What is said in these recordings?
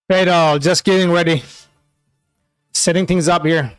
Right, just getting ready. Setting things up here.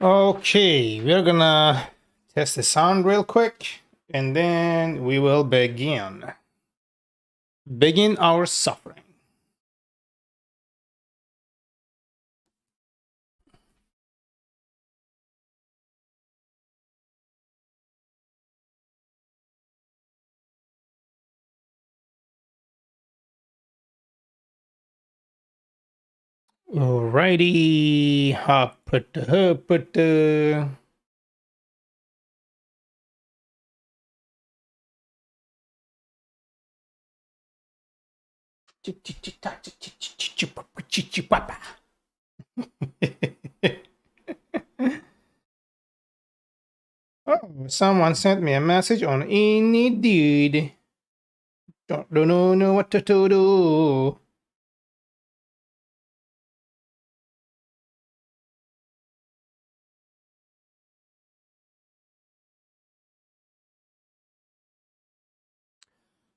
Okay, we're gonna test the sound real quick, and then we will begin our suffering. Alrighty, Oh, someone sent me a message on Indeed. Don't know what to do.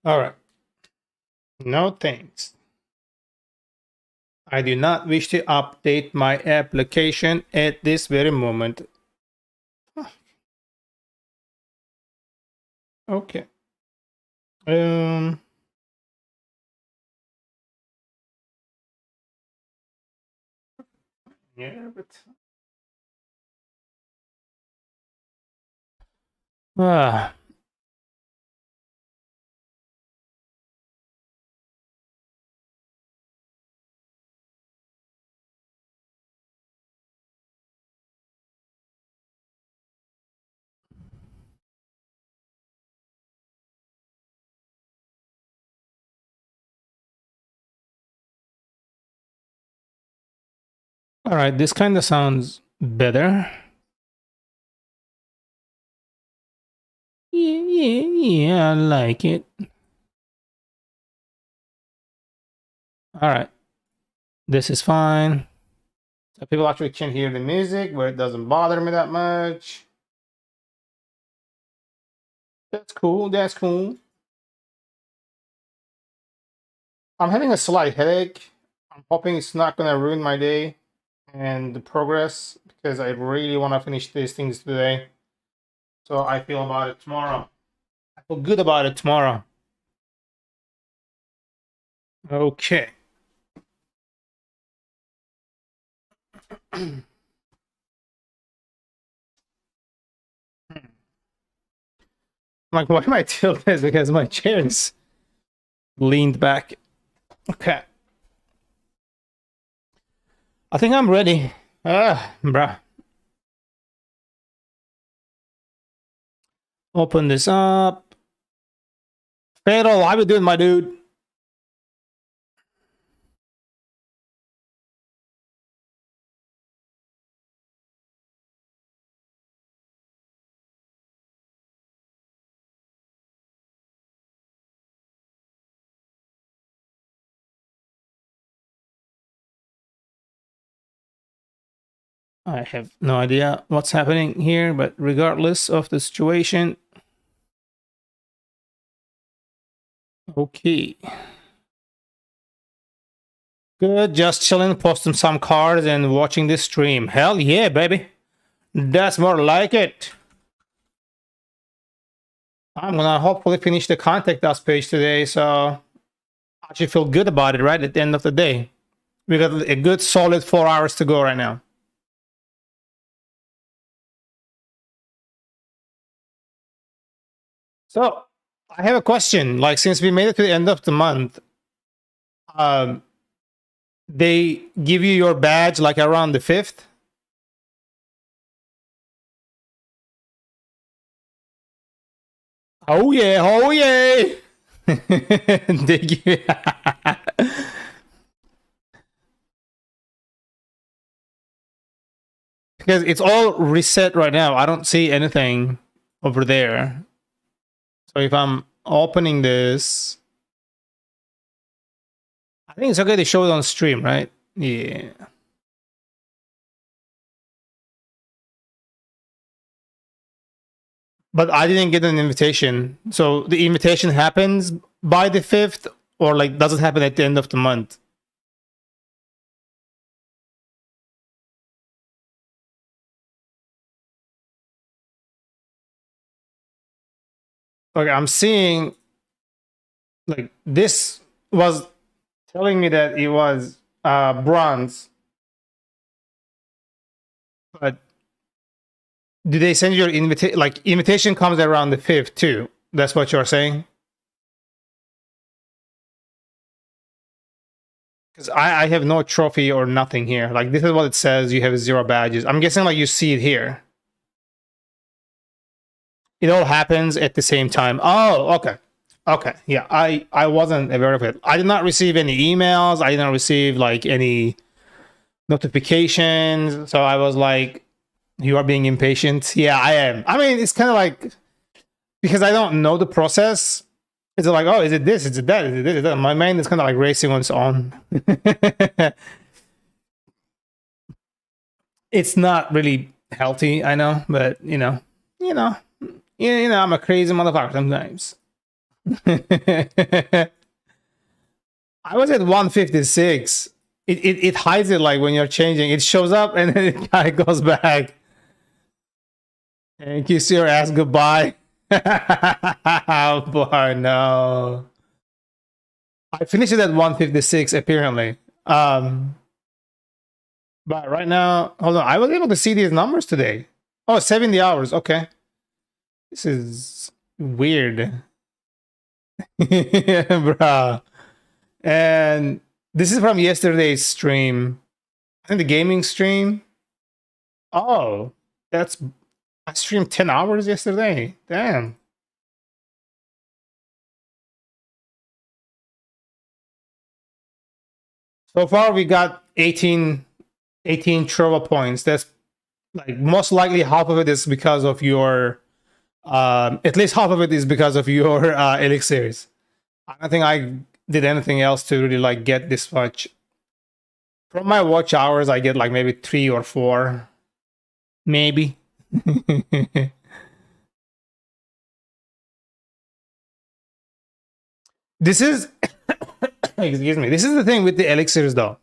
All right. No thanks. I do not wish to update my application at this very moment. Okay. Yeah, but ah. All right, this kind of sounds better. Yeah, I like it. All right, this is fine. So people actually can hear the music, where it doesn't bother me that much. That's cool. That's cool. I'm having a slight headache. I'm hoping it's not gonna ruin my day and the progress, because I really want to finish these things today. So I feel about it tomorrow. I feel good about it tomorrow. Okay. Like, why am I tilted? Because my chair is leaned back. Okay. I think I'm ready. Bruh. Open this up. Fatal, how you doing, my dude? I have no idea what's happening here, but regardless of the situation. Okay. Good, just chilling, posting some cards and watching this stream. Hell yeah, baby. That's more like it. I'm gonna hopefully finish the contact us page today, so I actually feel good about it, right? At the end of the day. We got a good solid 4 hours to go right now. So I have a question. Like, since we made it to the end of the month, they give you your badge like around the 5th. Oh yeah, oh yeah. They give because it's all reset right now. I don't see anything over there. So if I'm opening this, I think it's okay to show it on stream, right? Yeah. But I didn't get an invitation. So the invitation happens by the 5th, or like does it happen at the end of the month? Okay, I'm seeing like this was telling me that it was bronze, but do they send your invitation? Like invitation comes around the 5th too. That's what you're saying? Because I have no trophy or nothing here. Like this is what it says. You have 0 badges. I'm guessing like you see it here. It all happens at the same time. Oh, okay. Okay. Yeah, I wasn't aware of it. I did not receive any emails. I didn't receive like any notifications. So I was like, you are being impatient. Yeah, I am. I mean, it's kind of like because I don't know the process. It's like, oh, is it this? Is it that? Is it this? Is it that? My mind is kind of like racing on its own. It's not really healthy, I know, but I'm a crazy motherfucker sometimes. I was at 156. It hides it like when you're changing. It shows up and then it kind of goes back. And kiss your ass goodbye. Oh boy, no. I finished it at 156 apparently. But right now, hold on. I was able to see these numbers today. Oh, 70 hours. Okay. This is weird. Bruh. And this is from yesterday's stream. I think the gaming stream. Oh, I streamed 10 hours yesterday. Damn. So far, we got 18 Trova points. That's like most likely half of it is because of your, at least half of it is because of your elixirs. I don't think I did anything else to really like get this much. From my watch hours, I get like maybe 3 or 4, maybe. This is, excuse me. This is the thing with the elixirs, though.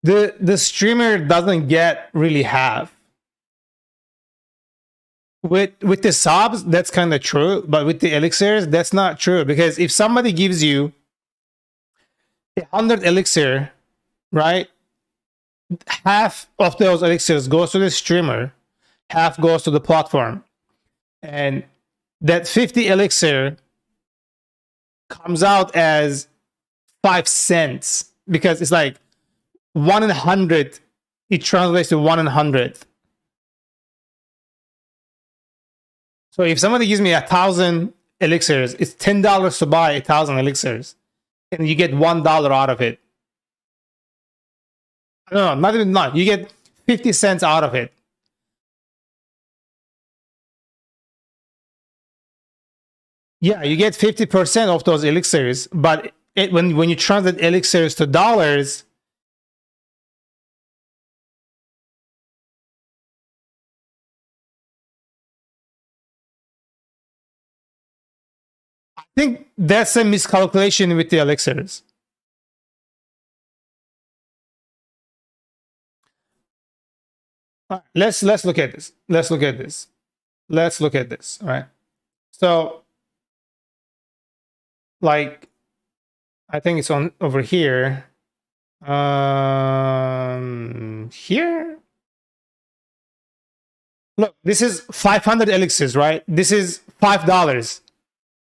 The streamer doesn't get really half. With the subs, that's kind of true, but with the elixirs, that's not true, because if somebody gives you 100 elixir, right? Half of those elixirs goes to the streamer, half goes to the platform, and that 50 elixir comes out as 5 cents, because it's like 1 in 100. It translates to 1 in 100. So if somebody gives me 1,000 elixirs, it's $10 to buy 1,000 elixirs, and you get $1 out of it. No, not even not. You get 50 cents out of it. Yeah, you get 50% of those elixirs, but when you translate elixirs to dollars, I think that's a miscalculation with the elixirs. Let's look at this. Let's look at this. Let's look at this. All right. So, like, I think it's on over here. Here. Look, this is 500 elixirs, right? This is $5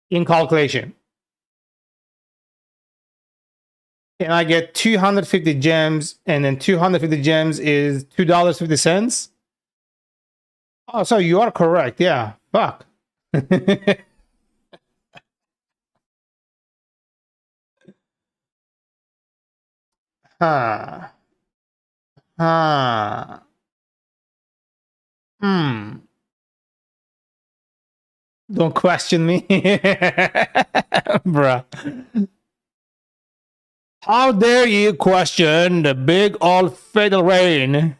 in calculation. And I get 250 gems, and then 250 gems is $2.50. Oh, so you are correct. Yeah. Fuck. Huh. Huh. Don't question me. Bruh. How dare you question the big old fatal rain?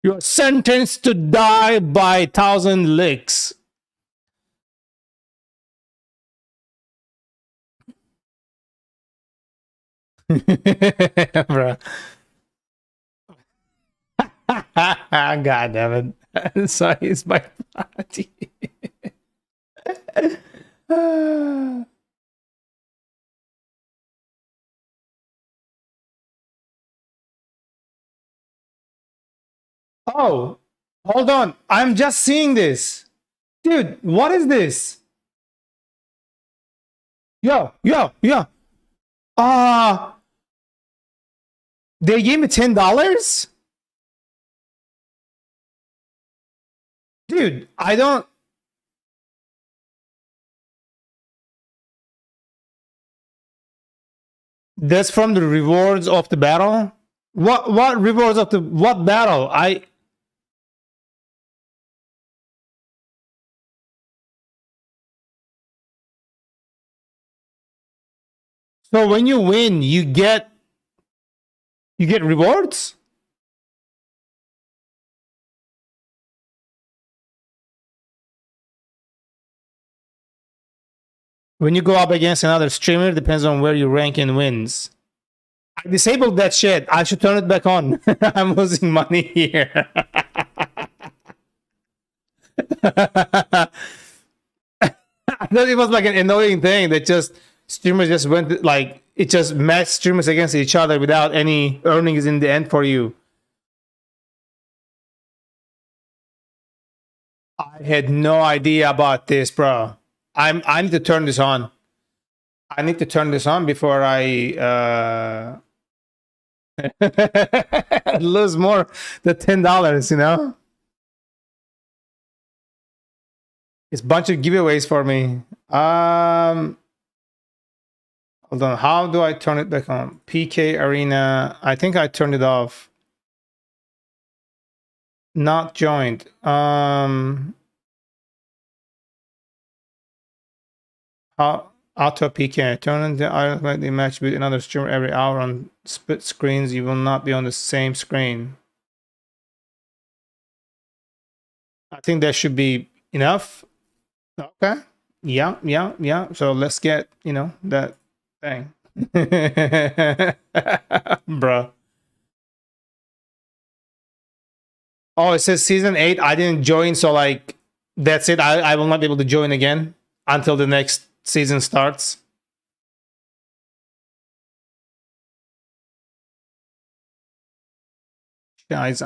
You're sentenced to die by 1,000 licks. Bruh. God damn it. So he's my party. Oh, hold on. I'm just seeing this. Dude, what is this? Yo. They gave me $10? Dude, I don't. That's from the rewards of the battle? What rewards of the what battle? So when you win, you get rewards? When you go up against another streamer, depends on where you rank in wins. I disabled that shit. I should turn it back on. I'm losing money here. I thought it was like an annoying thing that just streamers just went like it just matched streamers against each other without any earnings in the end for you. I had no idea about this, bro. I need to turn this on. I need to turn this on before I lose more than $10, you know? It's a bunch of giveaways for me. Hold on. How do I turn it back on? PK Arena. I think I turned it off. Not joined. Auto PK. Turn on the automatically match with another streamer every hour on split screens. You will not be on the same screen. I think that should be enough. Okay. Yeah. So let's get, that thing. Bruh. Oh, it says season 8. I didn't join, so like that's it. I will not be able to join again until the next season starts. Guys,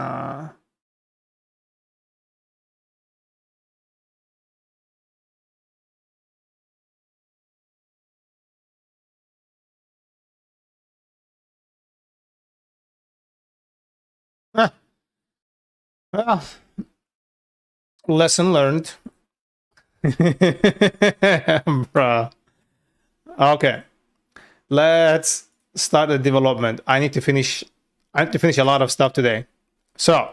well, lesson learned. Bruh. Okay. Let's start the development. I need to finish a lot of stuff today. So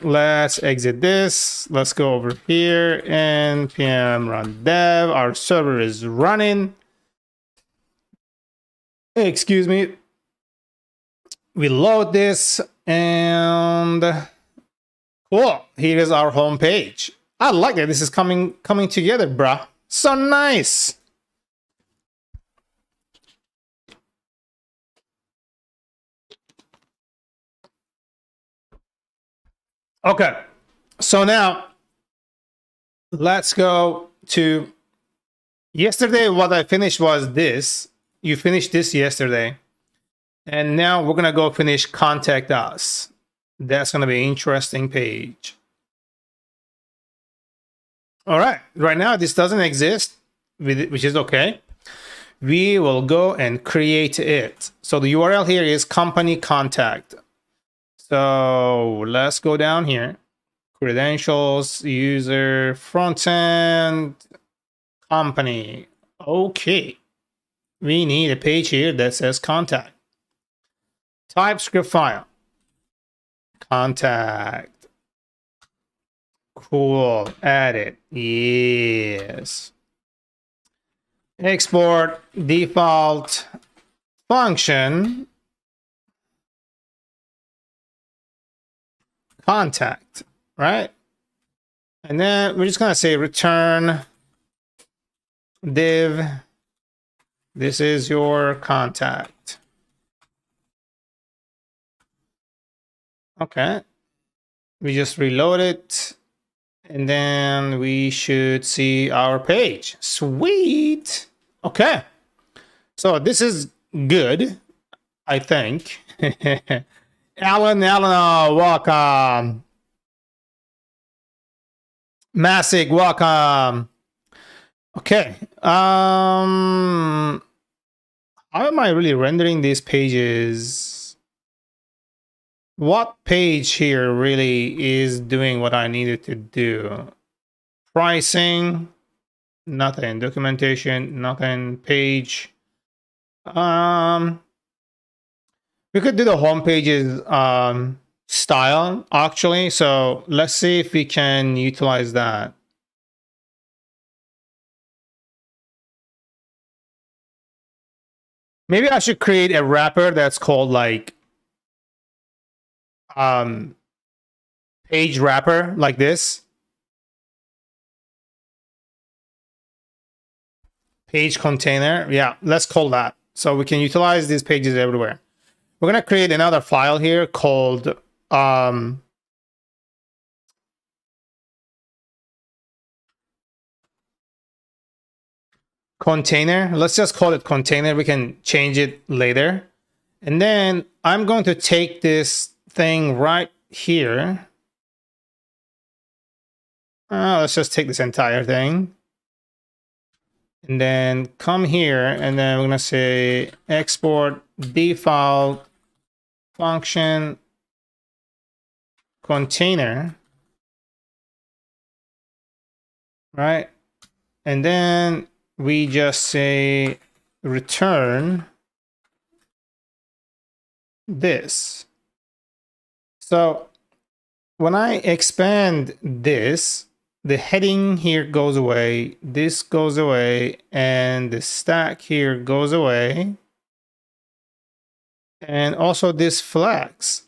let's exit this. Let's go over here and npm run dev. Our server is running. Excuse me. We load this and cool. Here is our home page. I like that this is coming together, bruh. So nice. Okay, so now let's go to yesterday. What I finished was this. You finished this yesterday. And now we're going to go finish Contact Us. That's going to be an interesting page. All right. Right now, this doesn't exist, which is okay. We will go and create it. So the URL here is company contact. So let's go down here. Credentials, user, frontend, company. Okay. We need a page here that says contact. TypeScript file. Contact. Cool. Add it. Yes. Export default function. Contact. Right? And then we're just going to say return div. This is your contact. Okay. We just reload it And then we should see our page. Sweet. Okay. So this is good, I think. Alan, welcome. Masig, welcome. Okay. How am I really rendering these pages? What page here really is doing what I needed to do? Pricing, nothing. Documentation, nothing. Page. We could do the home pages style actually. So let's see if we can utilize that. Maybe I should create a wrapper that's called like page wrapper like this. Page container. Yeah, let's call that. So we can utilize these pages everywhere. We're going to create another file here called container. Let's just call it container. We can change it later. And then I'm going to take this thing right here. Let's just take this entire thing. And then come here, and then we're going to say export default function container, right? And then we just say return this. So when I expand this, the heading here goes away, this goes away, and the stack here goes away. And also this flex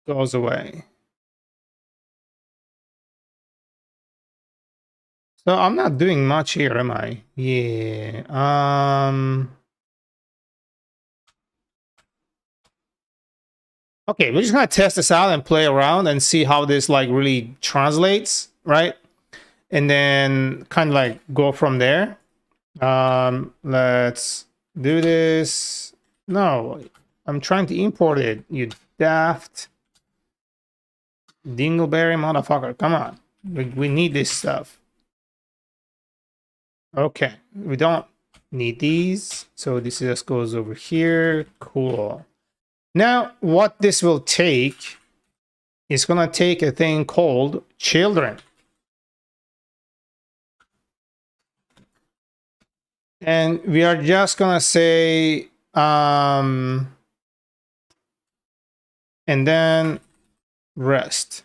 goes away. So I'm not doing much here, am I? Yeah. Okay, we're just gonna test this out and play around and see how this like really translates, right? And then kind of like go from there. Let's do this. No, I'm trying to import it, you daft dingleberry motherfucker. Come on, we need this stuff. Okay, we don't need these, so this just goes over here. Cool. Now, what this will take is gonna take a thing called children. And we are just gonna say, and then rest.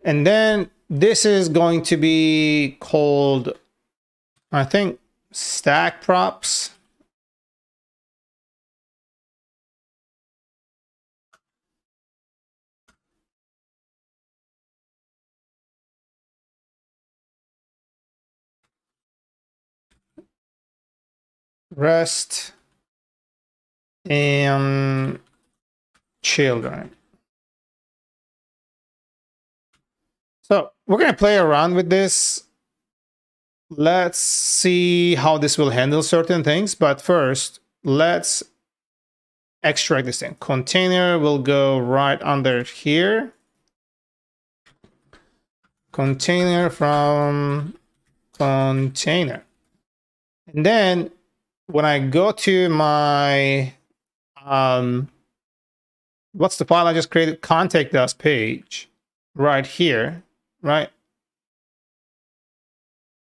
And then this is going to be called, I think, stack props. Rest and children. So we're going to play around with this. Let's see how this will handle certain things. But first, let's extract this thing. Container will go right under here. Container from container. And then when I go to my, what's the file I just created? Contact us page right here, right?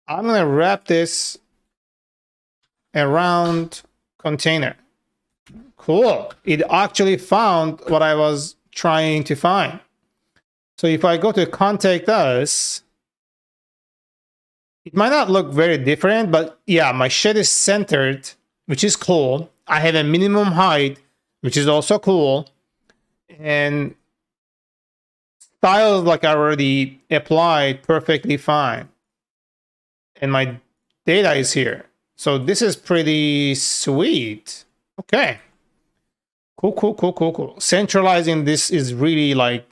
I'm going to wrap this around container. Cool. It actually found what I was trying to find. So if I go to contact us, it might not look very different, but yeah, my shed is centered, which is cool. I have a minimum height, which is also cool. And styles like I already applied perfectly fine. And my data is here. So this is pretty sweet. Okay. Cool. Centralizing this is really like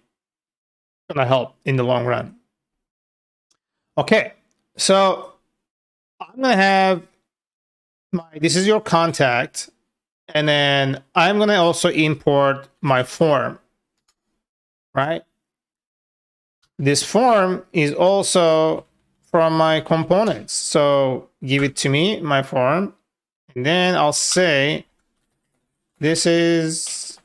gonna help in the long run. Okay, so I'm gonna have this is your contact, and then I'm gonna also import my form, right? This form is also from my components. So give it to me, my form, and then I'll say this is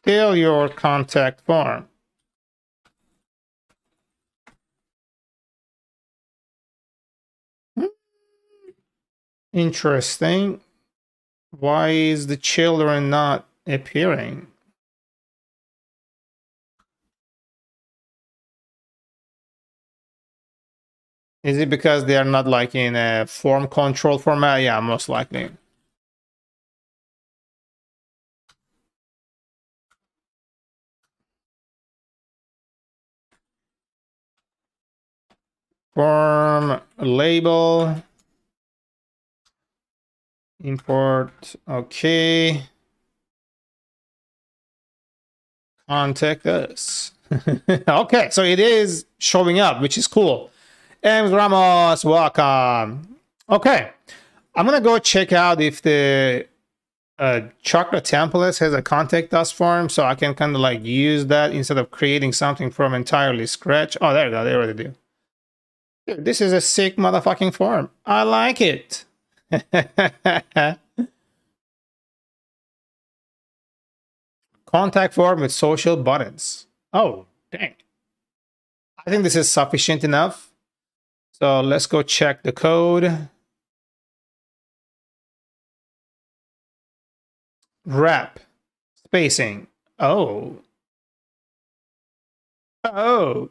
still your contact form. Interesting. Why is the children not appearing? Is it because they are not like in a form control format? Yeah, most likely. Form label. Import. Okay. Contact us. Okay, so it is showing up, which is cool. M. Ramos, welcome. Okay, I'm gonna go check out if the Chakra templates has a contact us form, so I can kind of like use that instead of creating something from entirely scratch. Oh, there you go. They already do. Dude, this is a sick motherfucking form. I like it. Contact form with social buttons. Oh, dang. I think this is sufficient enough. So let's go check the code. Wrap. Spacing. Oh. Oh.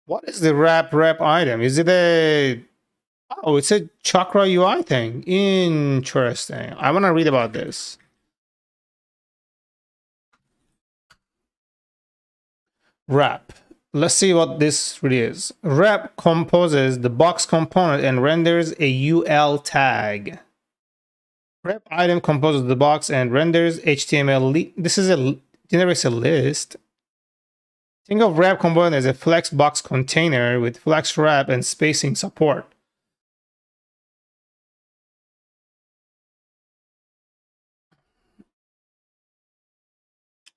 What is the wrap item? Is it a... Oh, it's a Chakra UI thing. Interesting. I want to read about this. Wrap. Let's see what this really is. Wrap composes the box component and renders a UL tag. Wrap item composes the box and renders HTML. This is generates a list. Think of wrap component as a flex box container with flex wrap and spacing support.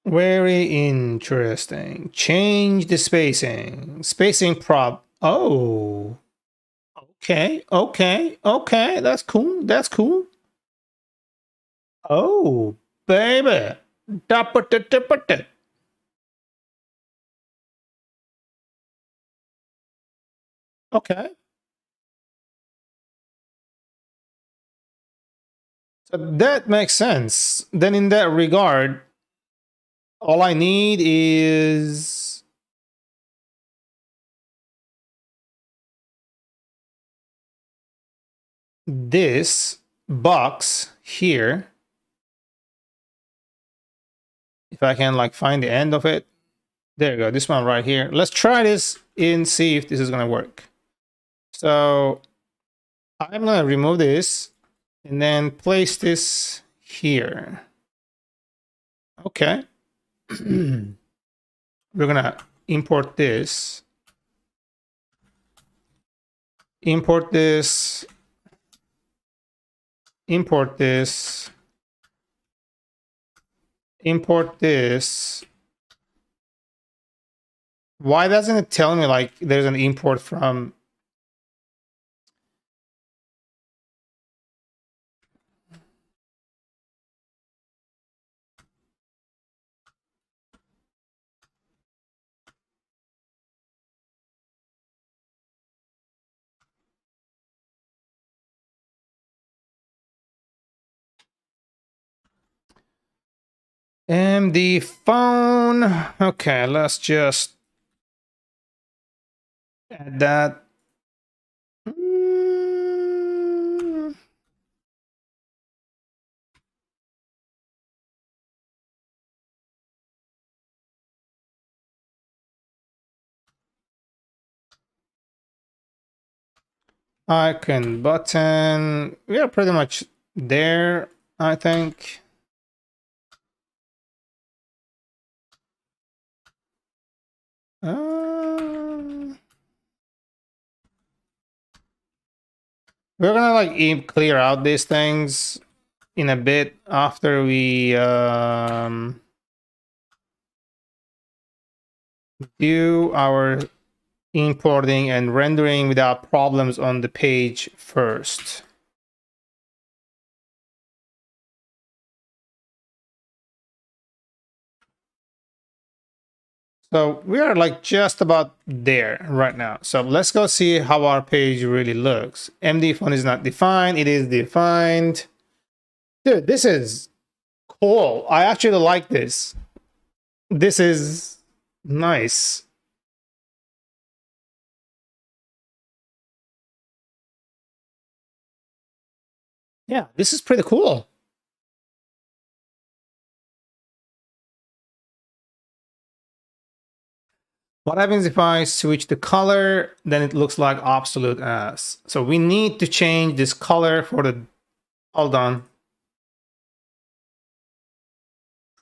Very interesting. Change the spacing. Spacing prop. Oh. Okay. That's cool. Oh, baby. Okay. So that makes sense. Then in that regard, all I need is this box here. If I can like find the end of it. There you go, this one right here. Let's try this and see if this is gonna work. So I'm gonna remove this and then place this here. Okay. We're gonna import this. Import this. Import this. Import this. Why doesn't it tell me like there's an import from... MD phone. Okay, let's just add that. Icon button. We are pretty much there, I think. We're gonna like clear out these things in a bit after we do our importing and rendering without problems on the page first. So we are like just about there right now. So let's go see how our page really looks. MD font is not defined. It is defined. Dude, this is cool. I actually like this. This is nice. Yeah, this is pretty cool. What happens if I switch the color? Then it looks like absolute ass. So we need to change this color for the... Hold on.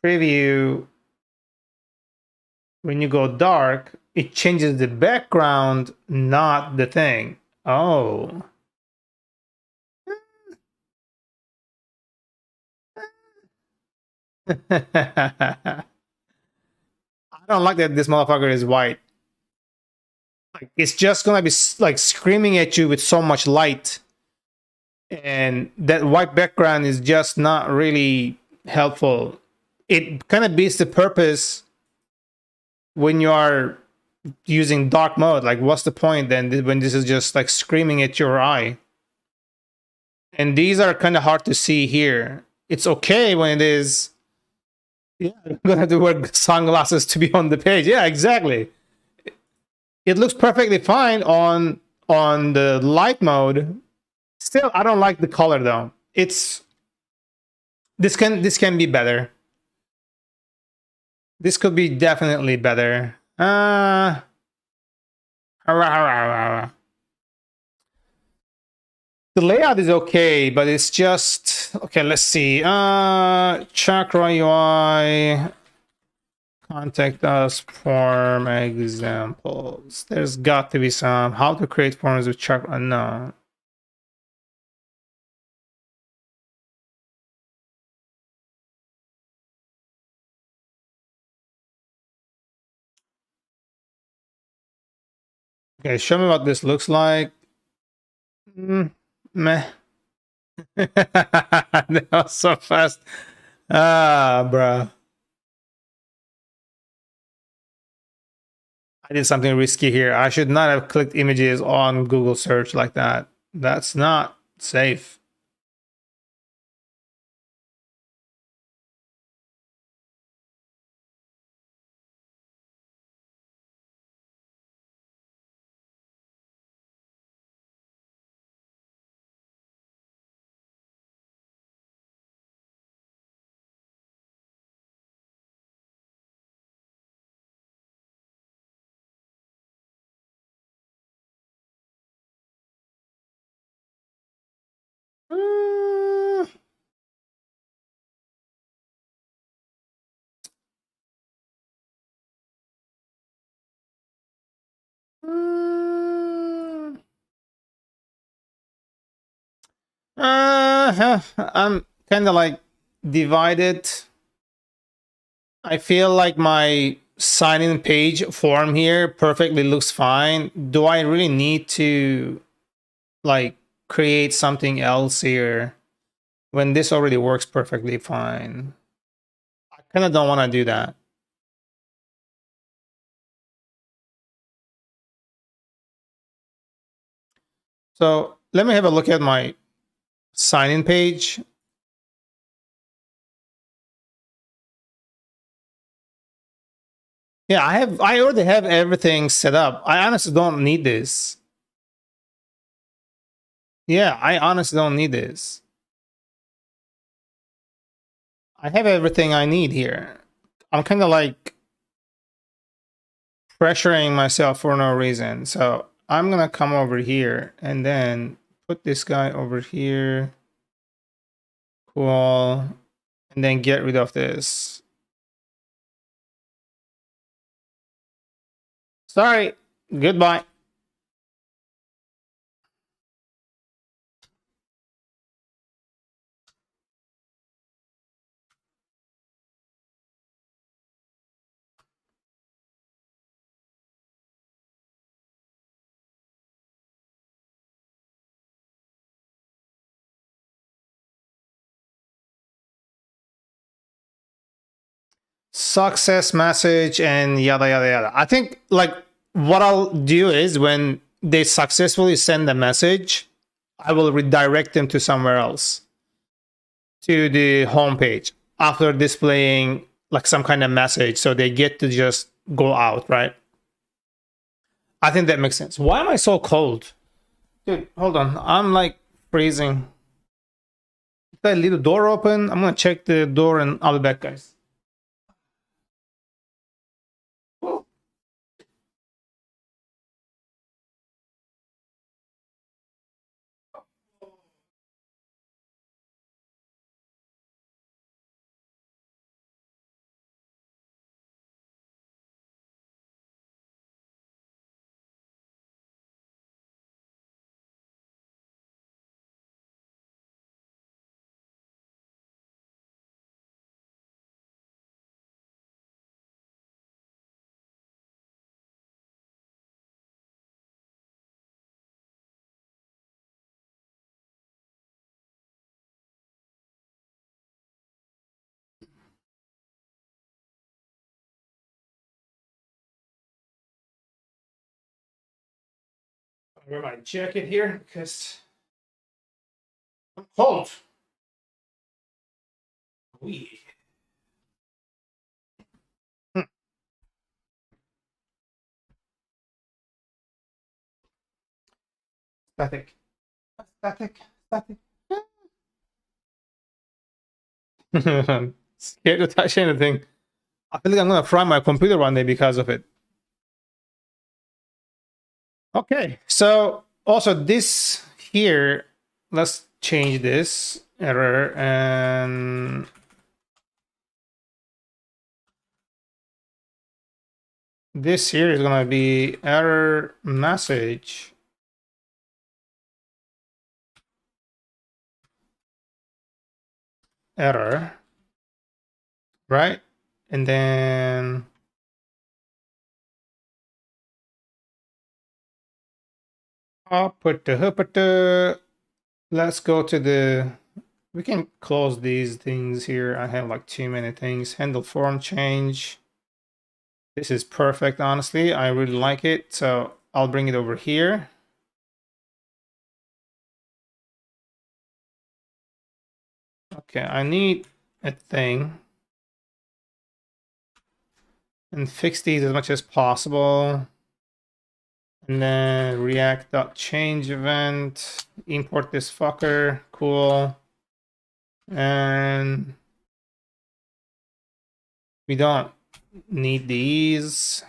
Preview. When you go dark, it changes the background, not the thing. Oh. I don't like that this motherfucker is white. Like, it's just gonna be like screaming at you with so much light, and that white background is just not really helpful. It kind of beats the purpose when you are using dark mode. Like, what's the point then when this is just like screaming at your eye? And these are kind of hard to see here. It's okay when it is. Yeah, I'm gonna have to wear sunglasses to be on the page. Yeah, exactly. It looks perfectly fine on the light mode. Still, I don't like the color though. It's this can be better. This could be definitely better. The layout is okay, but it's just okay. Let's see. Chakra UI. Contact us form examples. There's got to be some. How to create forms with Chakra? No. Okay, show me what this looks like. Meh. That was so fast. Bruh. I did something risky here. I should not have clicked images on Google search like that. That's not safe. I'm kind of like divided. I feel like my sign-in page form here perfectly looks fine. Do I really need to like create something else here when this already works perfectly fine? I kind of don't want to do that. So let me have a look at my sign-in page. Yeah, I already have everything set up. I honestly don't need this. Yeah, I honestly don't need this. I have everything I need here. I'm kind of like pressuring myself for no reason. So I'm gonna come over here and then put this guy over here. Cool. And then get rid of this. Sorry. Goodbye. Success message and yada yada yada. I think like what I'll do is when they successfully send a message, I will redirect them to somewhere else, to the home page after displaying like some kind of message, so they get to just go out, right? I think that makes sense. Why am I so cold? Dude, hold on. I'm like freezing. Did I leave the door open? I'm gonna check the door and I'll be back, guys. I'll wear my jacket here because I'm cold. Wee. Static. Static. Static. I'm scared to touch anything. I feel like I'm gonna fry my computer one day because of it. Okay, so also this here, let's change this error, and this here is gonna be error message. Error, right? And then let's go to the, we can close these things here. I have like too many things. Handle form change. This is perfect, honestly. I really like it. So I'll bring it over here. Okay, I need a thing. And fix these as much as possible. And then react.change event, import this fucker, cool. And we don't need these.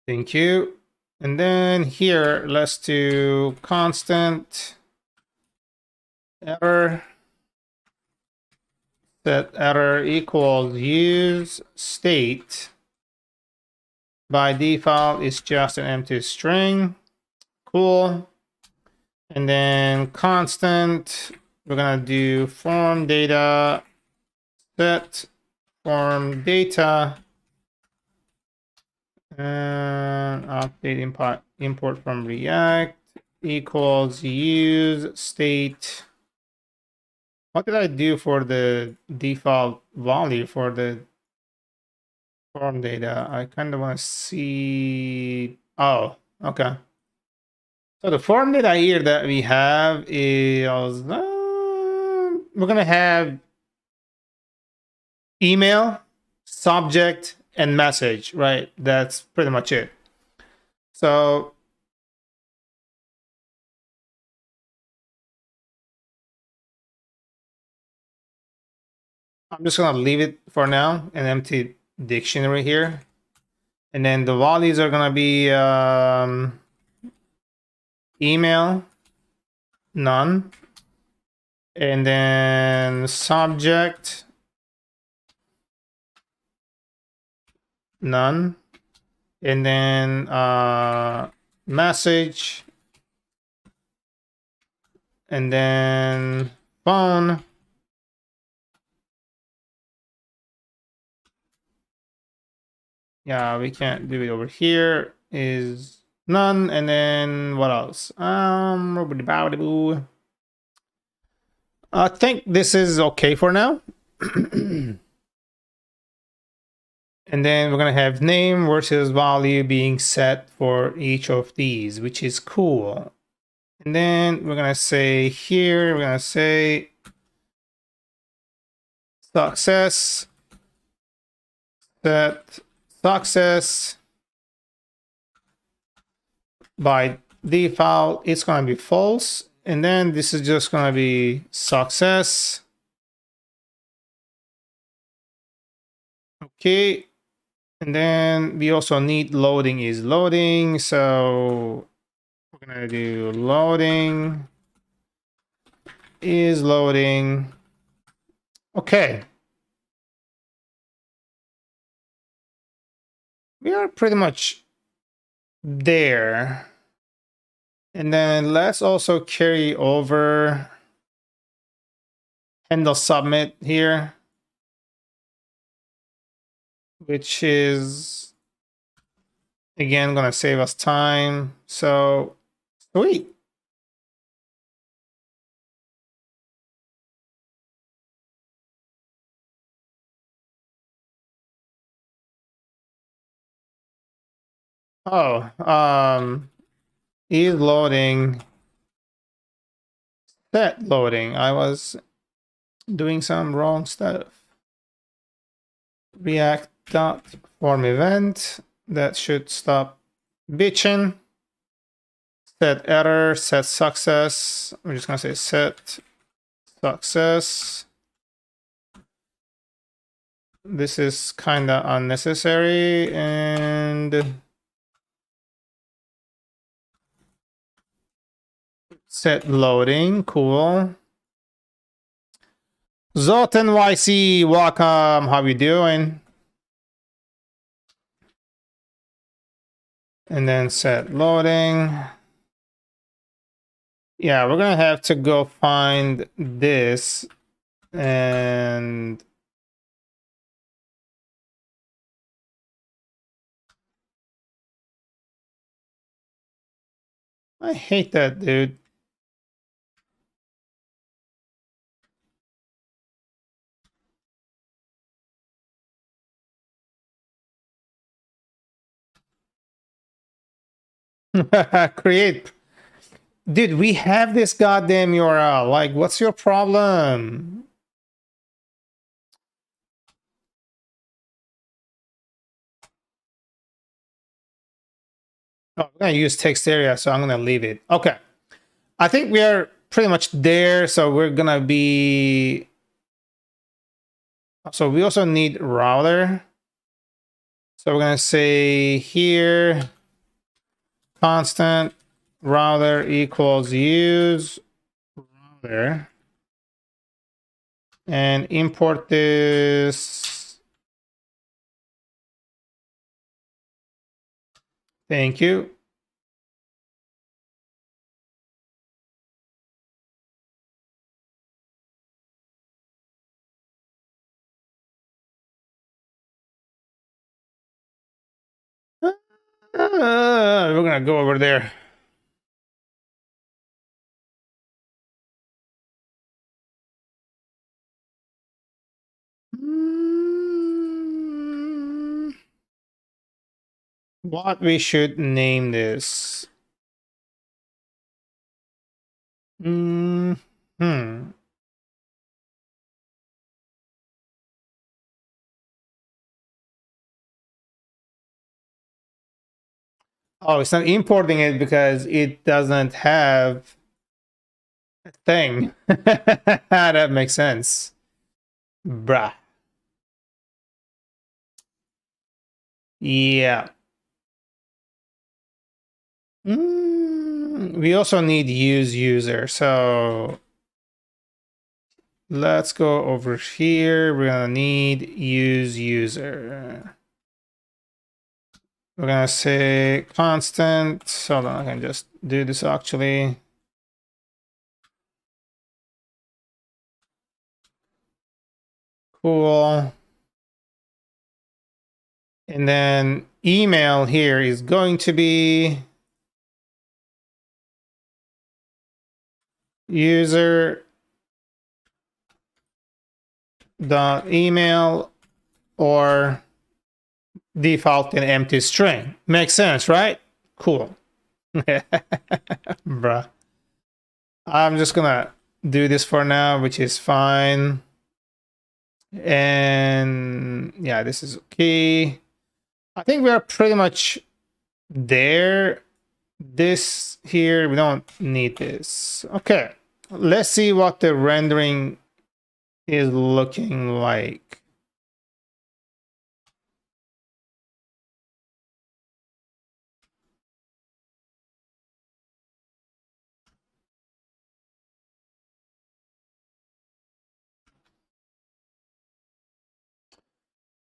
Thank you. And then here, let's do constant error. Set error equals use state. By default, it's just an empty string. Cool. And then constant, we're gonna do form data, set form data, and update import from React equals use state. What did I do for the default value for the form data? I kind of want to see. Oh, okay. So the form data here that we have is we're gonna have email, subject, and message, right? That's pretty much it. So I'm just gonna leave it for now, an empty dictionary here. And then the values are gonna be email, none. And then subject, none. And then message, and then phone, yeah, we can't do it over here, is none. And then what else? I think this is okay for now. And then we're gonna have name versus value being set for each of these, which is cool. And then we're gonna say here, we're gonna say success, set success. By default, it's gonna be false. And then this is just gonna be success. Okay. And then we also need loading is loading. So we're gonna do loading is loading. Okay. We are pretty much there. And then let's also carry over handle submit here, which is again gonna save us time. So sweet. Oh, is loading, set loading. I was doing some wrong stuff. React.form event, that should stop bitching. Set error, set success. We're just gonna say set success. This is kind of unnecessary. And set loading, cool. Zoten YC, welcome. How you doing? And then set loading. Yeah, we're gonna have to go find this, and I hate that, dude. Create. Dude, we have this goddamn URL. Like, what's your problem? Oh, I'm gonna use text area, so I'm gonna leave it. Okay. I think we are pretty much there. So we're gonna be. So we also need router. So we're gonna say here constant router equals use router, and import this. Thank you. We're gonna go over there. What we should name this? Hmm. Oh, it's not importing it because it doesn't have a thing. That makes sense. Bruh. Yeah. We also need use user. So let's go over here. We're gonna need use user. We're gonna say constant. Hold on, I can just do this actually. Cool. And then email here is going to be user dot email or default an empty string. Makes sense, right? Cool. Bruh. I'm just gonna do this for now, which is fine. And yeah, this is okay. I think we are pretty much there. This here, we don't need this. Okay, let's see what the rendering is looking like.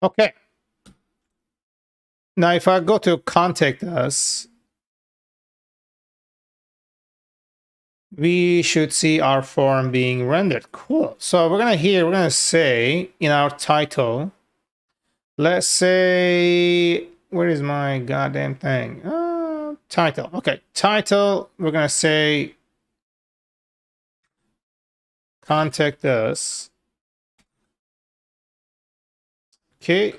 Okay. Now, if I go to contact us, we should see our form being rendered. Cool. So we're gonna say in our title, let's say, where is my goddamn thing? Title. Okay, title. We're gonna say contact us. Okay.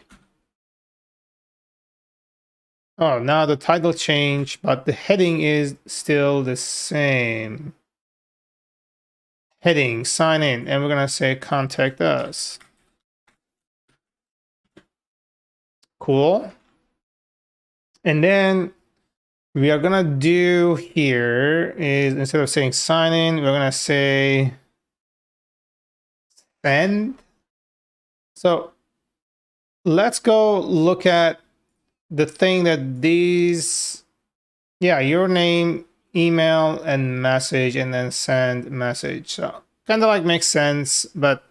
Oh, now the title changed, but the heading is still the same. Heading, sign in, and we're gonna say contact us. Cool. And then we are gonna do here is, instead of saying sign in, we're gonna say send. So let's go look at the thing that these, yeah, your name, email, and message, and then send message. So kind of like makes sense, but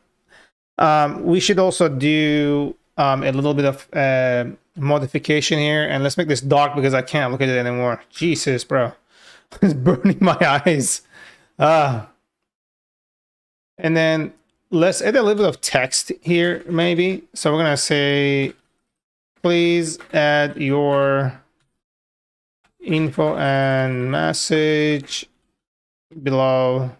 we should also do a little bit of modification here. And let's make this dark because I can't look at it anymore. Jesus, bro. It's burning my eyes. And then let's add a little bit of text here, maybe. So we're going to say, please add your info and message below.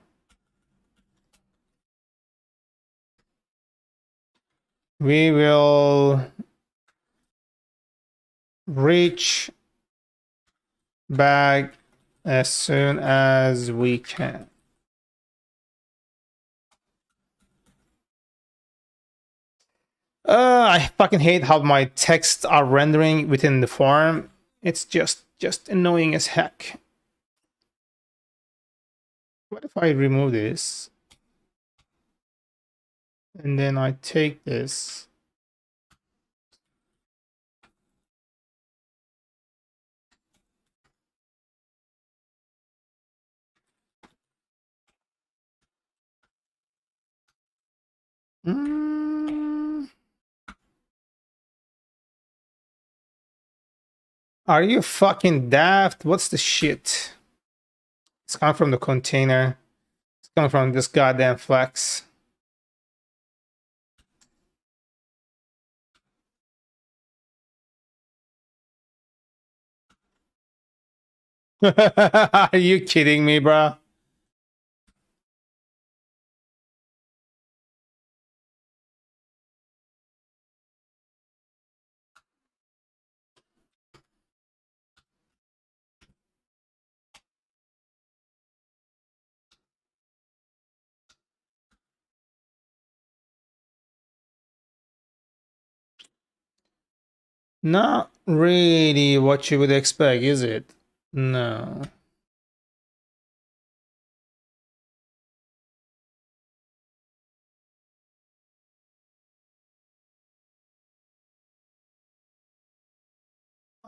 We will reach back as soon as we can. I fucking hate how my texts are rendering within the form. It's just annoying as heck. What if I remove this? And then I take this. Are you fucking daft? What's the shit? It's coming from the container. It's coming from this goddamn flex. Are you kidding me, bro? Not really what you would expect, is it? No.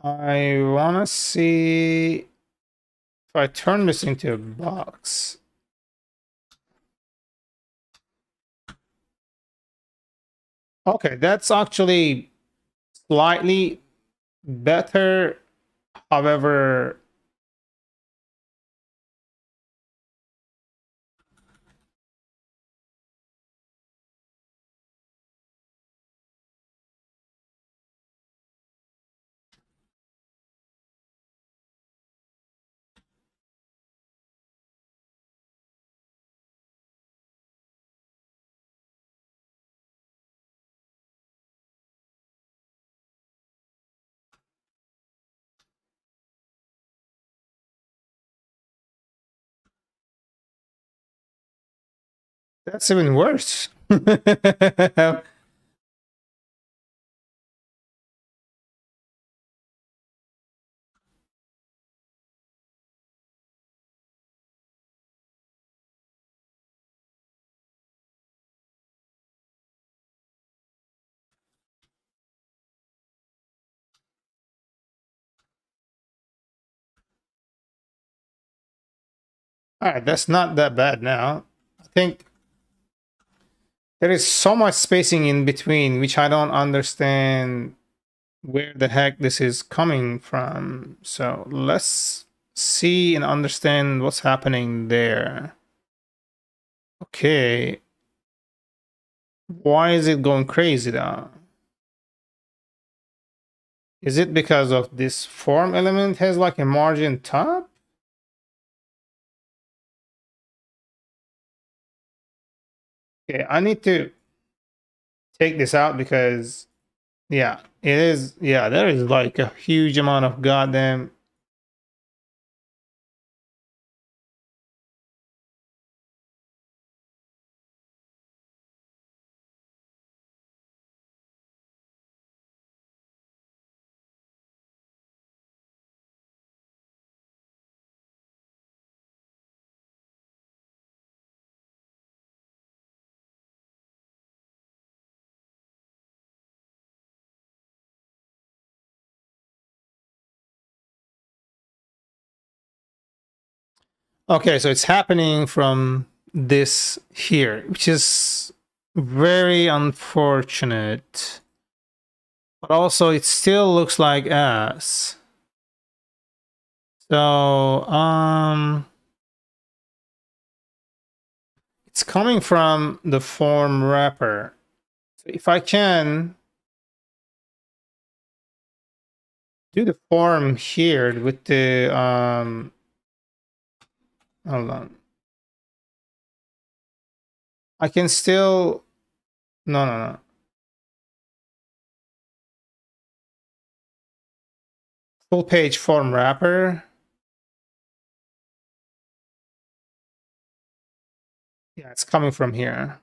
I wanna see If I turn this into a box, okay, that's actually slightly better. However, that's even worse. All right, that's not that bad now. I think there is so much spacing in between, which I don't understand where the heck this is coming from. So let's see and understand what's happening there. Okay. Why is it going crazy though? Is it because of this form element has like a margin top? Okay, I need to take this out because yeah, it is. Yeah, there is like a huge amount of goddamn. Okay, so it's happening from this here, which is very unfortunate. But also it still looks like ass. So it's coming from the form wrapper. So if I can do the form here with the hold on. I can still no. Full page form wrapper. Yeah, it's coming from here.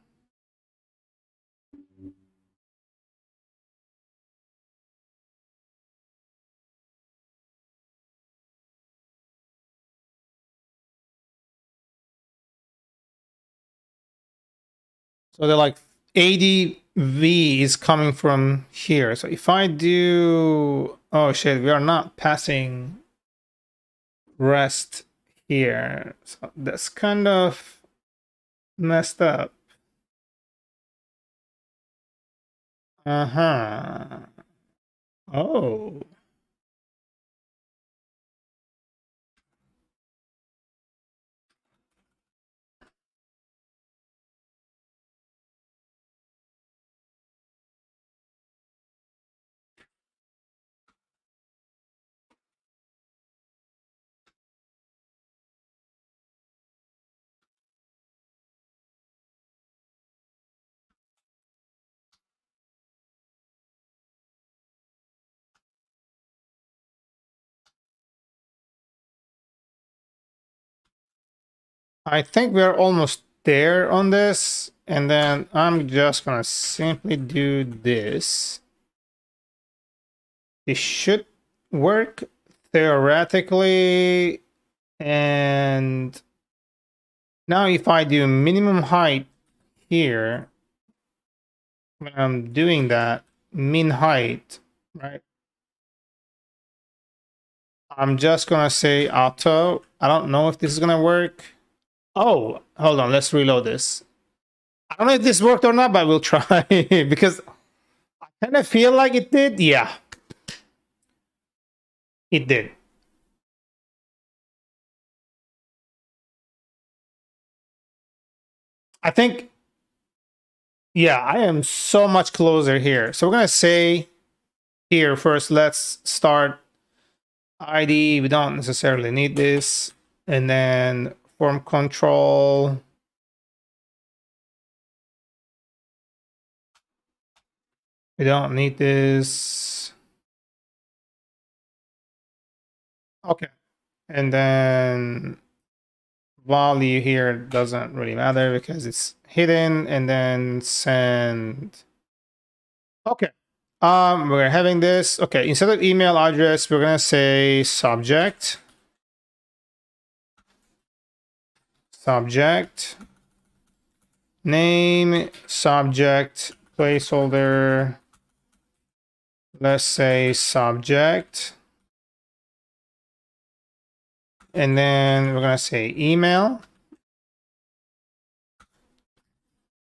So they're like ADV is coming from here. So if I do, oh shit, we are not passing rest here. So that's kind of messed up. Uh-huh. Oh. I think we're almost there on this. And then I'm just gonna simply do this. It should work theoretically. And now if I do minimum height here, when I'm doing that, min height, right? I'm just gonna say auto I don't know if this is gonna work. Oh, hold on, let's reload this. I don't know if this worked or not, but we'll try because I kind of feel like it did. Yeah, it did. I think, yeah, I am so much closer here. So we're gonna say here first, let's start ID. We don't necessarily need this. And then form control. We don't need this. Okay. And then value here doesn't really matter because it's hidden. And then send. Okay. We're having this. Okay, instead of email address, we're gonna say subject. Subject. Name, subject, placeholder. Let's say subject. And then we're gonna say email.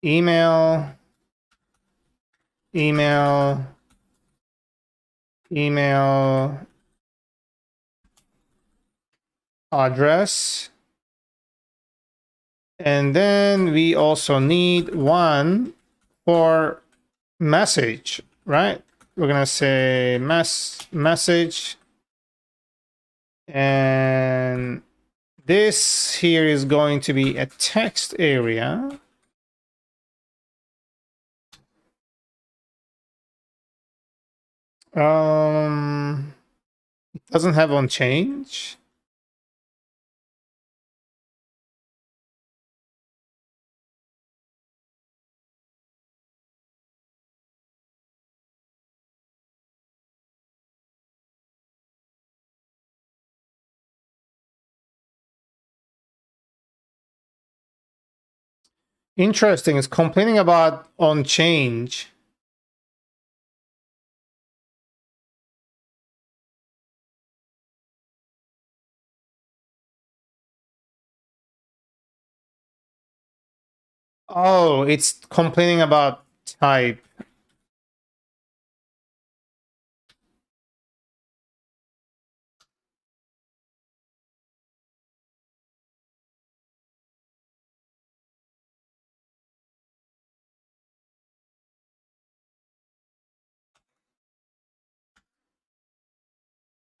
Email. Email. Email address. And then we also need one for message, right? We're gonna say message. And this here is going to be a text area. It doesn't have on change. Interesting. It's complaining about on change. Oh, it's complaining about type.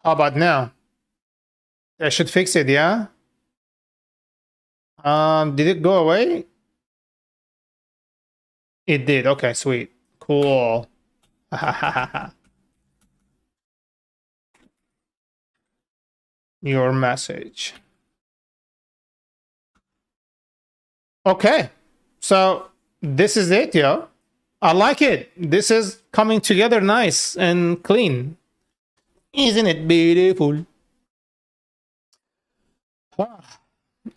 How about now? I should fix it, yeah? Did it go away? It did. Okay, sweet. Cool. Your message. Okay. So this is it, yo. I like it. This is coming together nice and clean. Isn't it beautiful?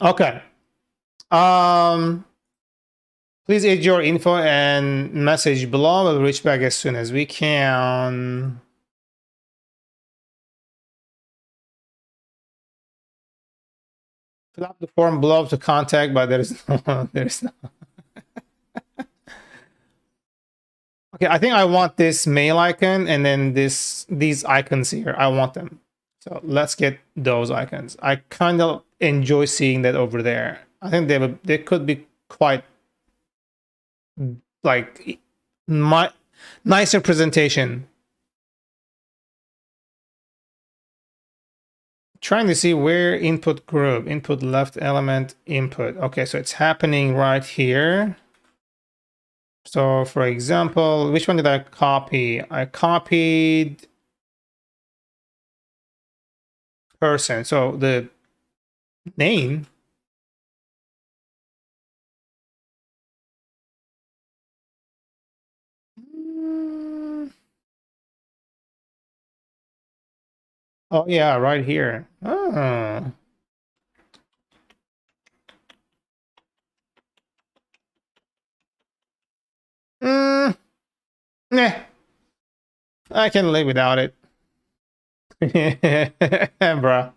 Okay. Please add your info and message below. We'll reach back as soon as we can. Fill up the form below to contact, but there is no. Okay, I think I want this mail icon and then these icons here. I want them. So let's get those icons. I kind of enjoy seeing that over there. I think they could be quite like nicer presentation. Trying to see where input group, input left element, input. Okay, so it's happening right here. So for example, which one did I copy? I copied person. So the name. Oh yeah, right here. Oh. Nah. I can live without it. Bruh.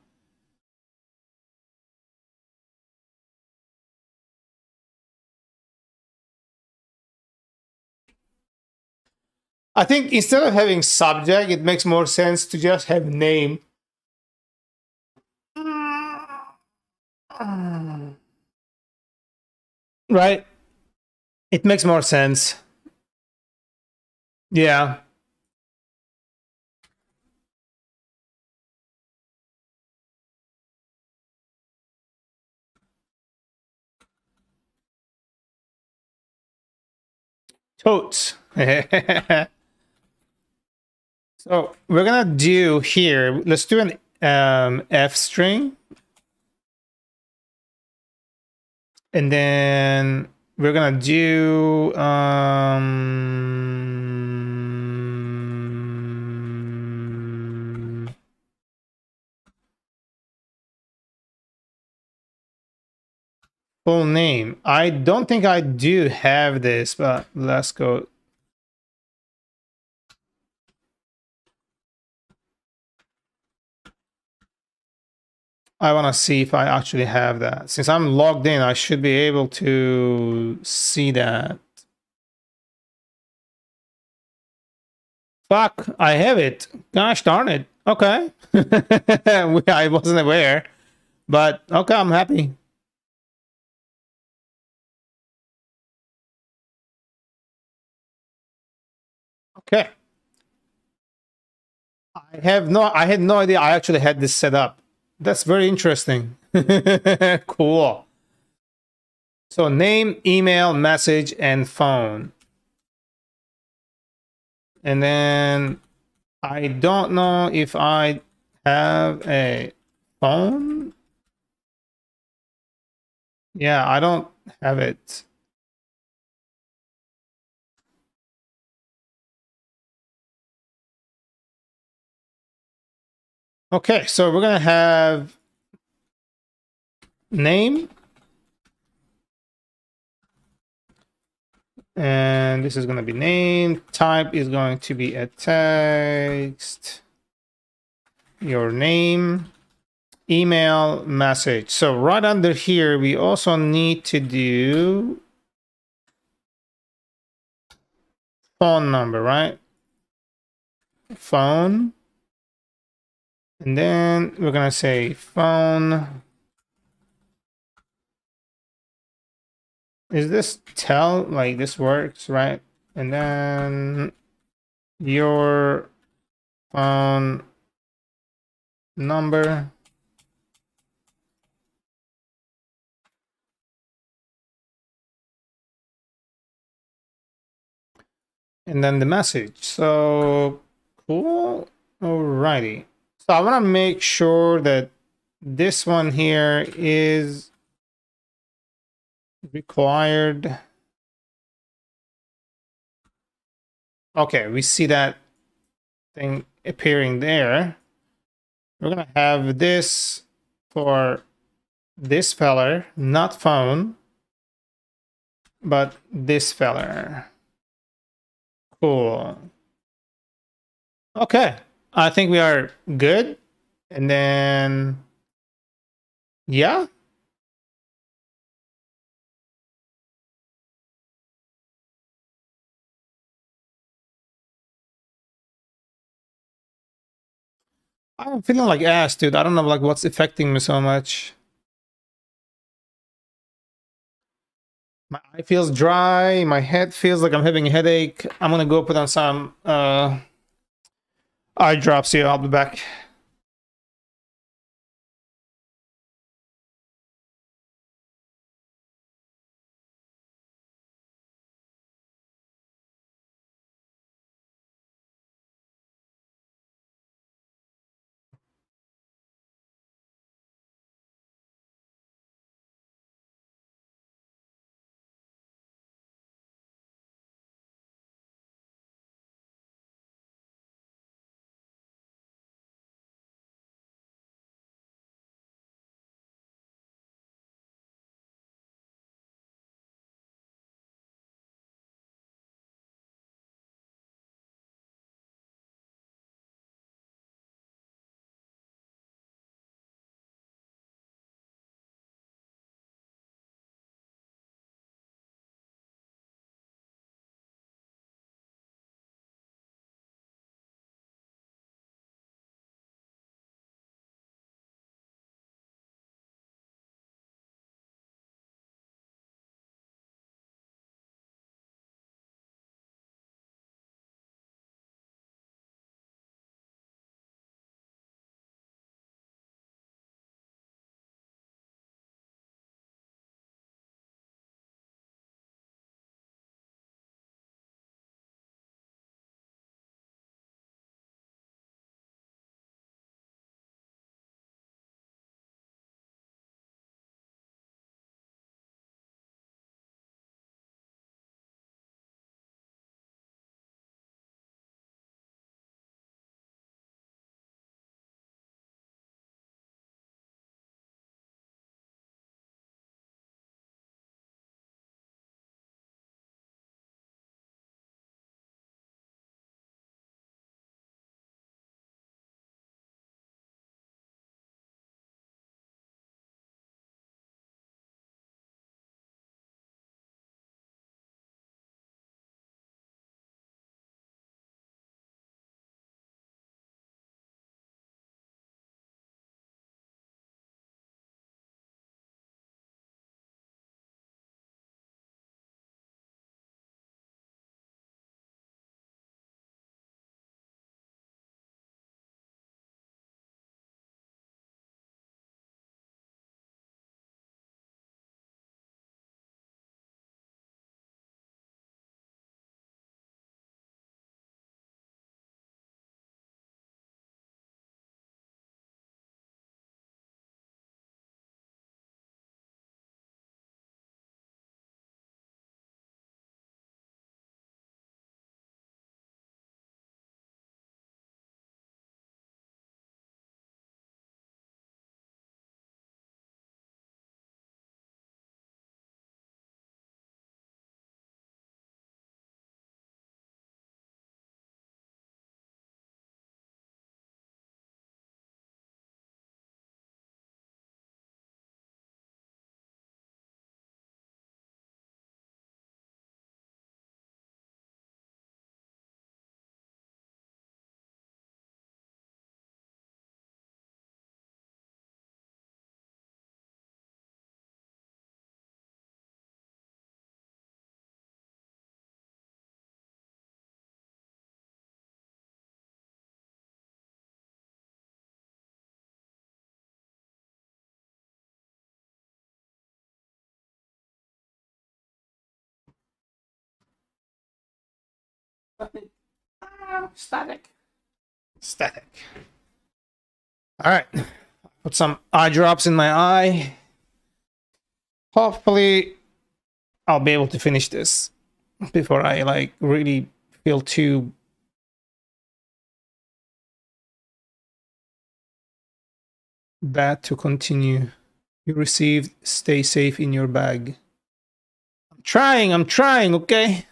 I think instead of having subject, it makes more sense to just have name. Right? It makes more sense. Yeah. Totes. So we're gonna do here, let's do an F string. And then we're gonna do full name. I don't think I do have this, but let's go. I want to see if I actually have that. Since I'm logged in, I should be able to see that. Fuck, I have it. Gosh darn it. Okay. I wasn't aware, but okay, I'm happy. Okay. I had no idea I actually had this set up. That's very interesting. Cool. So name, email, message, and phone. And then I don't know if I have a phone. Yeah, I don't have it. Okay, so we're gonna have name. And this is going to be name. Type is going to be a text. Your name. Email, message. So right under here, we also need to do phone number, right? Phone. And then we're going to say phone. Is this tell? Like this works, right? And then your phone number. And then the message. So cool. Alrighty. So I want to make sure that this one here is required. Okay, we see that thing appearing there. We're gonna have this for this feller, not phone, but this feller. Cool. Okay, I think we are good. And then, yeah. I'm feeling like ass, dude. I don't know like what's affecting me so much. My eye feels dry. My head feels like I'm having a headache. I'm gonna go put on some eye drops here. I'll be back. Static. Static. All right. Put some eye drops in my eye. Hopefully, I'll be able to finish this before I like really feel too bad to continue. You received. Stay safe in your bag. I'm trying, okay?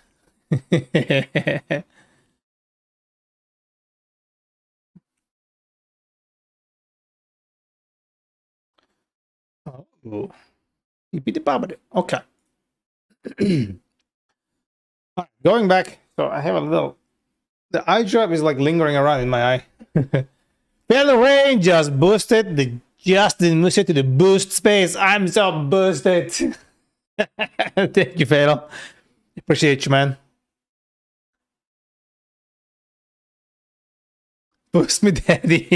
Oh, okay. Going back, so I have a little. The eye drop is like lingering around in my eye. Valorant just boosted the JustinMusti to the boost space. I'm so boosted. Thank you, Fatal. Appreciate you, man. Boost me, daddy.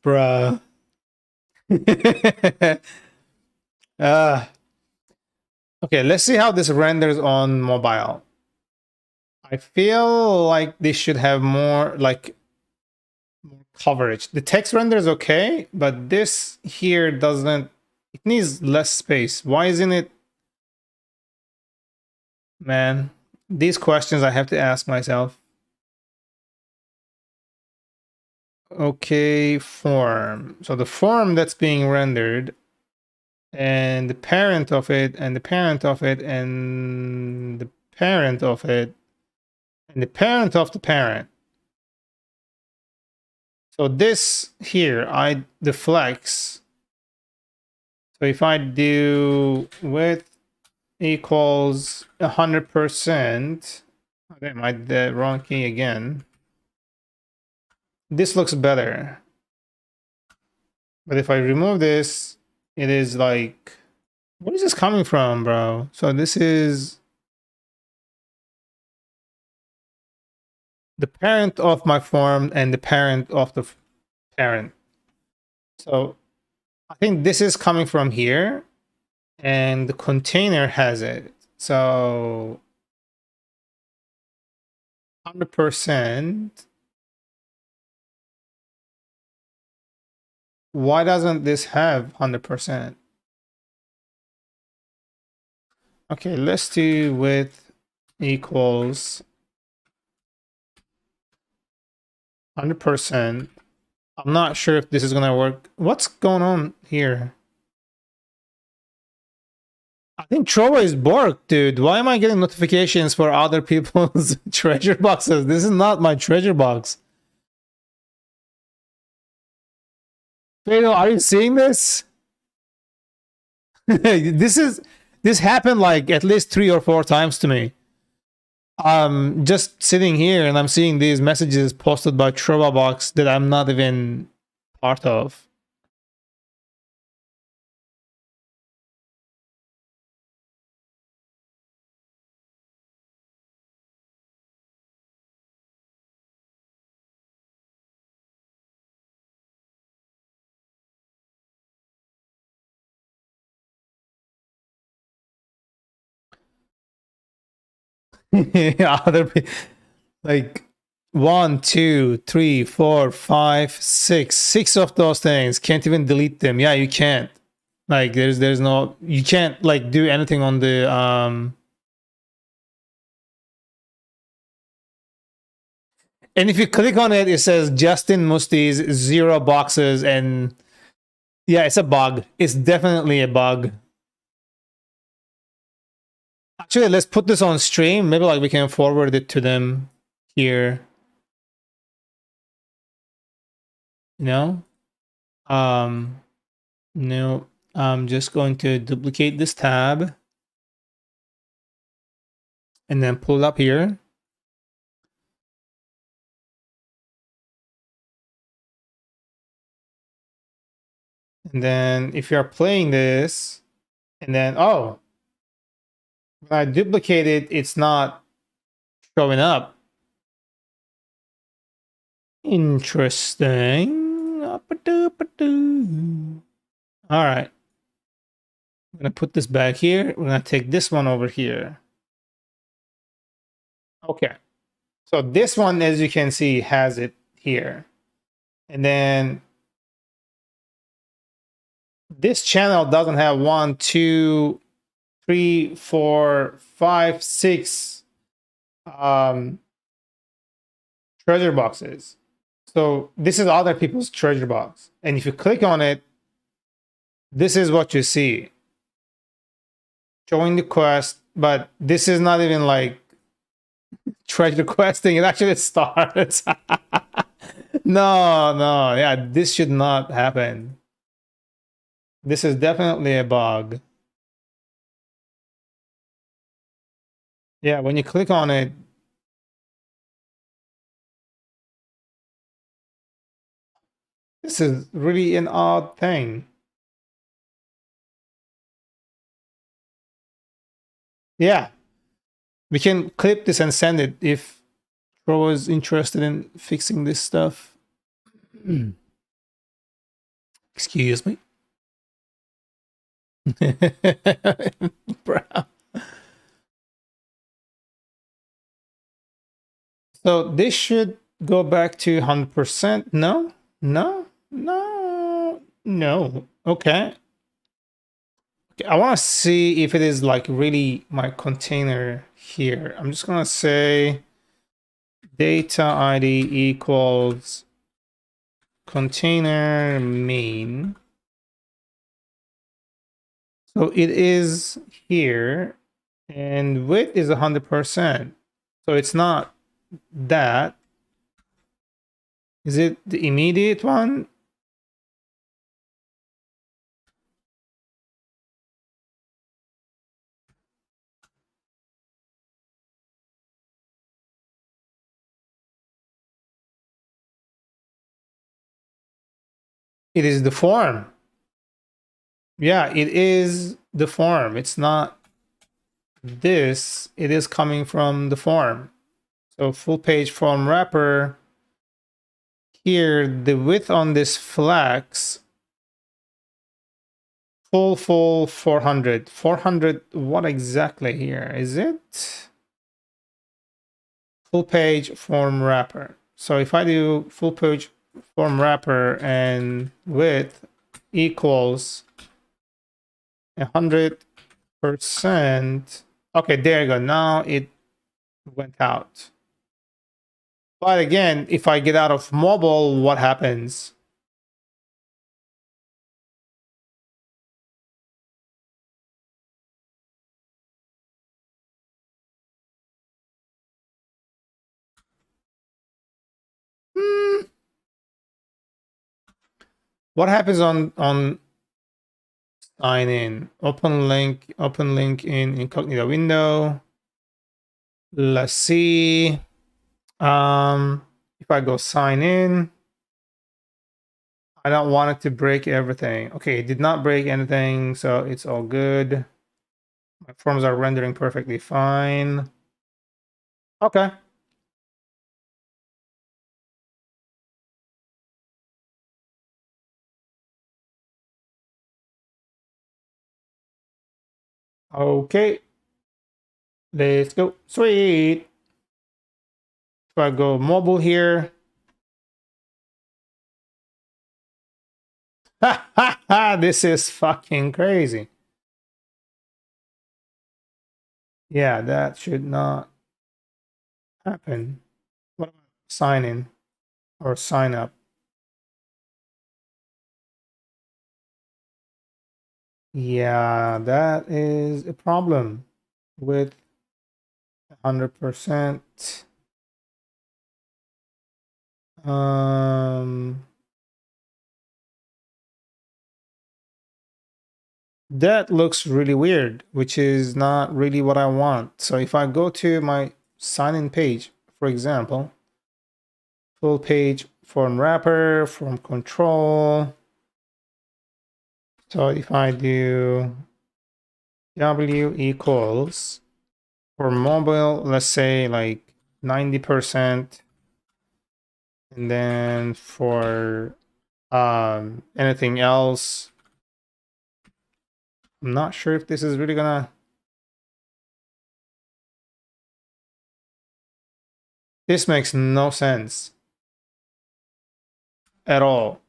Bruh. Okay, let's see how this renders on mobile. I feel like this should have more like more coverage. The text render is okay, but this here doesn't. It needs less space. Why isn't it? Man, these questions I have to ask myself. Okay, form. So the form that's being rendered, and the parent of it, and the parent of it, and the parent of it, and the parent of the parent. So this here, the flex. So if I do width equals 100%, okay, I did the wrong key again. This looks better. But if I remove this, it is like, what is this coming from, bro? So this is the parent of my form and the parent of the parent. So I think this is coming from here and the container has it. So 100%. Why doesn't this have 100%? Okay, let's do width equals 100%. I'm not sure if this is gonna work. What's going on here? I think Trova is borked, dude. Why am I getting notifications for other people's treasure boxes? This is not my treasure box. Fatal, are you seeing this? This happened like at least 3 or 4 times to me. I'm just sitting here and I'm seeing these messages posted by Trova box that I'm not even part of. Other people, like 1, 2, 3, 4, 5, 6, 6 of those things. Can't even delete them. Yeah, you can't. Like there's no, you can't like do anything on the and if you click on it, it says JustinMusti's 0 boxes, and yeah, it's a bug. It's definitely a bug. Actually, let's put this on stream. Maybe like we can forward it to them here. You know? No, I'm just going to duplicate this tab and then pull it up here. And then if you're playing this, and then, oh, when I duplicate it, it's not showing up. Interesting. All right. I'm gonna put this back here. We're gonna take this one over here. Okay. So this one, as you can see, has it here. And then this channel doesn't have 1, 2, 3, 4, 5, 6 treasure boxes. So this is other people's treasure box. And if you click on it, this is what you see. Join the quest, but this is not even like treasure questing. It actually starts. No, yeah, this should not happen. This is definitely a bug. Yeah, when you click on it, this is really an odd thing. Yeah, we can clip this and send it if Pro is interested in fixing this stuff. Excuse me. So this should go back to 100%. No. Okay. I want to see if it is like really my container here. I'm just going to say data ID equals container main. So it is here, and width is 100%. So it's not that. Is it the immediate one? It is the form. Yeah, it is the form. It's not this. It is coming from the form. So full page form wrapper. Here, the width on this flex, full 400. 400, what exactly here? Is it full page form wrapper? So if I do full page form wrapper and width equals 100%. Okay, there you go. Now it went out. But again, if I get out of mobile, what happens? What happens on sign in? Open link in incognito window. Let's see. If I go sign in, I don't want it to break everything. Okay, it did not break anything, so it's all good. My forms are rendering perfectly fine. Okay. Okay. Let's go. Sweet. If I go mobile here. This is fucking crazy. Yeah, that should not happen. What about sign in or sign up? Yeah, that is a problem with 100%. That looks really weird, which is not really what I want. So if I go to my sign-in page, for example, full page form wrapper, form control. So if I do W equals for mobile, let's say like 90%, and then for anything else, I'm not sure if this is really gonna... This makes no sense at all.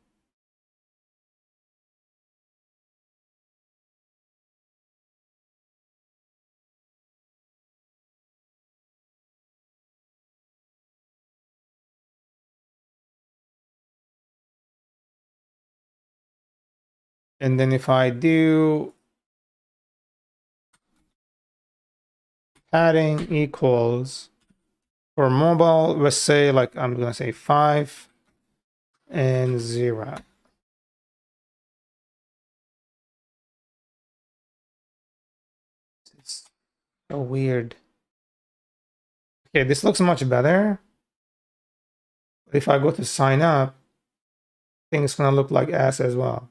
And then if I do padding equals for mobile, let's say like I'm gonna say 5 and 0. It's so weird. Okay, this looks much better. If I go to sign up, I think it's gonna look like S as well.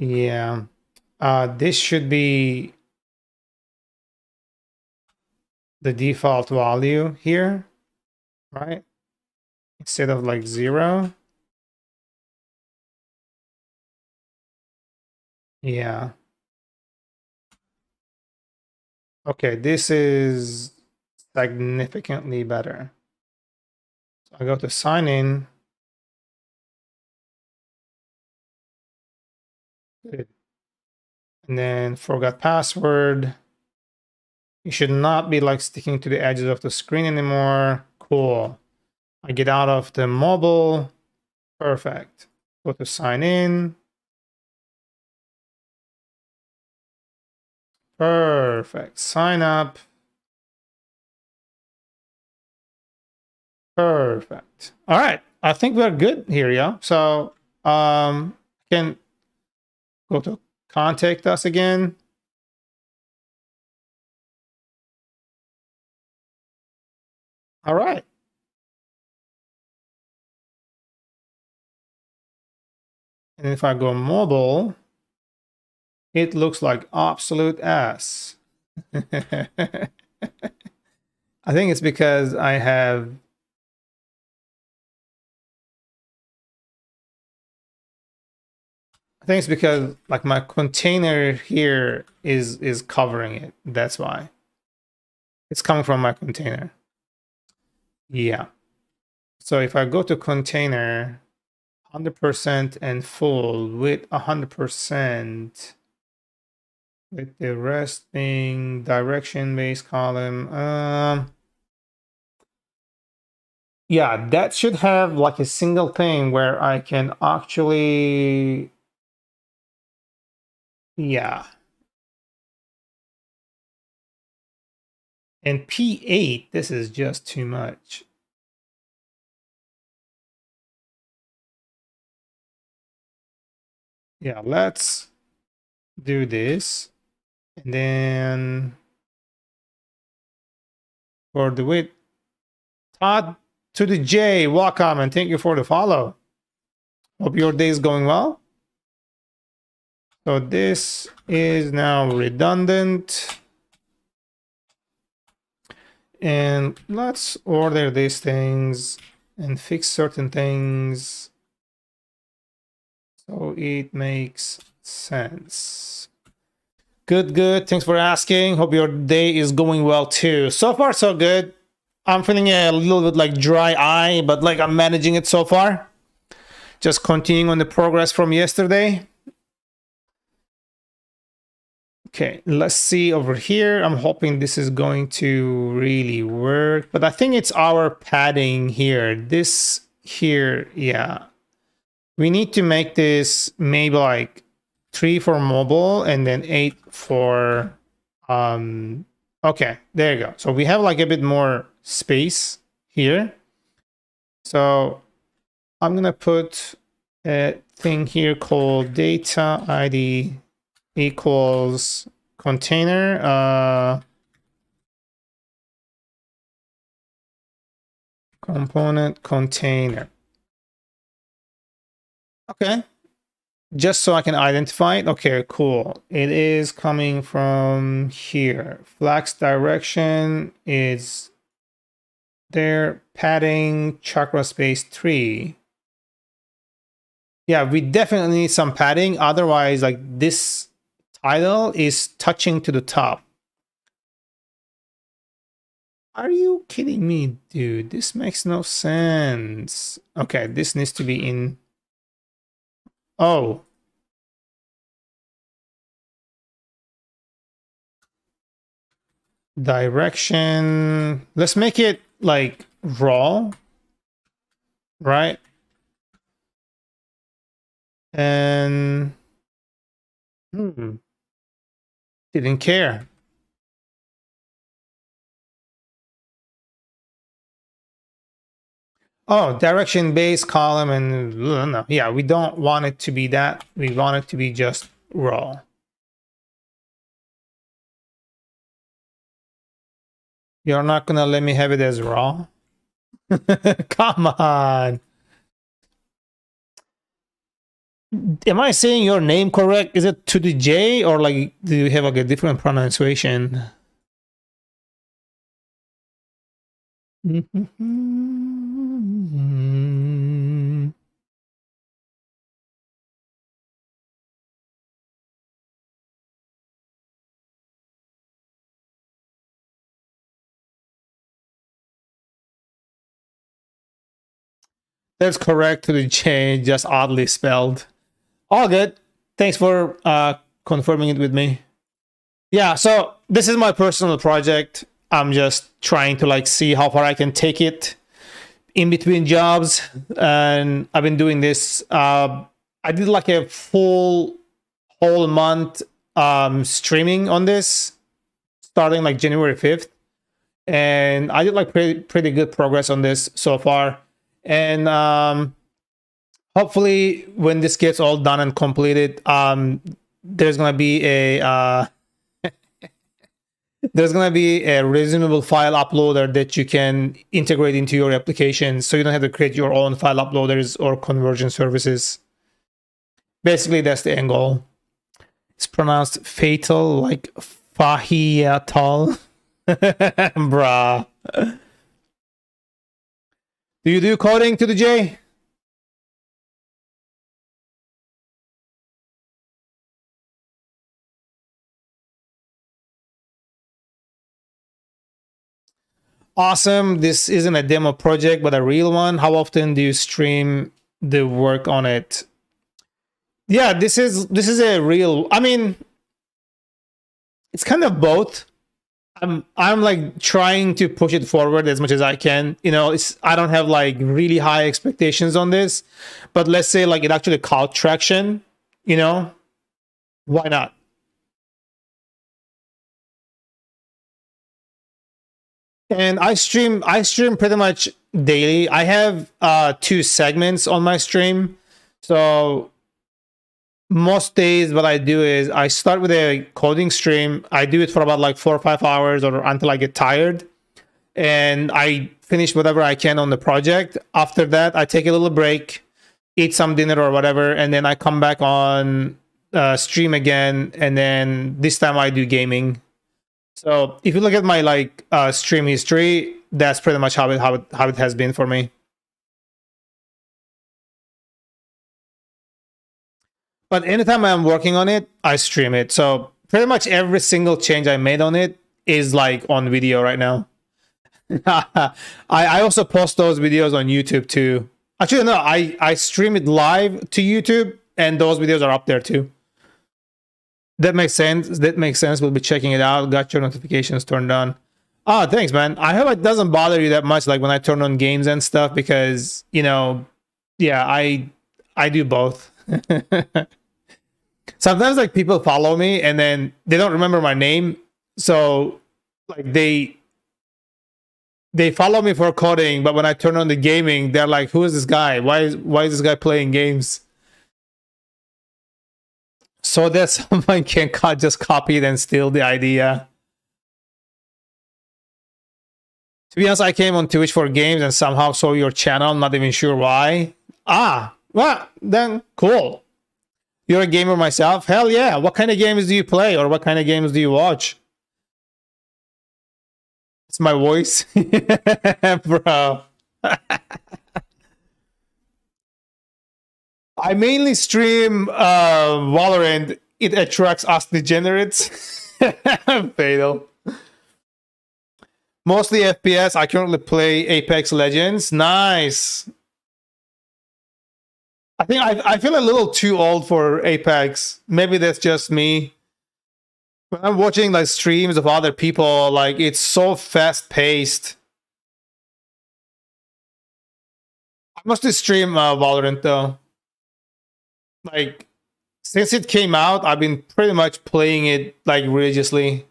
Yeah. This should be the default value here, right? Instead of like 0. Yeah. Okay, this is significantly better. So I go to sign in. Good. And then forgot password. You should not be like sticking to the edges of the screen anymore. Cool. I get out of the mobile. Perfect. Go to sign in. Perfect. Sign up. Perfect. All right. I think we're good here, yeah. So can go to contact us again. All right. And if I go mobile, it looks like absolute ass. I think it's because I have... I think it's because like my container here is covering it. That's why. It's coming from my container. Yeah. So if I go to container, 100% and full with 100%, with the rest being direction-based column. Yeah, that should have like a single thing where I can actually... Yeah. And P8, this is just too much. Yeah, let's do this. And then for the width, Todd to the J, welcome and thank you for the follow. Hope your day is going well. So this is now redundant. And let's order these things and fix certain things so it makes sense. Good, good. Thanks for asking. Hope your day is going well too. So far, so good. I'm feeling a little bit like dry eye, but like I'm managing it so far. Just continuing on the progress from yesterday. Okay, let's see over here. I'm hoping this is going to really work, but I think it's our padding here. This here, yeah. We need to make this maybe like 3 for mobile and then 8 for... Okay, there you go. So we have like a bit more space here. So I'm gonna put a thing here called data ID equals container component container. Okay, just so I can identify it. Okay, cool. It is coming from here. Flex direction is there. Padding chakra space 3 Yeah, we definitely need some padding. Otherwise, like this title is touching to the top. Are you kidding me, dude? This makes no sense. Okay, this needs to be in. Oh. Direction. Let's make it like raw, right? And didn't care. Oh, direction based column and no. Yeah, we don't want it to be that. We want it to be just raw. You're not gonna let me have it as raw? Come on. Am I saying your name correct? Is it to the J or like do you have like a different pronunciation? That's correct to the J, just oddly spelled. All good. Thanks for confirming it with me. Yeah, so this is my personal project. I'm just trying to like see how far I can take it in between jobs, and I've been doing this. I did like a whole month streaming on this, starting like January 5th, and I did like pretty good progress on this so far. And hopefully, when this gets all done and completed, there's gonna be a reasonable file uploader that you can integrate into your application, so you don't have to create your own file uploaders or conversion services. Basically, that's the end goal. It's pronounced fatal, like fahiatal. Bruh. Do you do coding to the J? Awesome. This isn't a demo project, but a real one. How often do you stream the work on it? Yeah, this is a real. I mean, it's kind of both. I'm like trying to push it forward as much as I can. You know, I don't have like really high expectations on this, but let's say like it actually caught traction. You know, why not? And I stream pretty much daily. I have 2 segments on my stream. So most days what I do is I start with a coding stream. I do it for about like 4 or 5 hours or until I get tired. And I finish whatever I can on the project. After that, I take a little break, eat some dinner or whatever, and then I come back on stream again. And then this time I do gaming. So if you look at my like stream history, that's pretty much how it has been for me. But anytime I'm working on it, I stream it. So pretty much every single change I made on it is like on video right now. I also post those videos on YouTube too. Actually, no, I stream it live to YouTube, and those videos are up there too. That makes sense. That makes sense. We'll be checking it out. Got your notifications turned on. Oh, thanks, man. I hope it doesn't bother you that much, like when I turn on games and stuff, because you know, yeah, I do both. Sometimes like people follow me and then they don't remember my name, so like they follow me for coding, but when I turn on the gaming, they're like, "Who is this guy? Why is this guy playing games?" So that someone can just copy it and steal the idea. To be honest, I came on Twitch for games and somehow saw your channel. I'm not even sure why. Ah, well, then cool. You're a gamer myself? Hell yeah. What kind of games do you play or what kind of games do you watch? It's my voice. Bro. I mainly stream Valorant. It attracts us degenerates. Fatal. Mostly FPS. I currently play Apex Legends. Nice. I think I feel a little too old for Apex. Maybe that's just me. When I'm watching like streams of other people, like it's so fast paced. I mostly stream Valorant though. Like since it came out, I've been pretty much playing it like religiously.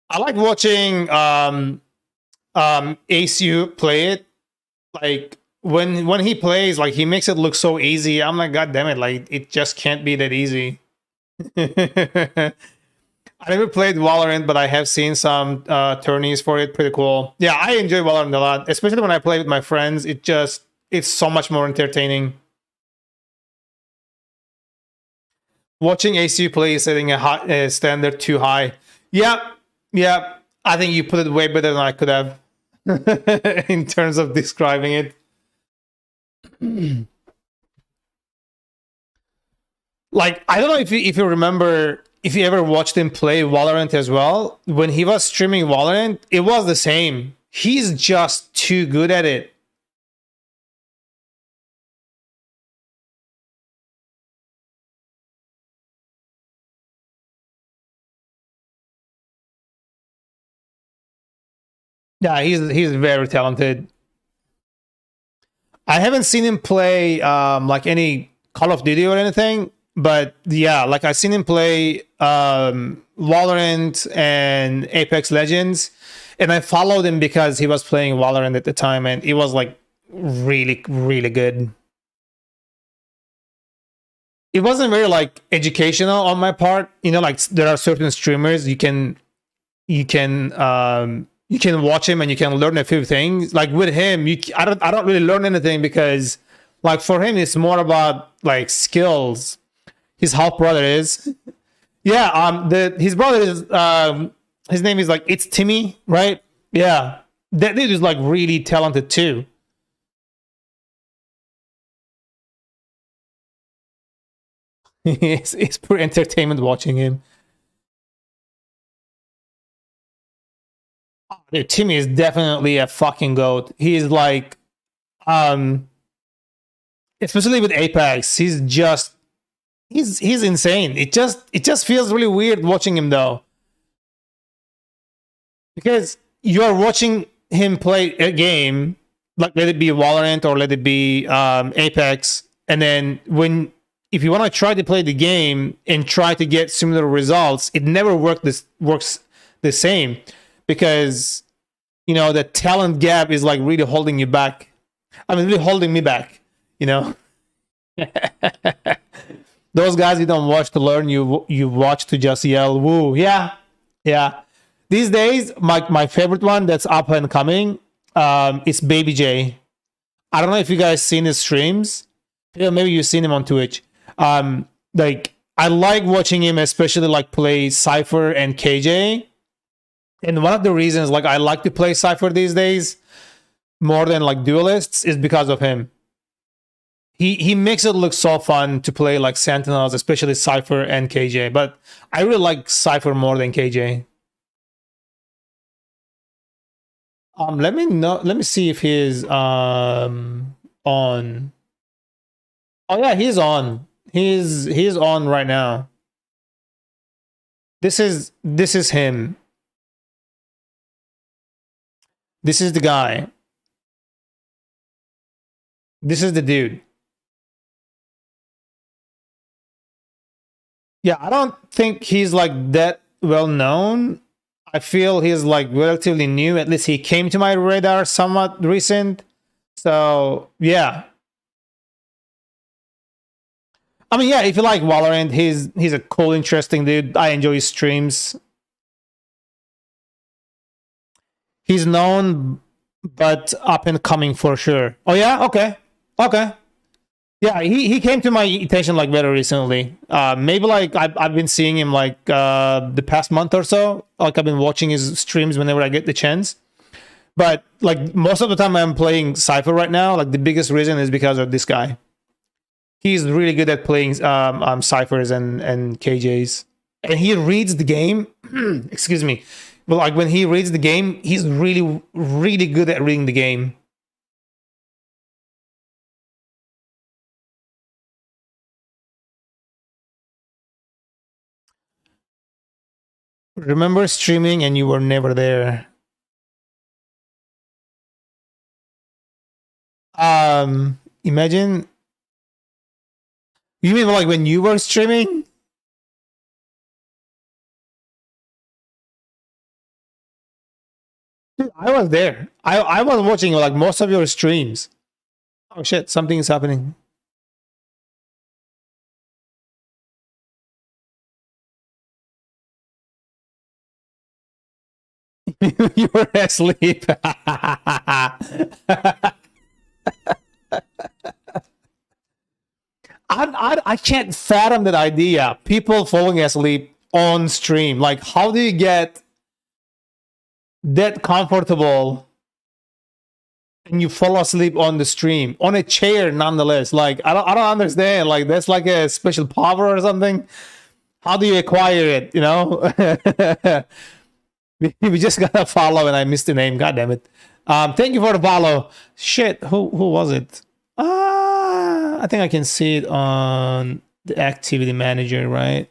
I like watching ACU play it. Like when he plays, like he makes it look so easy. I'm like, God damn it! Like it just can't be that easy. I never played Valorant, but I have seen some tourneys for it. Pretty cool. Yeah, I enjoy Valorant a lot, especially when I play with my friends. It's so much more entertaining. Watching ACU play is setting a standard too high. Yep, yep. I think you put it way better than I could have in terms of describing it. Like, I don't know if you remember, if you ever watched him play Valorant as well. When he was streaming Valorant, it was the same. He's just too good at it. Yeah, he's very talented. I haven't seen him play like any Call of Duty or anything, but yeah, like I've seen him play Valorant and Apex Legends, and I followed him because he was playing Valorant at the time, and it was like really, really good. It wasn't very like educational on my part, you know. Like there are certain streamers you can watch him and you can learn a few things. Like with him, I don't really learn anything because like for him it's more about like skills. His half brother is yeah his brother is his name is like it's Timmy, right? Yeah, that dude is like really talented too. It's pure entertainment watching him. Dude, Timmy is definitely a fucking goat. He's like, especially with Apex, he's insane. It just feels really weird watching him though, because you are watching him play a game, like let it be Valorant or let it be Apex, and then if you want to try to play the game and try to get similar results, it never works the same, because you know the talent gap is like really holding you back. I mean, really holding me back. You know, those guys you don't watch to learn, you watch to just yell woo. Yeah, yeah. These days, my favorite one that's up and coming, is Baby J. I don't know if you guys seen his streams. Yeah, maybe you've seen him on Twitch. Like I like watching him, especially like play Cypher and KJ. And one of the reasons like I like to play Cypher these days more than like duelists is because of him. He makes it look so fun to play like Sentinels, especially Cypher and KJ. But I really like Cypher more than KJ. Let me see if he's on. Oh yeah, he's on. He's on right now. This is him. This is the guy. This is the dude. Yeah, I don't think he's like that well known. I feel he's like relatively new. At least he came to my radar somewhat recent. So yeah. I mean, yeah, if you like Valorant, he's a cool, interesting dude. I enjoy his streams. He's known, but up and coming for sure. Oh yeah, okay, okay. Yeah, he came to my attention like very recently. Maybe like I've been seeing him like the past month or so. Like I've been watching his streams whenever I get the chance. But like most of the time I'm playing Cypher right now, like the biggest reason is because of this guy. He's really good at playing ciphers and KJs, and he reads the game. Excuse me, but like when he reads the game, he's really good at reading the game. Remember streaming and you were never there. Imagine. You mean like when you were streaming? Dude, I was there. I was watching like most of your streams. Oh shit, something is happening. You were asleep. I can't fathom that idea. People falling asleep on stream. Like, how do you get that comfortable and you fall asleep on the stream on a chair nonetheless? Like, I don't understand. Like, that's like a special power or something. How do you acquire it? You know, we just gotta follow, and I missed the name. God damn it. Thank you for the follow. Shit, who was it? I think I can see it on the activity manager, right?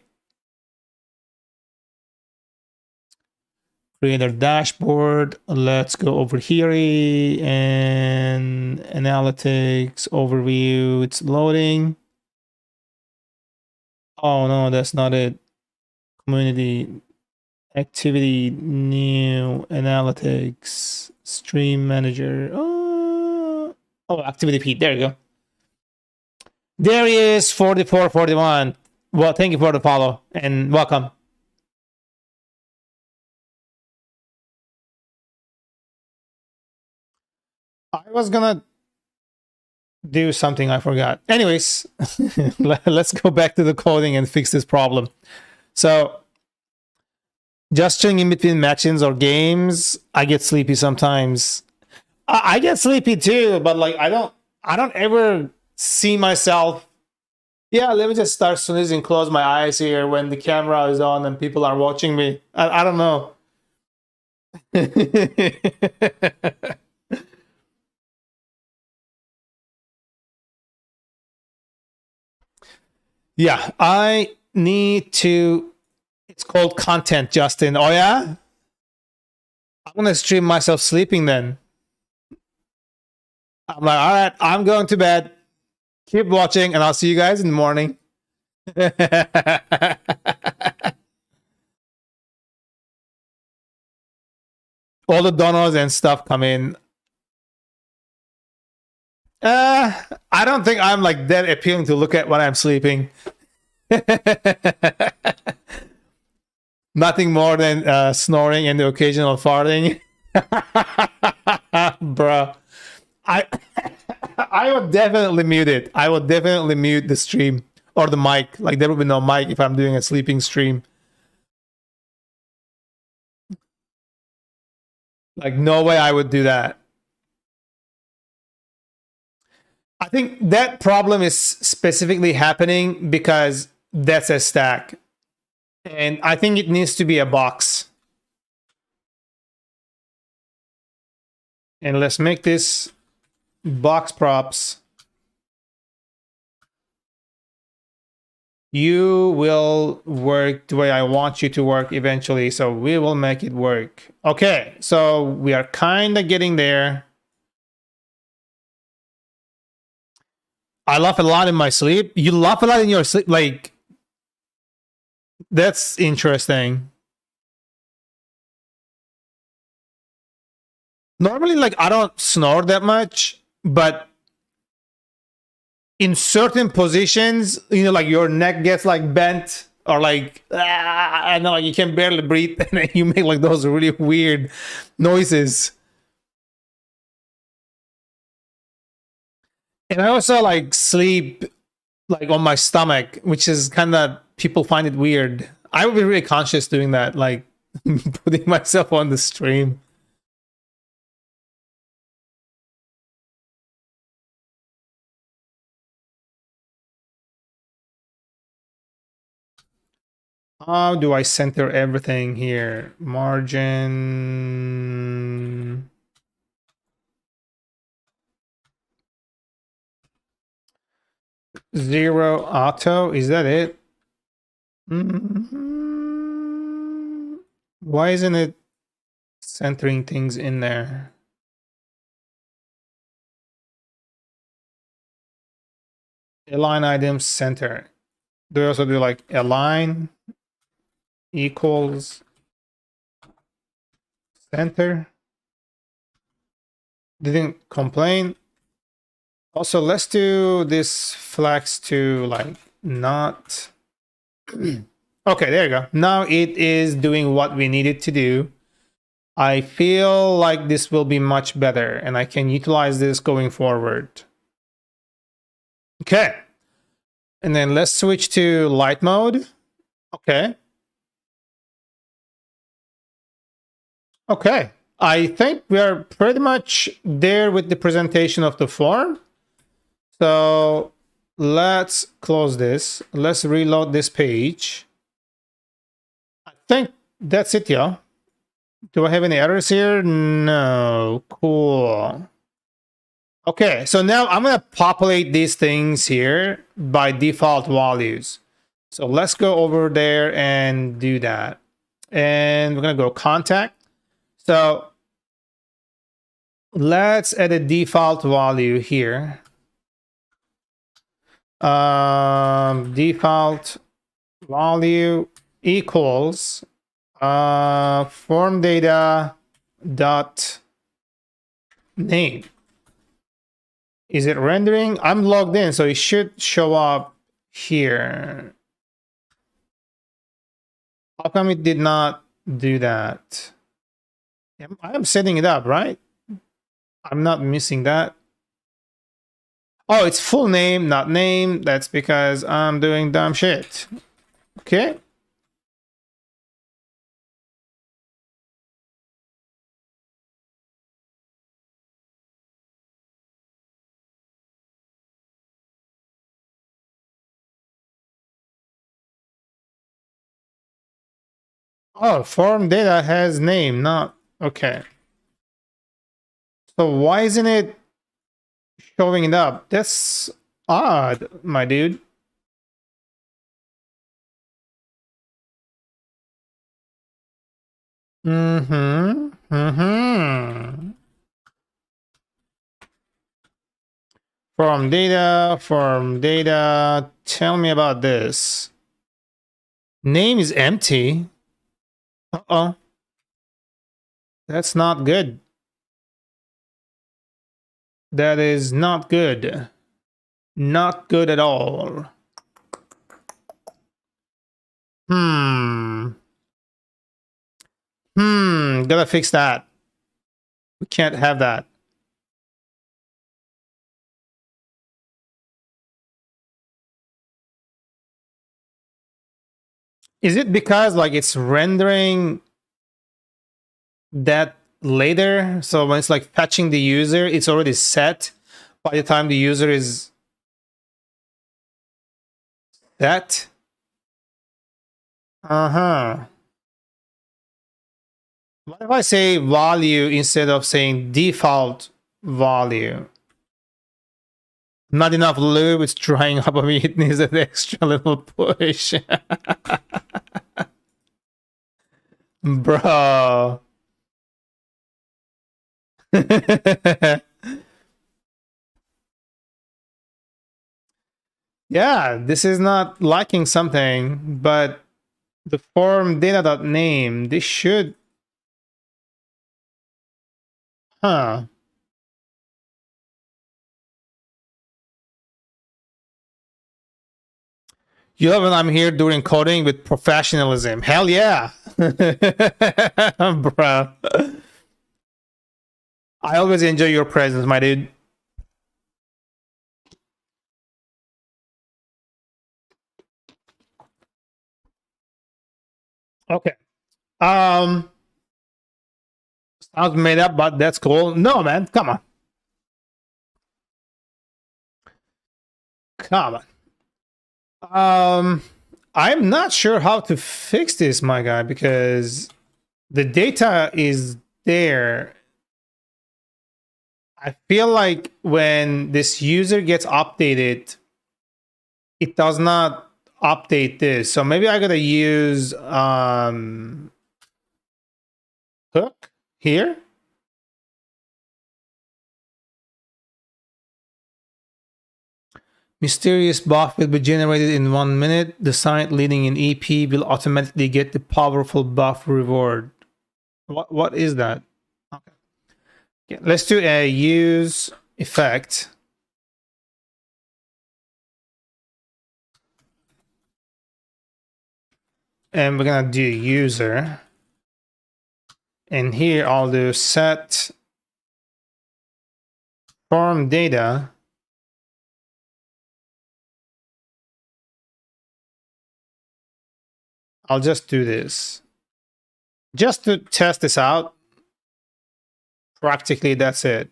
Create our dashboard. Let's go over here and analytics overview. It's loading. Oh no, that's not it. Community activity, new analytics, stream manager. Oh, activity feed. There you go. There he is, 4441. Well, thank you for the follow and welcome. I was gonna do something I forgot. Anyways, let's go back to the coding and fix this problem. So, just chilling in between matches or games, I get sleepy sometimes. I get sleepy too, but like I don't ever see myself. Yeah, let me just start snoozing, close my eyes here when the camera is on and people are watching me. I don't know. Yeah, I need to. It's called content, Justin. Oh yeah, I'm gonna stream myself sleeping then. I'm like, all right, I'm going to bed. Keep watching, and I'll see you guys in the morning. All the donos and stuff come in. I don't think I'm like that appealing to look at when I'm sleeping. Nothing more than snoring and the occasional farting. Bruh. I would definitely mute it. I would definitely mute the stream or the mic. Like there would be no mic if I'm doing a sleeping stream. Like no way I would do that. I think that problem is specifically happening because that's a stack. And I think it needs to be a box. And let's make this box props. You will work the way I want you to work eventually, so we will make it work. Okay, so we are kind of getting there. I laugh a lot in my sleep. You laugh a lot in your sleep? Like, that's interesting. Normally, like, I don't snore that much, but in certain positions, you know, like your neck gets like bent or like, I know, like you can barely breathe and then you make like those really weird noises. And I also like sleep like on my stomach, which is kind of, people find it weird. I would be really conscious doing that, like putting myself on the stream. How do I center everything here? Margin. Zero auto, is that it? Why isn't it centering things in there? Align items center. Do I also do like align equals center? Didn't complain. Also, let's do this flex to like not. Okay, there you go. Now it is doing what we need it to do. I feel like this will be much better and I can utilize this going forward. Okay. And then let's switch to light mode. Okay. Okay. I think we are pretty much there with the presentation of the form. So let's close this. Let's reload this page. I think that's it, y'all. Do I have any errors here? No. Cool. Okay, so now I'm going to populate these things here by default values. So let's go over there and do that. And we're going to go contact. So let's add a default value here. Default value equals form data dot name. Is it rendering? I'm logged in, so it should show up here. How come it did not do that? I am setting it up, right? I'm not missing that. Oh, it's full name, not name. That's because I'm doing dumb shit. Okay. Oh, form data has name, not okay. So why isn't it showing it up? That's odd, my dude. Form data. Tell me about this. Name is empty. Uh-oh. That's not good. That is not good. Not good at all. Gotta fix that. We can't have that. Is it because like it's rendering that later? So when it's like fetching the user, it's already set by the time the user is set? What if I say value instead of saying default value? Not enough lube, it's drying up on me. It needs an extra little push. Bro. Yeah, this is not liking something, but the form data.name, this should. Huh. You love when I'm here doing coding with professionalism. Hell yeah. Bro. I always enjoy your presence, my dude. Okay. Sounds made up, but that's cool. No, man, come on. Come on. I'm not sure how to fix this, my guy, because the data is there. I feel like when this user gets updated, it does not update this. So maybe I gotta use hook here. Mysterious buff will be generated in 1 minute. The site leading in EP will automatically get the powerful buff reward. What is that? Okay, let's do a use effect. And we're gonna do user. And here I'll do set form data. I'll just do this. Just to test this out. Practically, that's it.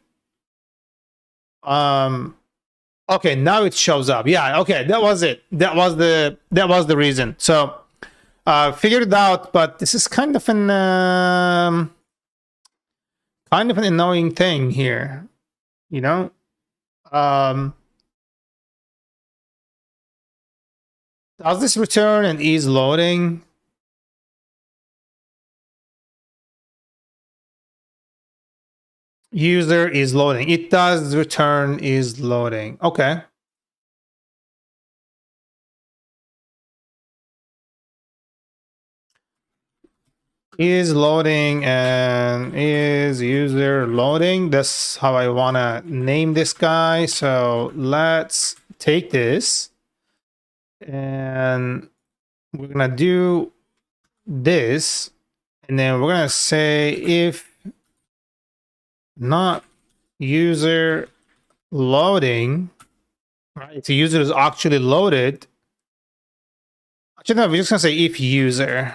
Okay, now it shows up. Yeah, okay, that was it. That was the reason. So figured it out, but this is kind of an annoying thing here, you know. Does this return and is loading? User is loading. It does return is loading. Okay. Is loading and is user loading. That's how I want to name this guy. So let's take this and we're going to do this. And then we're going to say if not user loading, right? If the user is actually loaded. Actually, no, we're just going to say if user.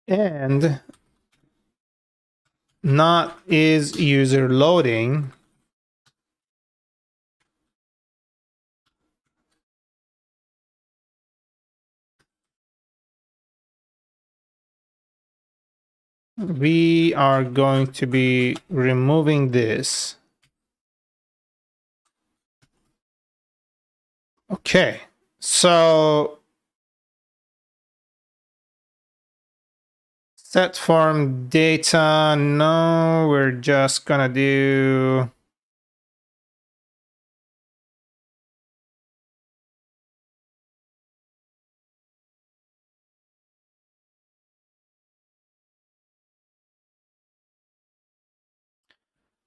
And not is user loading. We are going to be removing this. Okay, so set form data. No, we're just gonna do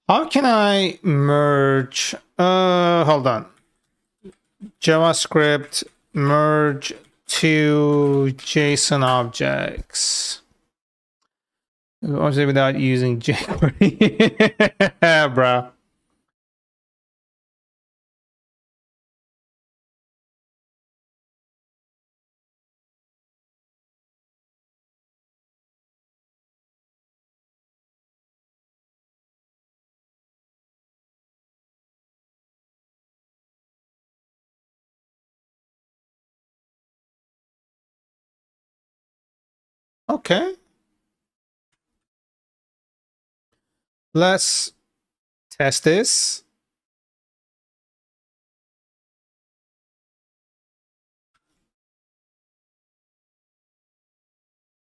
how can I merge? Hold on. JavaScript merge two JSON objects. Obviously without using jQuery. Bro. Okay. Let's test this.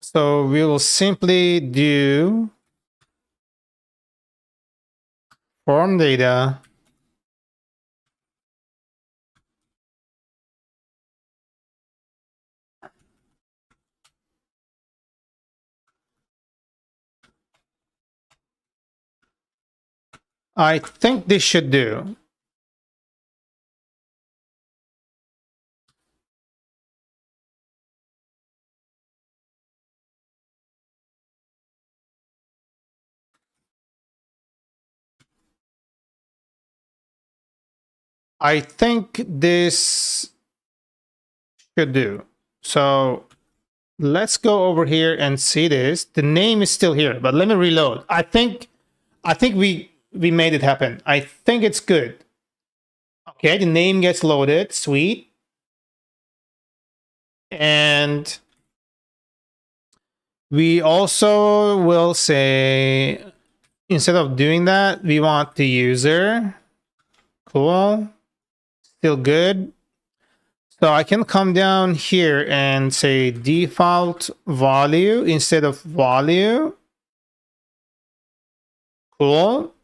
So we will simply do form data. I think this should do. I think this should do. So let's go over here and see this. The name is still here, but let me reload. I think we made it happen. I think it's good. Okay, the name gets loaded. Sweet. And we also will say, instead of doing that, we want the user. Cool. Still good. So I can come down here and say default value instead of value. Cool.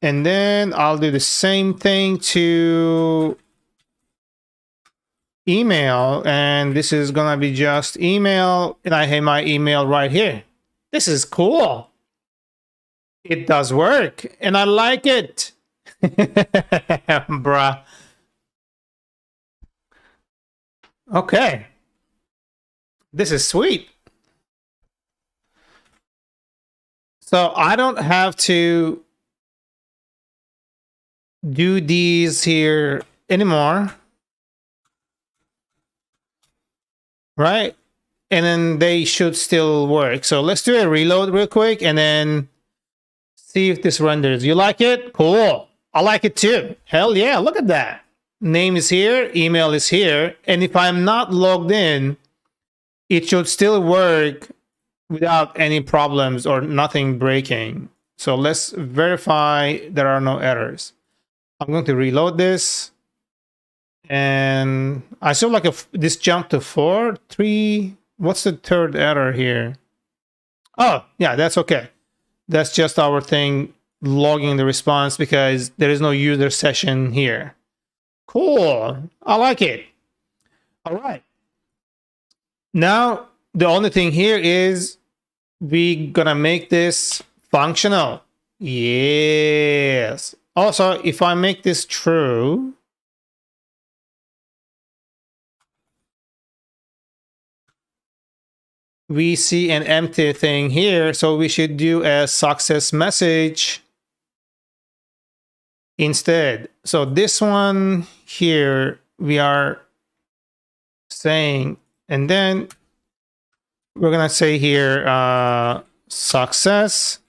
And then I'll do the same thing to email. And this is going to be just email. And I have my email right here. This is cool. It does work. And I like it. Bruh. Okay. This is sweet. So I don't have to do these here anymore. Right? And then they should still work. So let's do a reload real quick and then see if this renders. You like it? Cool. I like it too. Hell yeah, look at that. Name is here, email is here. And if I'm not logged in, it should still work without any problems or nothing breaking. So let's verify there are no errors. I'm going to reload this. And I saw like this jumped to 4, 3. What's the third error here? Oh, yeah, that's okay. That's just our thing logging the response because there is no user session here. Cool. I like it. All right. Now, the only thing here is we're gonna make this functional. Yes. Also, if I make this true, we see an empty thing here. So we should do a success message instead. So this one here, we are saying, and then we're going to say here, success.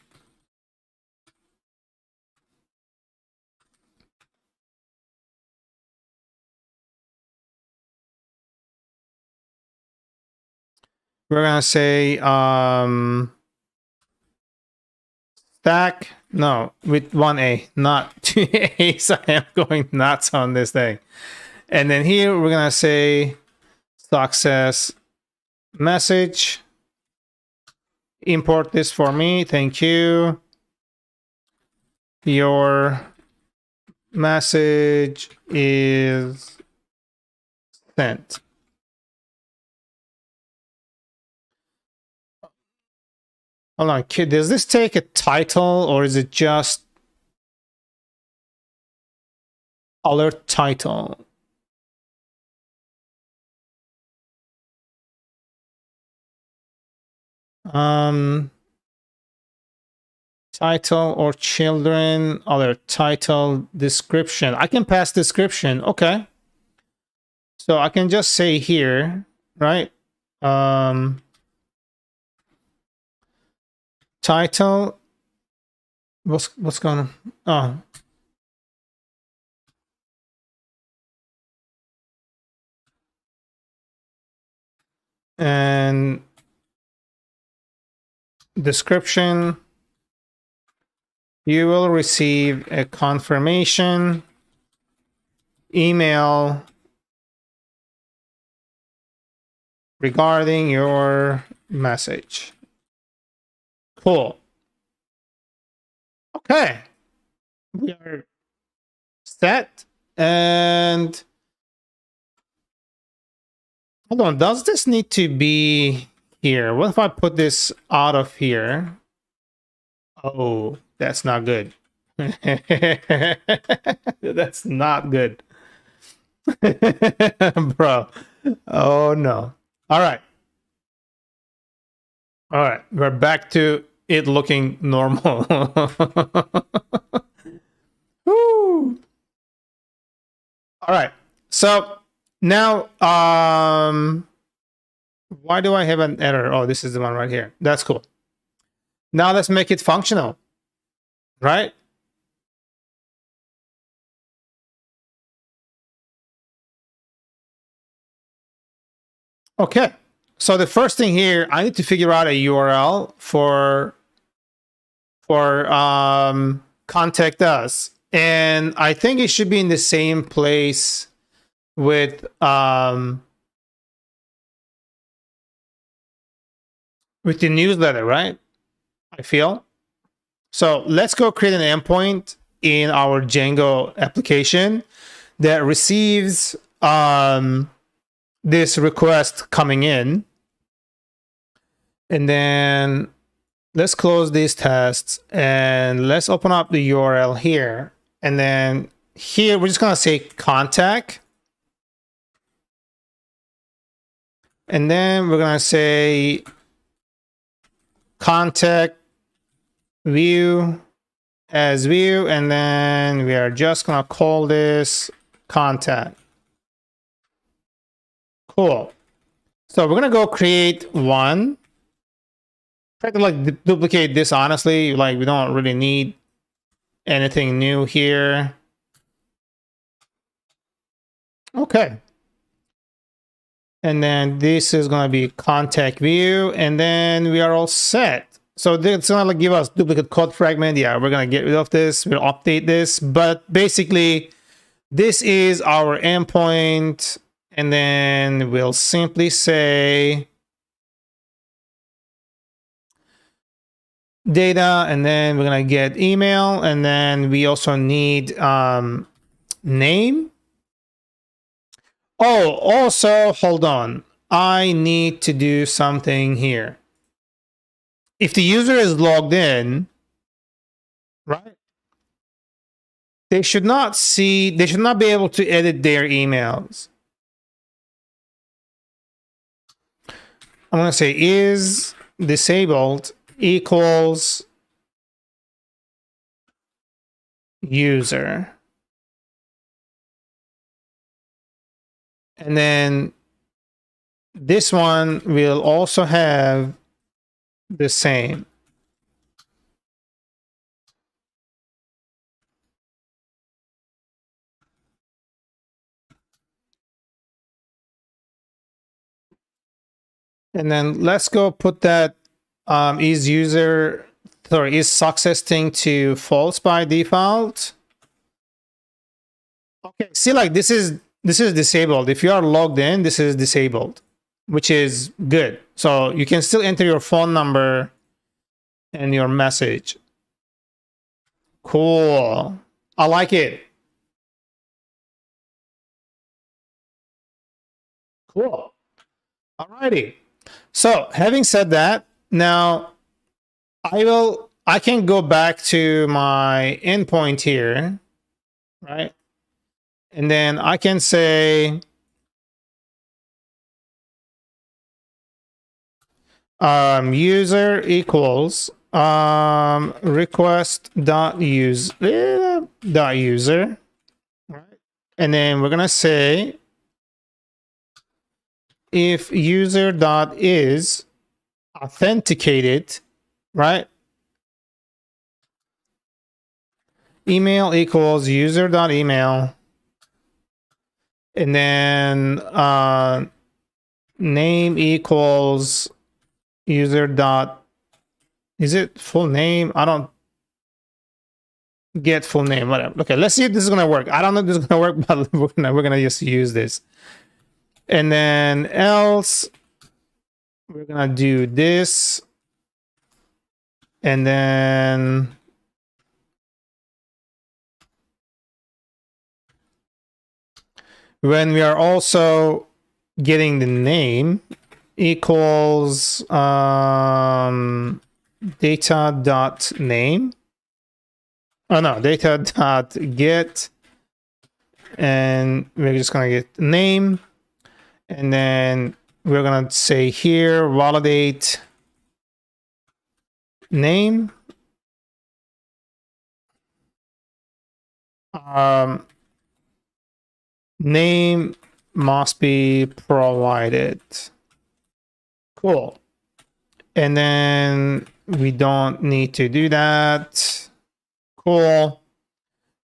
We're going to say stack. No, with 1A, not 2A. So I am going nuts on this thing. And then here we're going to say success message. Import this for me. Thank you. Your message is sent. Hold on, kid. Does this take a title or is it just alert title? Title or children, alert title, description. I can pass description. Okay. So I can just say here, right? Title. What's going on? Oh. And description. You will receive a confirmation email regarding your message. Cool. Okay. We are set. And hold on. Does this need to be here? What if I put this out of here? Oh, that's not good. That's not good. Bro. Oh, no. All right. All right. We're back to it looking normal. Woo. All right. So now, why do I have an error? Oh, this is the one right here. That's cool. Now let's make it functional, right? Okay, so the first thing here, I need to figure out a URL for contact us, and I think it should be in the same place with the newsletter, right? I feel. So let's go create an endpoint in our Django application that receives this request coming in. And then let's close these tests and let's open up the URL here. And then here, we're just going to say contact. And then we're going to say contact view as view. And then we are just going to call this contact. Cool. So we're going to go create one. Try to like duplicate this, honestly. Like, we don't really need anything new here. Okay. And then this is going to be contact view. And then we are all set. So it's going to give us duplicate code fragment. Yeah, we're going to get rid of this. We'll update this. But basically, this is our endpoint. And then we'll simply say data, and then we're gonna get email, and then we also need name. Oh, also, hold on. I need to do something here. If the user is logged in, right? They should not be able to edit their emails. I'm gonna say is disabled equals user. And then this one will also have the same. And then let's go put that is success thing to false by default. Okay, see, like this is disabled. If you are logged in, this is disabled, which is good. So you can still enter your phone number and your message. Cool. I like it. Cool. Alrighty. So having said that, now I can go back to my endpoint here, right? And then I can say user equals request.user, right? And then we're gonna say if user.is authenticated, right? Email equals user.email. And then name equals user dot, is it full name? I don't get full name, whatever. Okay, let's see if this is gonna work. I don't know if this is gonna work, but we're gonna just use this. And then else, we're gonna do this. And then when we are also getting the name equals data.name. Oh no, data.get, and we're just gonna get name, and then we're gonna say here validate name. Name must be provided. Cool. And then we don't need to do that. Cool.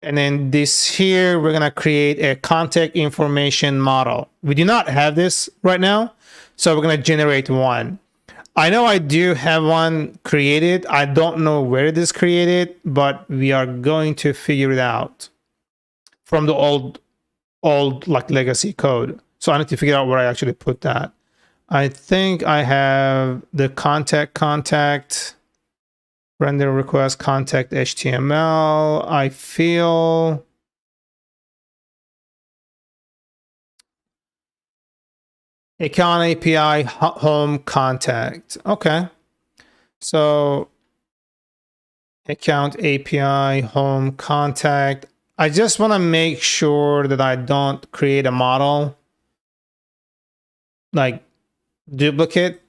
And then this here, we're gonna create a contact information model. We do not have this right now, so we're gonna generate one. I know I do have one created. I don't know where it is created, but we are going to figure it out from the old like legacy code. So I need to figure out where I actually put that. I think I have the contact render request contact HTML. I feel account API home contact. Okay. So account API home contact. I just want to make sure that I don't create a model like duplicate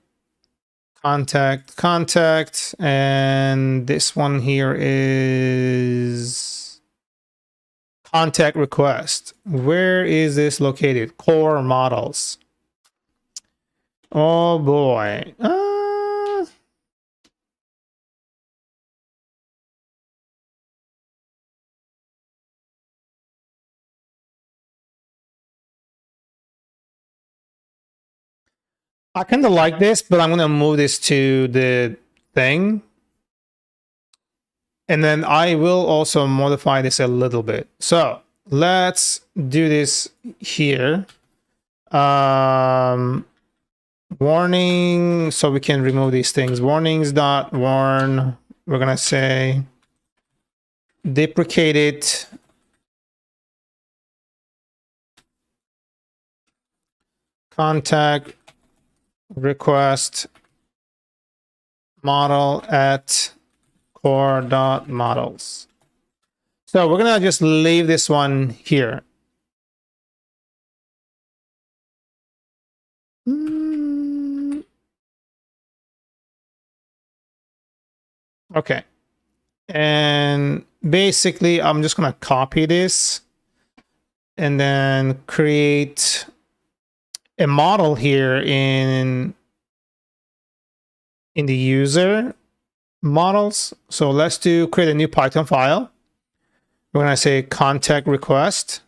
contact, and this one here is contact request. Where is this located? Core models. Oh boy. I kind of like this, but I'm going to move this to the thing. And then I will also modify this a little bit. So let's do this here. Warning, so we can remove these things. Warnings.warn. We're going to say deprecated contact request model at core.models. So we're gonna just leave this one here. Okay. And basically I'm just gonna copy this and then create a model here in the user models. So let's create a new Python file. We're going to say contact request.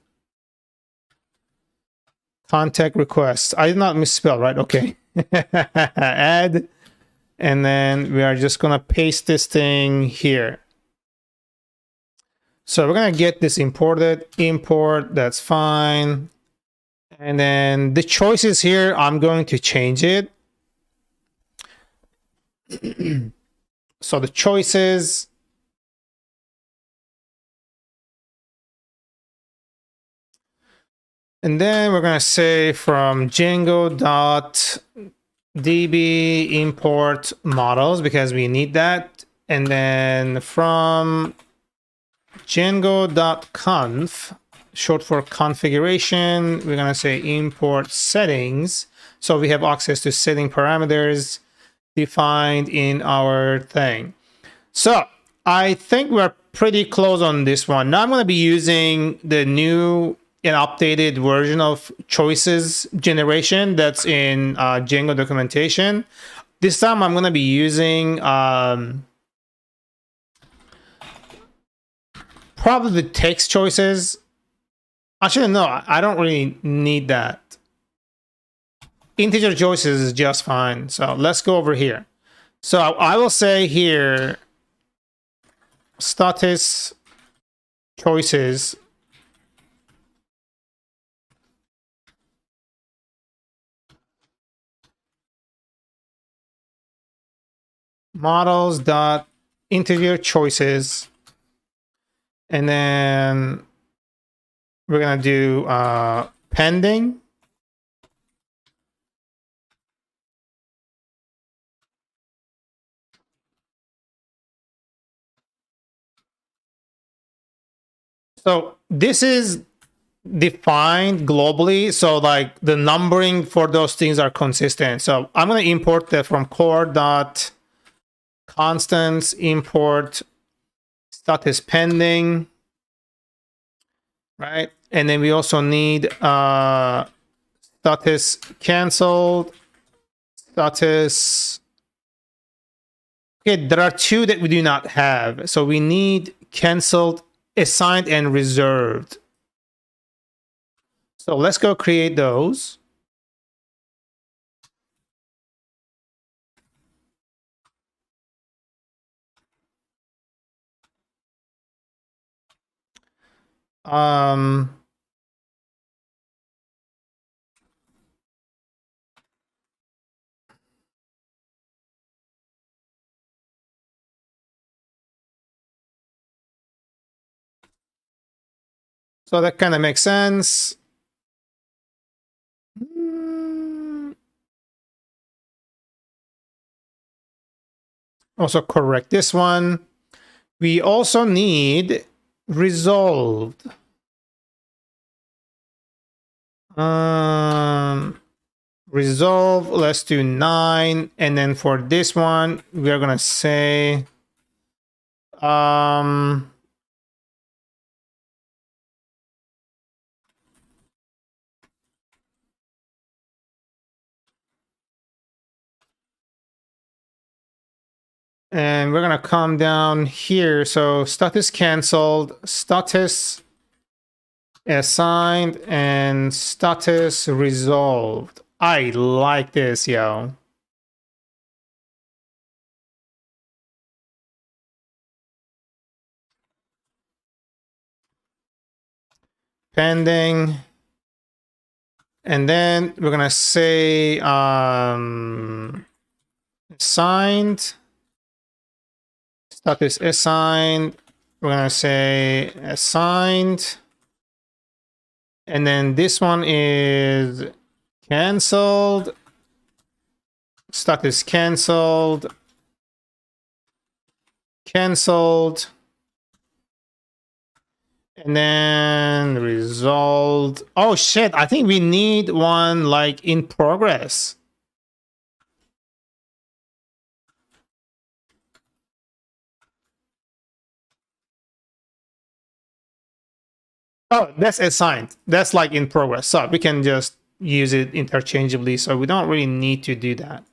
Contact request. I did not misspell, right? Okay. Add. And then we are just going to paste this thing here. So we're going to get this imported. Import, that's fine. And then the choices here, I'm going to change it. So the choices, and then we're going to say from Django.db import models because we need that. And then from Django.conf, short for configuration, we're going to say import settings. So we have access to setting parameters defined in our thing. So I think we're pretty close on this one. Now I'm going to be using the new and updated version of choices generation that's in Django documentation. This time I'm going to be using probably the text choices. Actually, no, I don't really need that. Integer choices is just fine. So let's go over here. So I will say here, status choices. Models dot integer choices. And then we're going to do pending. So this is defined globally. So like the numbering for those things are consistent. So I'm going to import that from core.constants import status pending, right? And then we also need status canceled, status. Okay, there are two that we do not have. So we need canceled assigned and reserved. So let's go create those. So that kind of makes sense. Also correct this one. We also need resolved. Resolve, let's do 9. And then for this one, we're gonna say and we're gonna come down here. So status canceled, status assigned, and status resolved. I like this, yo. Pending. And then we're gonna say assigned. Status assigned. We're gonna say assigned. And then this one is canceled. Status canceled. Canceled. And then resolved. Oh shit, I think we need one like in progress. Oh, that's assigned. That's like in progress. So we can just use it interchangeably. So we don't really need to do that.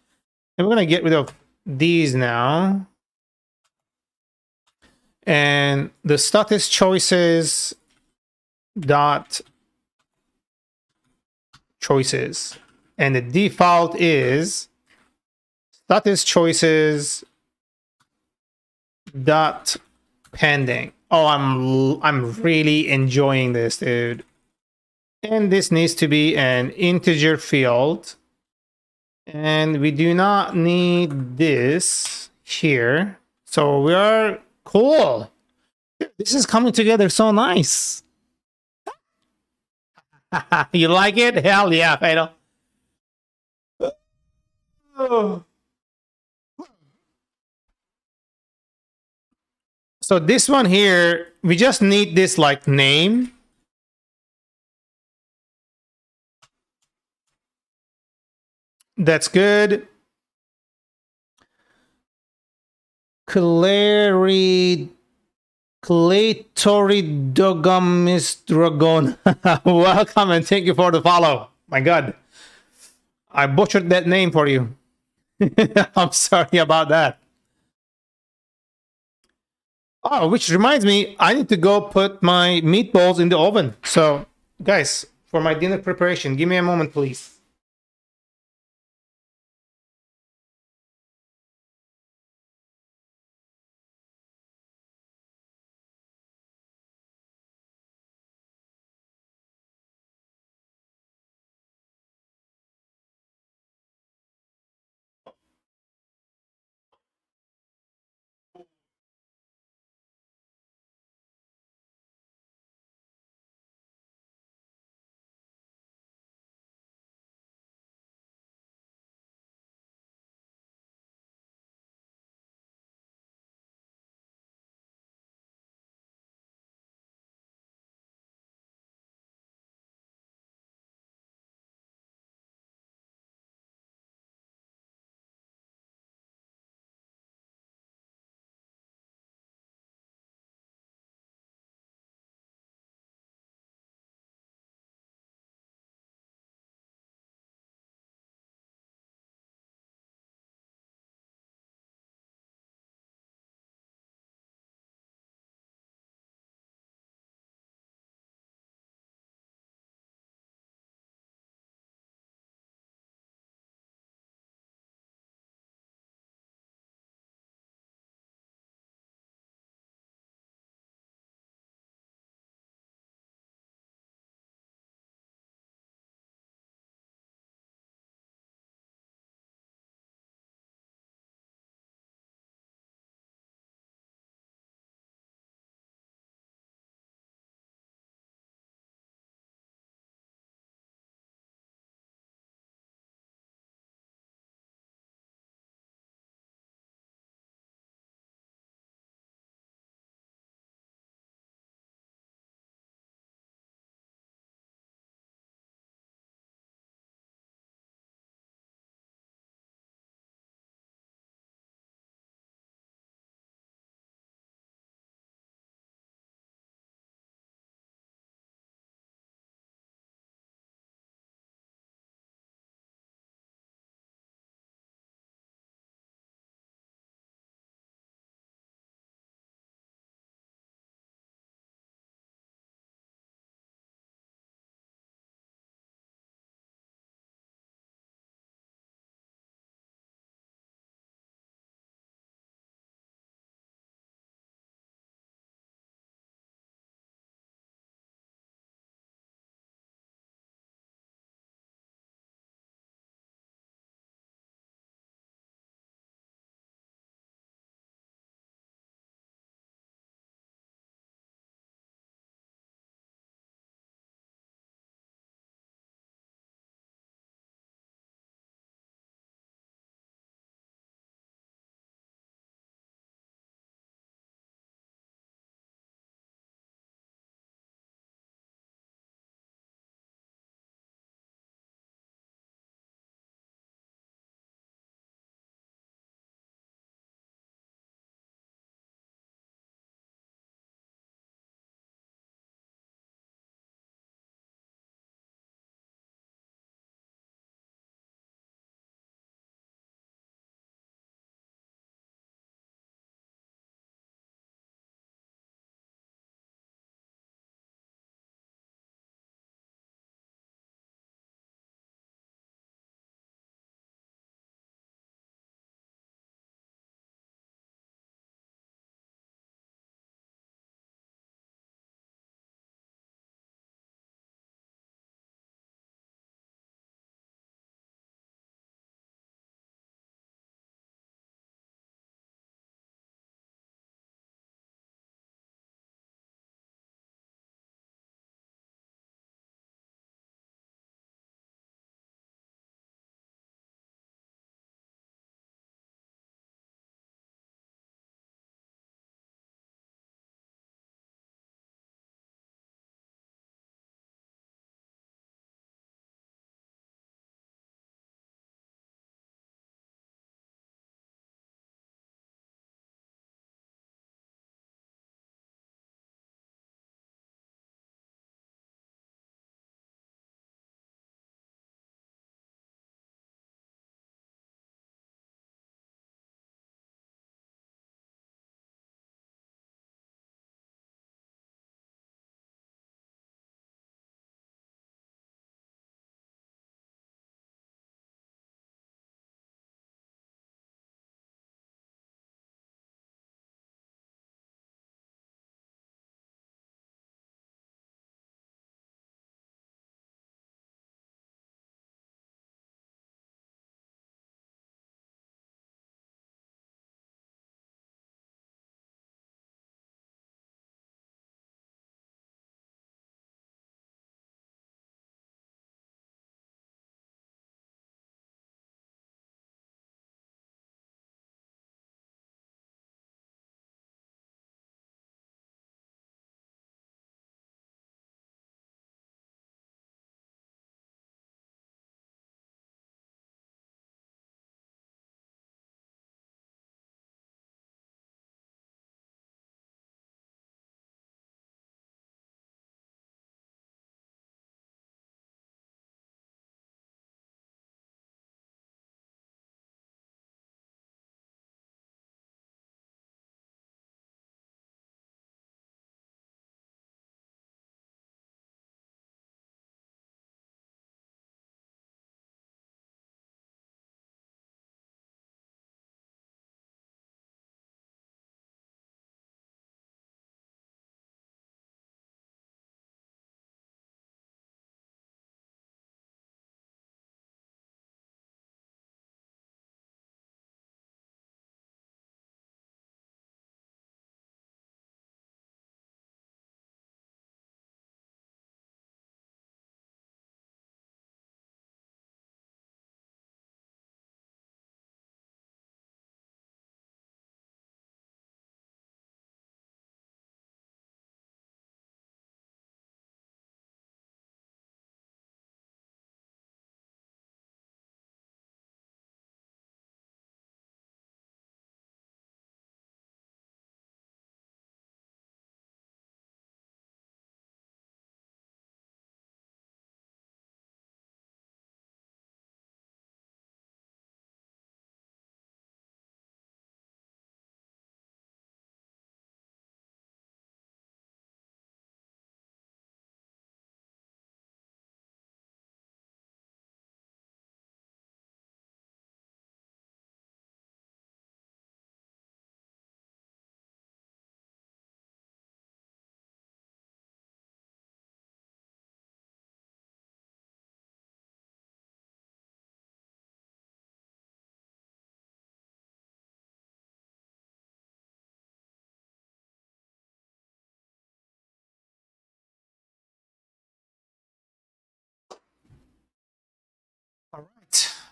And we're going to get rid of these now. And the status choices dot choices. And the default is status choices dot pending. Oh, I'm really enjoying this, dude. And this needs to be an integer field. And we do not need this here. So we are cool. This is coming together so nice. You like it? Hell yeah, Fatal. Oh. So this one here, we just need this like name. That's good. Clary Dogomisdragon. Welcome and thank you for the follow. My God. I butchered that name for you. I'm sorry about that. Oh, which reminds me, I need to go put my meatballs in the oven. So, guys, for my dinner preparation, give me a moment, please.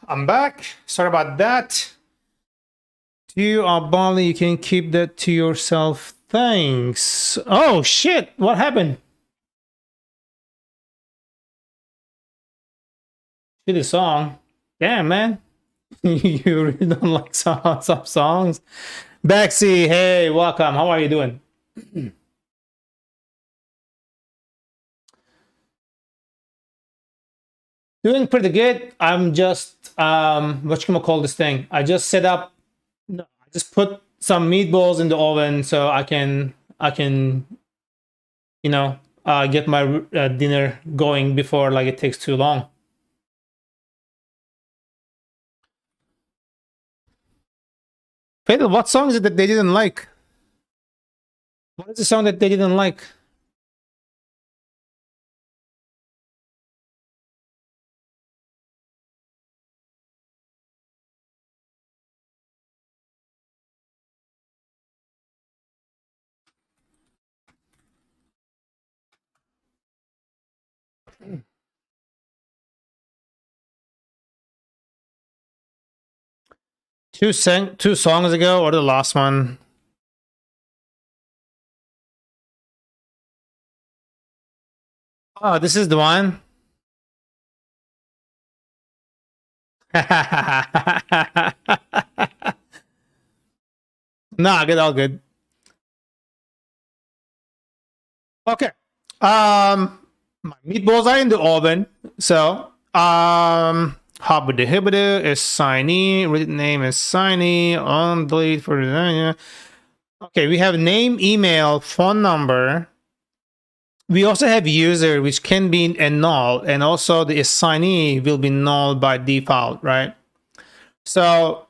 I'm back. Sorry about that. You are Bali, you can keep that to yourself. Thanks. Oh shit, what happened? Shitty song. Damn, man. You really don't like some songs? Bexy, hey, welcome. How are you doing? Doing pretty good. I'm just what can I call this thing? I just set up. No, I just put some meatballs in the oven so I can you know get my dinner going before like it takes too long. Fatal, what song is it that they didn't like? What is the song that they didn't like? Two songs ago, or the last one? Oh, this is the one. Nah, good, all good. Okay. My meatballs are in the oven. So, Habada Hibada is Signy. Written name is Signy. On delete for okay, we have name, email, phone number. We also have user, which can be a null, and also the assignee will be null by default, right? So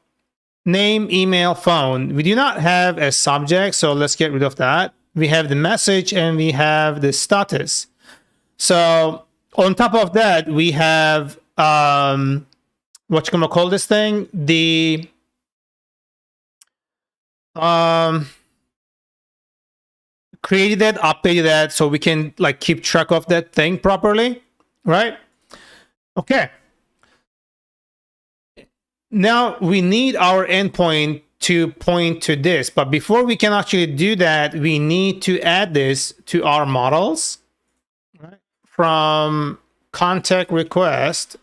name, email, phone. We do not have a subject, so let's get rid of that. We have the message and we have the status. So on top of that, we have what you gonna call this thing? The created that, updated that, so we can like keep track of that thing properly, right? Okay. Now we need our endpoint to point to this, but before we can actually do that, we need to add this to our models, right? From contact request,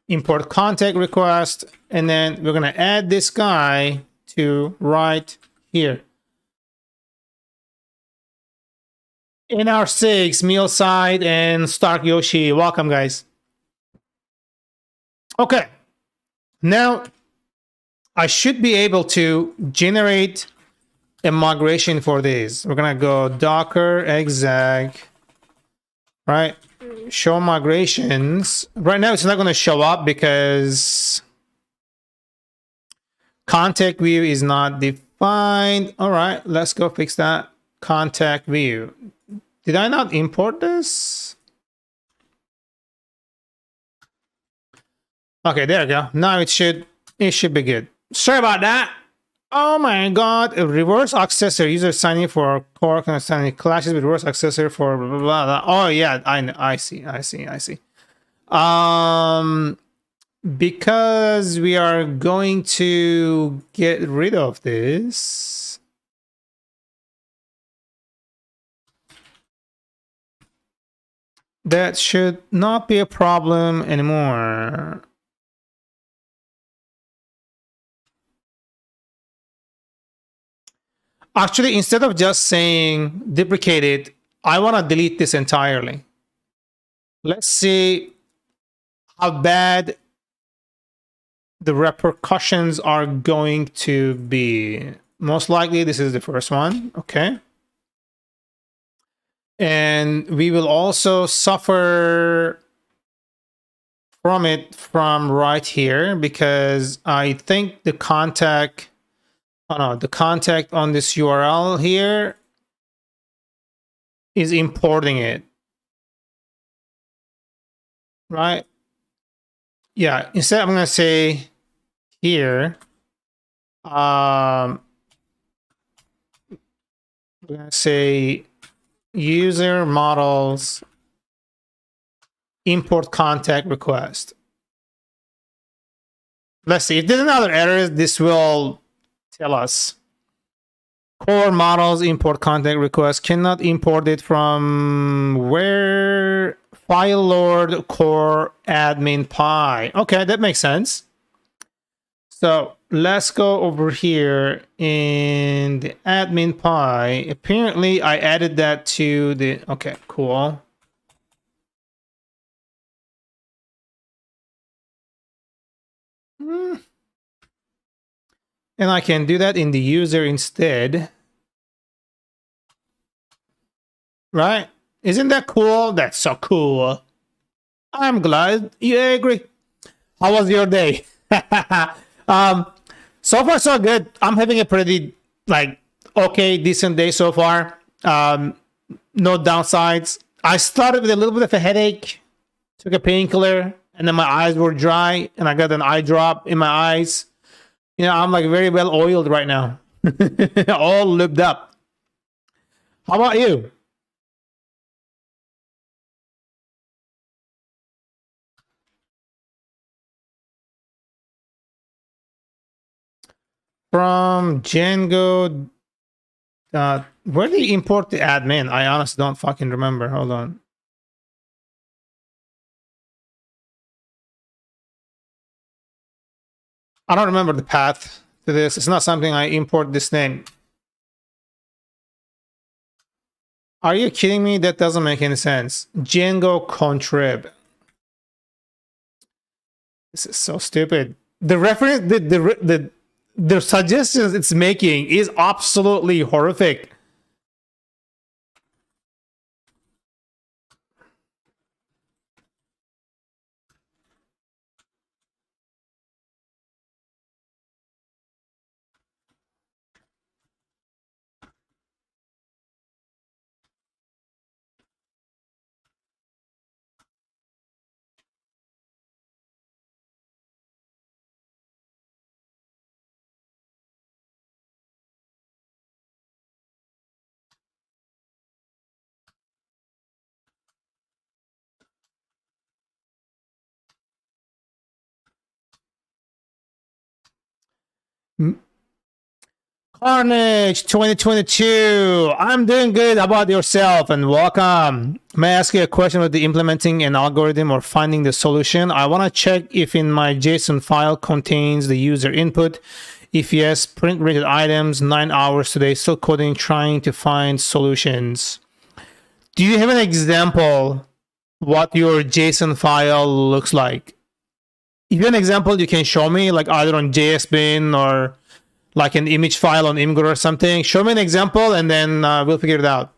import contact request, and then we're gonna add this guy to right here. In our 6, Mealside and Stark Yoshi, welcome guys. Okay, now I should be able to generate a migration for this. We're gonna go docker exec, right? Show migrations. Right now it's not gonna show up because contact view is not defined. All right, let's go fix that. Contact view. Did I not import this? Okay, there we go. Now it should be good. Sorry about that. Oh my god, a reverse accessor user signing for core signing clashes with reverse accessor for blah, blah, blah. Oh yeah, I see. Because we are going to get rid of this. That should not be a problem anymore. Actually, instead of just saying deprecate it, I want to delete this entirely. Let's see how bad the repercussions are going to be. Most likely, this is the first one. Okay. And we will also suffer from it from right here because I think the contact... Oh no, the contact on this URL here is importing it. Right? Yeah, instead I'm gonna say here, I'm gonna say user models import contact request. Let's see if there's another error. This will tell us. Core models import contact request cannot import it from where file lord core admin py. Okay, that makes sense. So let's go over here in the admin py. Apparently I added that to the, okay, cool. And I can do that in the user instead. Right? Isn't that cool? That's so cool. I'm glad you agree. How was your day? So far so good. I'm having a pretty okay, decent day so far. No downsides. I started with a little bit of a headache, took a painkiller, and then my eyes were dry, and I got an eye drop in my eyes. You know, I'm like very well oiled right now. All lubed up. How about you? From Django, where do you import the admin? I honestly don't fucking remember. Hold on. I don't remember the path to this. It's not something I import this name. Are you kidding me? That doesn't make any sense. Django contrib. This is so stupid. The reference, the suggestions it's making is absolutely horrific. Carnage 2022. I'm doing good. How about yourself? And welcome. May I ask you a question about the implementing an algorithm or finding the solution? I want to check if in my JSON file contains the user input. If yes, print rated items, 9 hours today, still coding, trying to find solutions. Do you have an example what your JSON file looks like? If you have an example, you can show me, like either on JSBin or like an image file on Imgur or something. Show me an example and then we'll figure it out.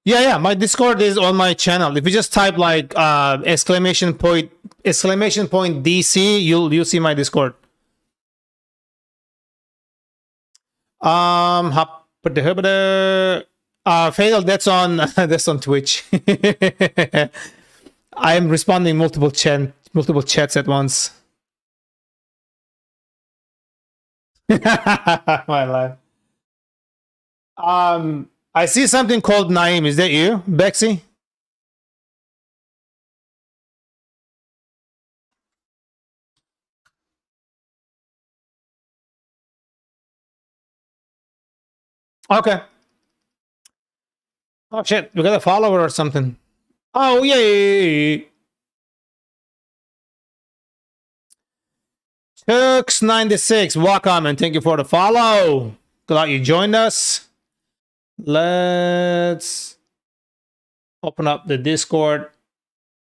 Yeah, my Discord is on my channel. If you just type like exclamation point DC, you'll see my Discord. Fatal, that's on that's on Twitch. I am responding multiple chats at once. My life. I see something called Naeem. Is that you, Bexy? Okay. Oh shit, we got a follower or something. Oh yay! Tux96, welcome and thank you for the follow. Glad you joined us. Let's open up the Discord.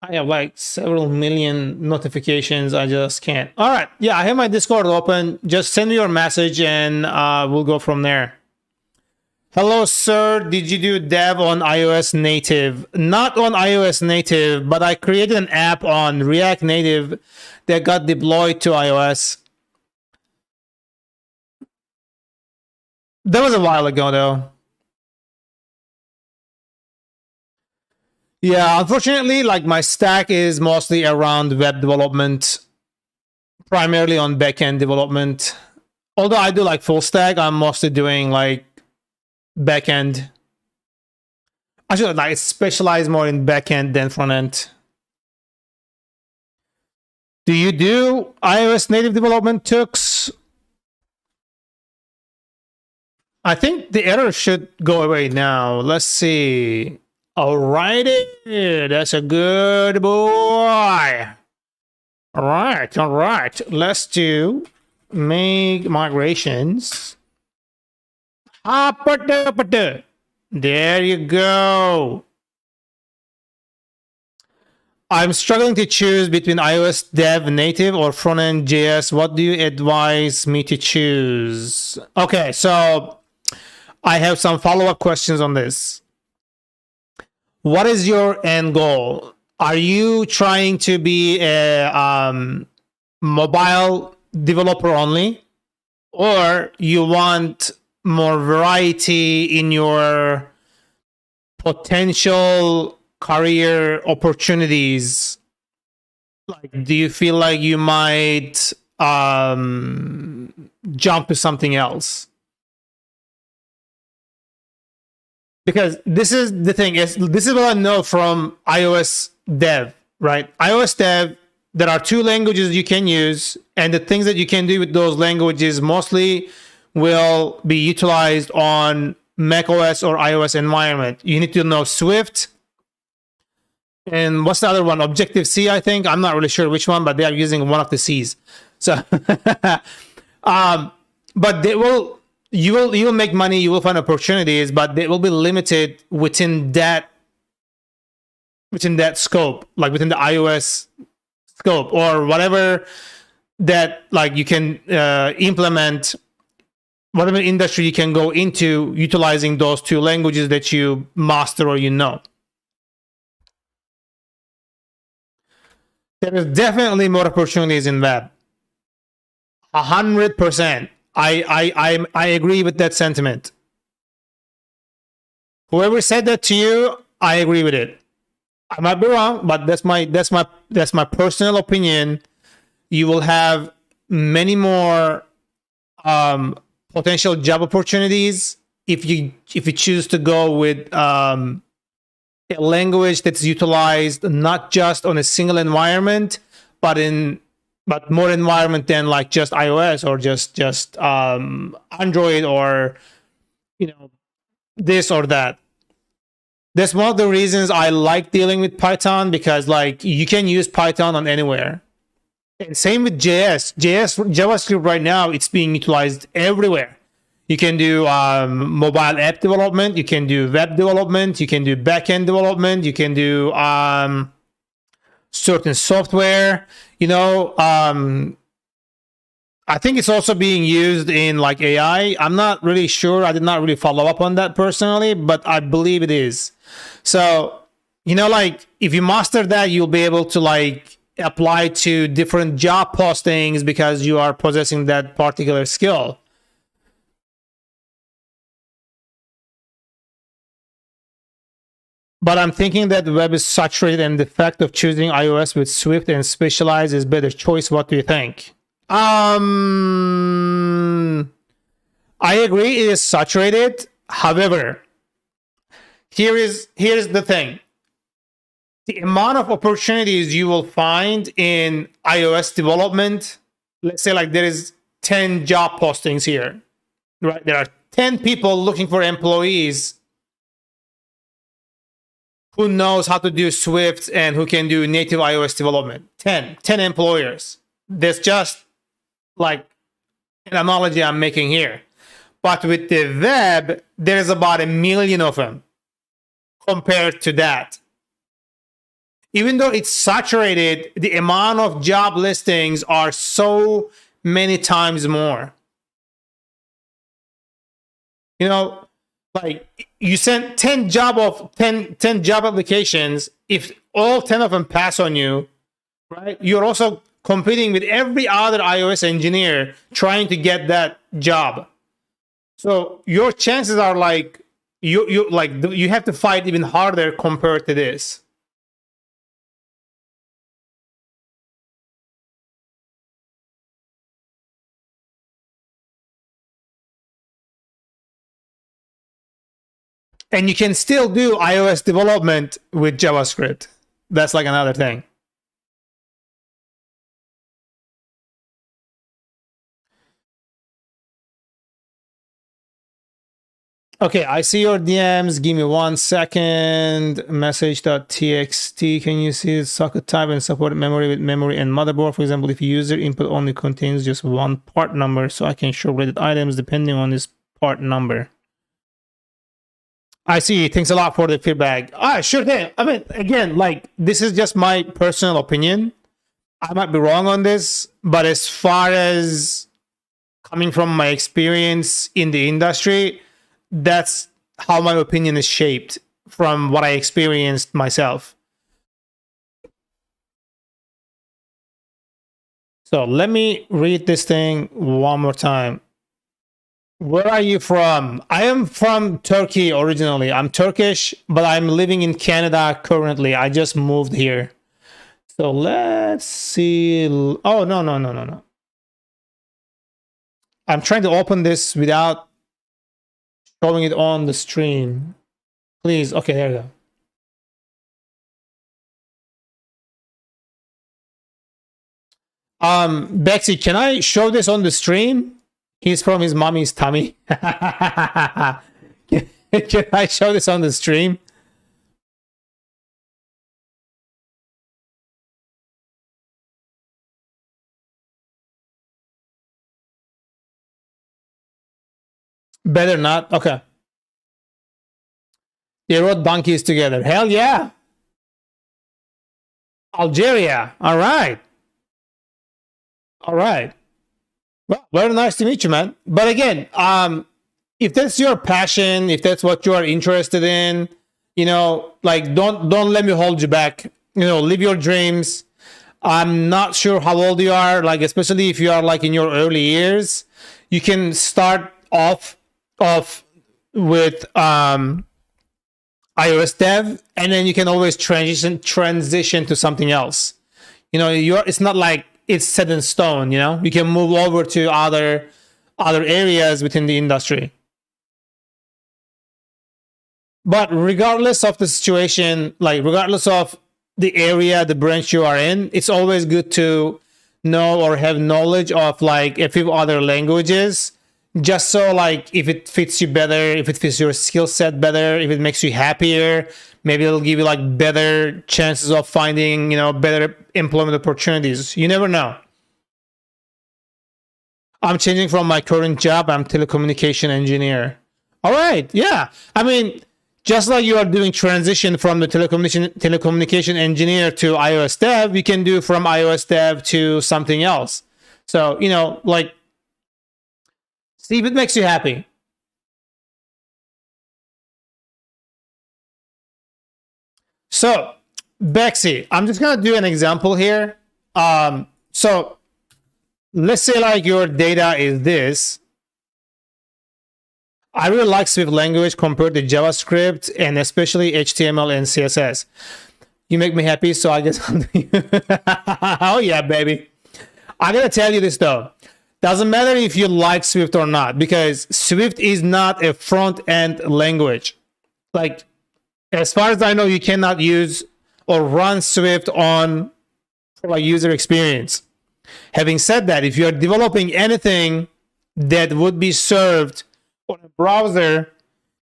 I have like several million notifications. I just can't. All right. Yeah, I have my Discord open. Just send me your message and we'll go from there. Hello, sir. Did you do dev on iOS native? Not on iOS native, but I created an app on React Native that got deployed to iOS. That was a while ago, though. Yeah, unfortunately, like my stack is mostly around web development, primarily on backend development. Although I do like full stack, I'm mostly doing like backend. I should like specialize more in backend than front end. Do you do iOS native development, Tux? I think the error should go away now. Let's see. Alrighty, that's a good boy. All right. Let's do make migrations. There you go. I'm struggling to choose between iOS dev native or front-end JS. What do you advise me to choose? Okay, so I have some follow-up questions on this. What is your end goal? Are you trying to be a mobile developer only, or you want more variety in your potential career opportunities? Like, do you feel like you might jump to something else? Because this is the thing, this is what I know from iOS dev, right? iOS dev, there are two languages you can use, and the things that you can do with those languages mostly will be utilized on macOS or iOS environment. You need to know Swift, and what's the other one? Objective-C, I think. I'm not really sure which one, but they are using one of the C's. So, but they will. You will make money. You will find opportunities, but they will be limited within that scope, like within the iOS scope or whatever that like you can implement. Whatever industry you can go into utilizing those two languages that you master or you know. There is definitely more opportunities in web. 100%. I agree with that sentiment. Whoever said that to you, I agree with it. I might be wrong, but that's my personal opinion. You will have many more potential job opportunities if you choose to go with a language that's utilized not just on a single environment, but more environment than like just iOS or just Android or this or that. That's one of the reasons I like dealing with Python, because like you can use Python on anywhere. And same with JavaScript right now, it's being utilized everywhere. You can do mobile app development, you can do web development, you can do backend development, you can do certain software. I think it's also being used in like AI. I'm not really sure. I did not really follow up on that personally, but I believe it is. So, like if you master that, you'll be able to like apply to different job postings because you are possessing that particular skill. But I'm thinking that the web is saturated, and the fact of choosing iOS with Swift and Specialize is better choice. What do you think? I agree, it is saturated. However, here's the thing. The amount of opportunities you will find in iOS development, let's say like there is 10 job postings here, right? There are 10 people looking for employees who knows how to do Swift and who can do native iOS development. 10 employers. That's just like an analogy I'm making here. But with the web, there's about 1 million of them compared to that. Even though it's saturated, the amount of job listings are so many times more. Like you send 10 job applications. If all 10 of them pass on you, right? You're also competing with every other iOS engineer trying to get that job. So your chances are like you have to fight even harder compared to this. And you can still do iOS development with JavaScript. That's like another thing. Okay, I see your DMs. Give me 1 second. Message.txt. Can you see the socket type and support memory with memory and motherboard? For example, if user input only contains just one part number, so I can show related items depending on this part number. I see. Thanks a lot for the feedback. Sure thing. I mean, again, like, this is just my personal opinion. I might be wrong on this, but as far as coming from my experience in the industry, that's how my opinion is shaped from what I experienced myself. So let me read this thing one more time. Where are you from? I am from Turkey originally. I'm Turkish, but I'm living in Canada currently. I just moved here. So let's see. Oh, no. I'm trying to open this without showing it on the stream. Please. Okay, there you go. Bexy, can I show this on the stream? He's from his mommy's tummy. Can I show this on the stream? Better not. Okay. They rode donkeys together. Hell yeah. Algeria. All right. All right. Well, very nice to meet you, man. But again, if that's your passion, if that's what you are interested in, you know, like, don't let me hold you back. You know, live your dreams. I'm not sure how old you are, like, especially if you are like in your early years, you can start off with iOS dev, and then you can always transition to something else. You know, it's not like it's set in stone. You know, you can move over to other areas within the industry. But regardless of the situation, like regardless of the area, the branch you are in, it's always good to know or have knowledge of like a few other languages, just so like if it fits you better, if it fits your skill set better, if it makes you happier, maybe it'll give you like better chances of finding, you know, better employment opportunities. You never know. I'm changing from my current job. I'm telecommunication engineer. All right. Yeah. I mean, just like you are doing transition from the telecommunication engineer to iOS dev, you can do from iOS dev to something else. So, you know, like, see if it makes you happy. So, Bexy, I'm just going to do an example here. So, let's say like your data is this. I really like Swift language compared to JavaScript and especially HTML and CSS. You make me happy, so I guess I'll do you. Oh yeah, baby. I gotta tell you this though. Doesn't matter if you like Swift or not, because Swift is not a front-end language. Like, as far as I know, you cannot use or run Swift on for like user experience. Having said that, if you are developing anything that would be served on a browser,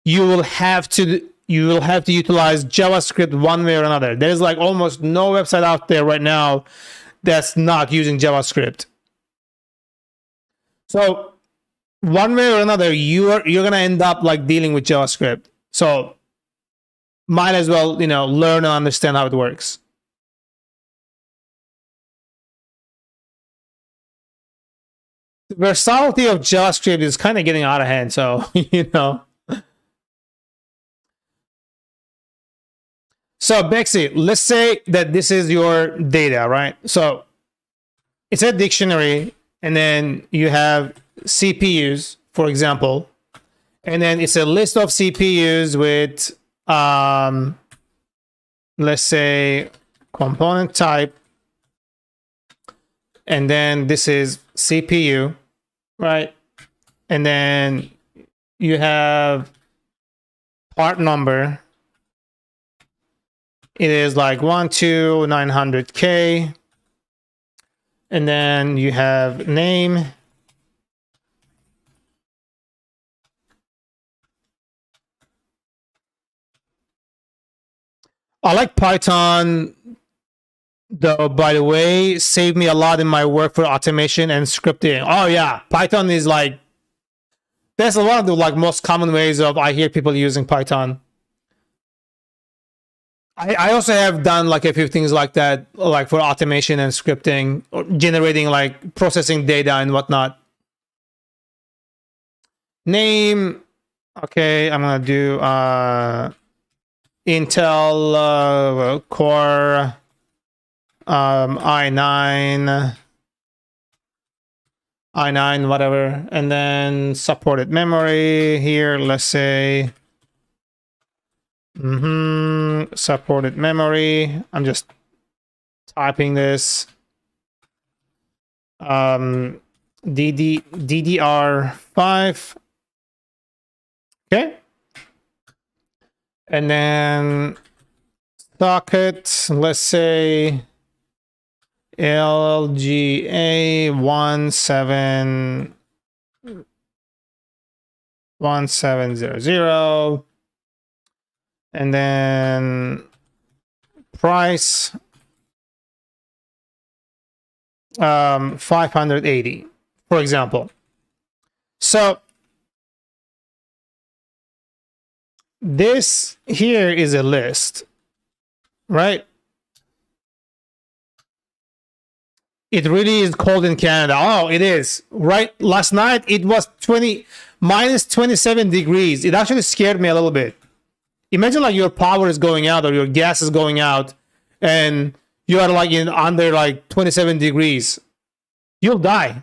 you will have to utilize JavaScript one way or another. There is like almost no website out there right now that's not using JavaScript. So one way or another, you're gonna end up like dealing with JavaScript. So might as well, you know, learn and understand how it works. The versatility of JavaScript is kind of getting out of hand, so you know. So Bexy, let's say that this is your data, right? So it's a dictionary, and then you have CPUs, for example, and then it's a list of CPUs with, let's say, component type, and then this is CPU, right? And then you have part number. It is like 12900K. And then you have name. I like Python, though, by the way, saved me a lot in my work for automation and scripting. Oh yeah, Python is like, that's one of the like most common ways of I hear people using Python. I also have done like a few things like that, like for automation and scripting, or generating like processing data and whatnot. Name. Okay, I'm gonna do Intel Core i9 whatever, and then supported memory here, let's say supported memory. I'm just typing this DDR5. Okay, and then socket, let's say LGA 1700, and then price 580, for example. So this here is a list, right? It really is cold in Canada. Oh, it is. Right, last night it was minus 27 degrees. It actually scared me a little bit. Imagine like your power is going out or your gas is going out and you are like under like 27 degrees. You'll die.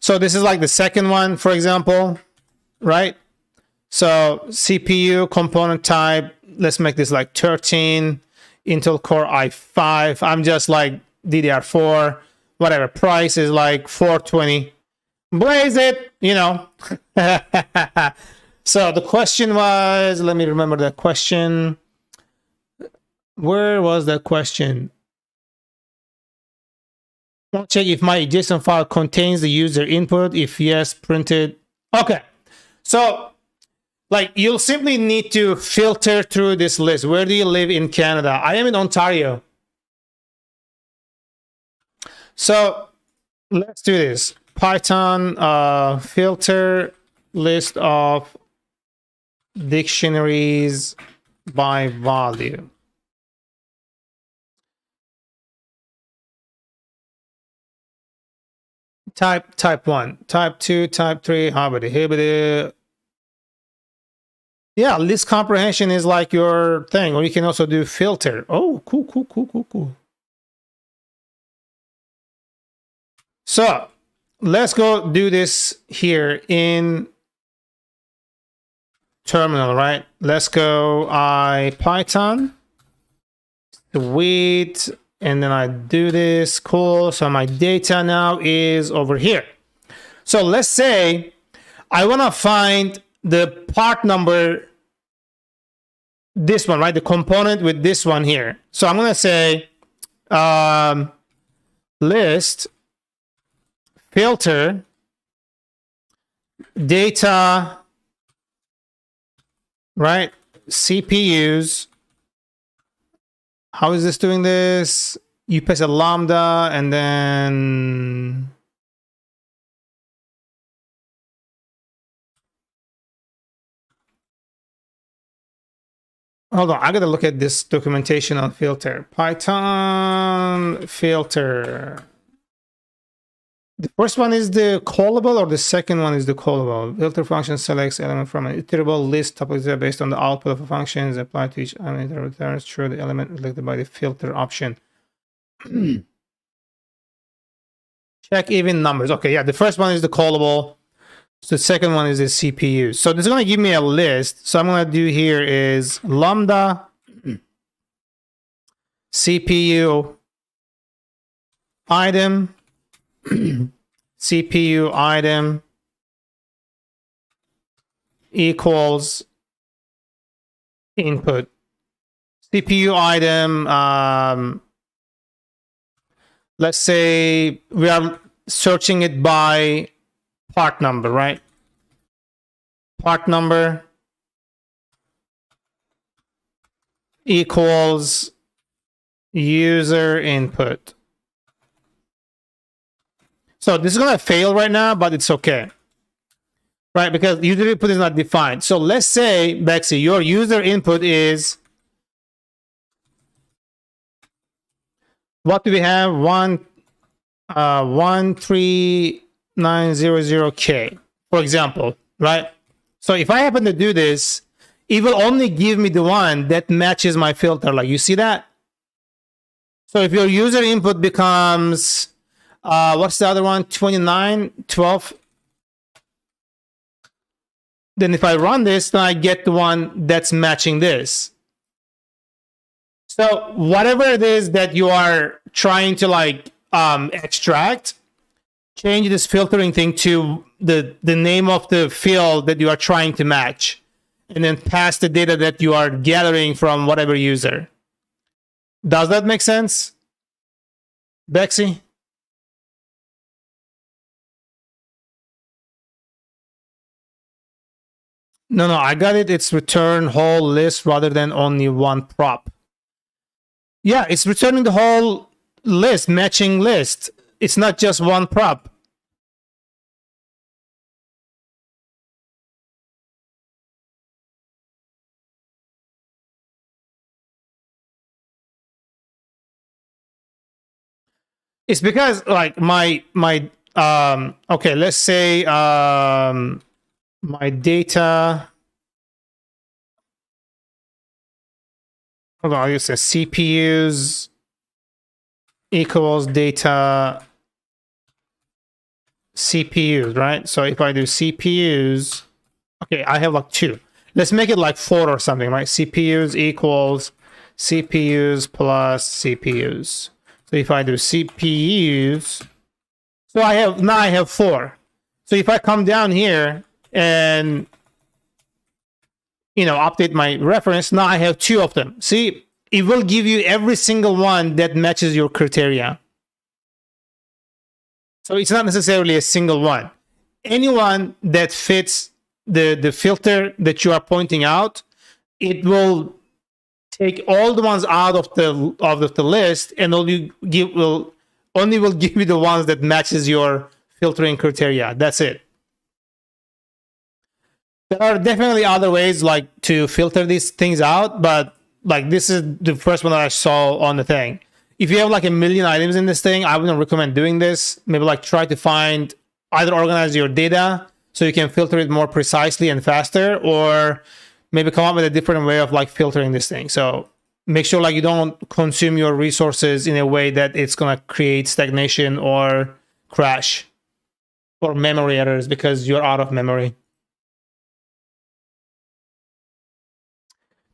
So this is like the second one, for example, right? So CPU component type, let's make this like 13, Intel Core i5. I'm just like DDR4, whatever. Price is like 420. Blaze it, you know. So the question was, let me remember the question. Where was the question? I'll check if my JSON file contains the user input. If yes, printed. Okay. So like you'll simply need to filter through this list. Where do you live in Canada? I am in Ontario. So let's do this. Python filter list of dictionaries by value. Type 1, type 2, type 3, hibbity. Yeah, list comprehension is like your thing, or you can also do filter. Oh, cool. So let's go do this here in terminal, right? Let's go Python, sweet, and then I do this, cool. So my data now is over here. So let's say I want to find the part number, this one, right? The component with this one here. So I'm going to say list filter data, right? CPUs. How is this doing this? You press a lambda and then hold on, I gotta look at this documentation on filter. Python filter. The first one is the callable, or the second one is the callable? Filter function selects element from an iterable list topology based on the output of a function is applied to each element and returns true the element selected by the filter option. Check even numbers. Okay, yeah, the first one is the callable. So the second one is the CPU. So this is going to give me a list. So I'm going to do here is lambda CPU item CPU item equals input. CPU item, let's say we are searching it by part number, right? Part number equals user input. So this is going to fail right now, but it's okay, right? Because user input is not defined. So let's say, Bexy, your user input is, what do we have? 13900K, for example, right? So if I happen to do this, it will only give me the one that matches my filter. Like, you see that? So if your user input becomes, what's the other one? 2912. Then if I run this, then I get the one that's matching this. So whatever it is that you are trying to like extract, change this filtering thing to the name of the field that you are trying to match, and then pass the data that you are gathering from whatever user. Does that make sense, Bexy? No, I got it. It's return whole list rather than only one prop. Yeah, it's returning the whole list, matching list. It's not just one prop. It's because like my okay, let's say my data, hold on, I'll use CPUs equals data CPUs, right? So if I do CPUs, okay, I have like 2. Let's make it like 4 or something, right? CPUs equals CPUs plus CPUs. So if I do CPUs, so I have 4. So if I come down here and update my reference, now I have 2 of them. See, it will give you every single one that matches your criteria. So it's not necessarily a single one. Anyone that fits the filter that you are pointing out, it will take all the ones out of the list and only will give you the ones that matches your filtering criteria. That's it. There are definitely other ways like to filter these things out, but like this is the first one that I saw on the thing. If you have like a million items in this thing, I wouldn't recommend doing this. Maybe like try to find, either organize your data so you can filter it more precisely and faster, or maybe come up with a different way of like filtering this thing. So make sure like you don't consume your resources in a way that it's going to create stagnation or crash or memory errors because you're out of memory.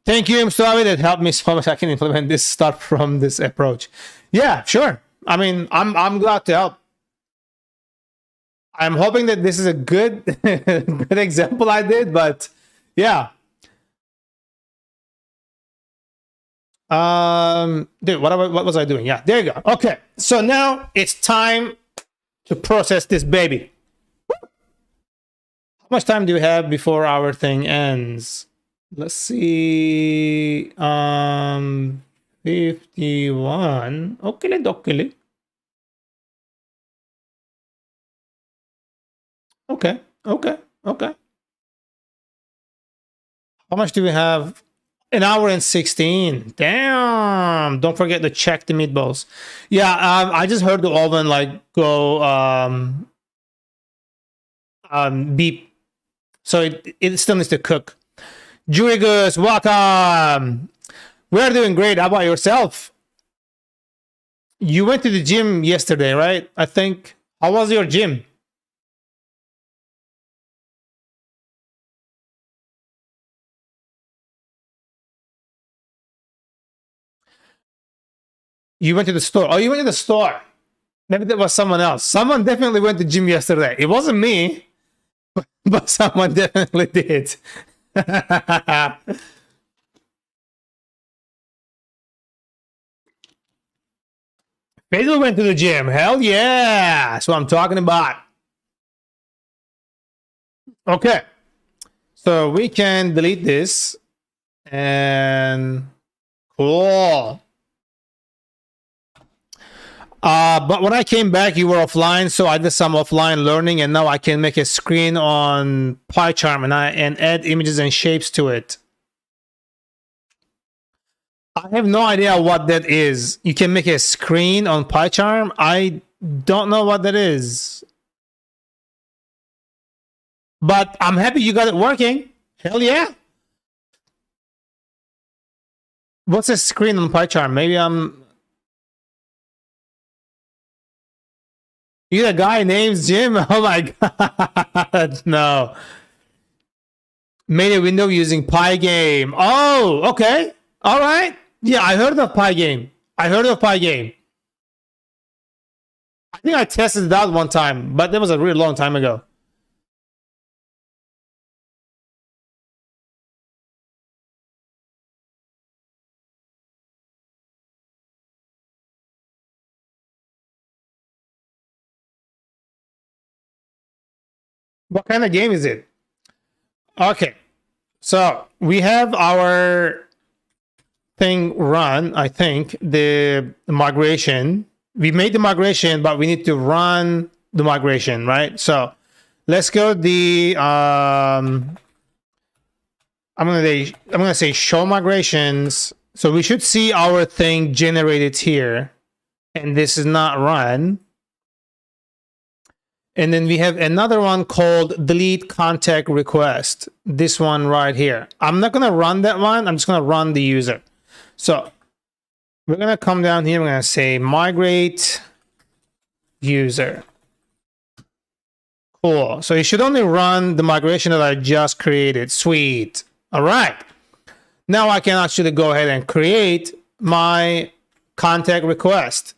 Thank you, Mstavi. That helped me so much. I can implement this stuff from this approach. Yeah, sure. I mean, I'm glad to help. I'm hoping that this is a good good example I did, but yeah. Dude, what was I doing? Yeah, there you go. Okay, so now it's time to process this baby. How much time do we have before our thing ends? Let's see. 51. Okay. Okay. How much do we have? 1 hour and 16. Damn. Don't forget to check the meatballs. Yeah, I just heard the oven like go beep. So it still needs to cook. Jurigus, welcome. We're doing great. How about yourself? You went to the gym yesterday, right? I think. How was your gym? You went to the store. Oh, you went to the store. Maybe that was someone else. Someone definitely went to gym yesterday. It wasn't me, but someone definitely did. Faisal went to the gym. Hell yeah. That's what I'm talking about. Okay. So we can delete this. And cool. But when I came back, you were offline, so I did some offline learning, and now I can make a screen on PyCharm and add images and shapes to it. I have no idea what that is. You can make a screen on PyCharm? I don't know what that is. But I'm happy you got it working. Hell yeah. What's a screen on PyCharm? Maybe you a guy named Jim? Oh my god. No. Made a window using Pygame. Oh, okay. All right. Yeah, I heard of Pygame. I think I tested it out one time, but that was a really long time ago. What kind of game is it? Okay. So we have our thing run, I think, the migration. We made the migration, but we need to run the migration, right? So let's go the I'm gonna say show migrations. So we should see our thing generated here, and this is not run. And then we have another one called delete contact request. This one right here. I'm not gonna run that one. I'm just gonna run the user. So we're gonna come down here. We're gonna say migrate user. Cool. So you should only run the migration that I just created. Sweet. All right. Now I can actually go ahead and create my contact request.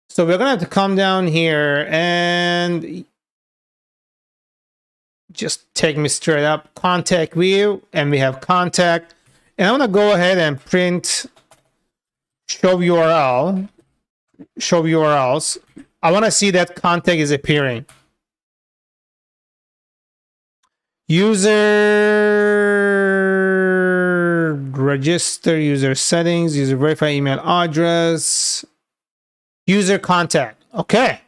So we're gonna have to come down here and just take me straight up contact view, and we have contact, and I'm gonna go ahead and print show URLs. I want to see that contact is appearing. User register, user settings, user verify email address, user contact. Okay,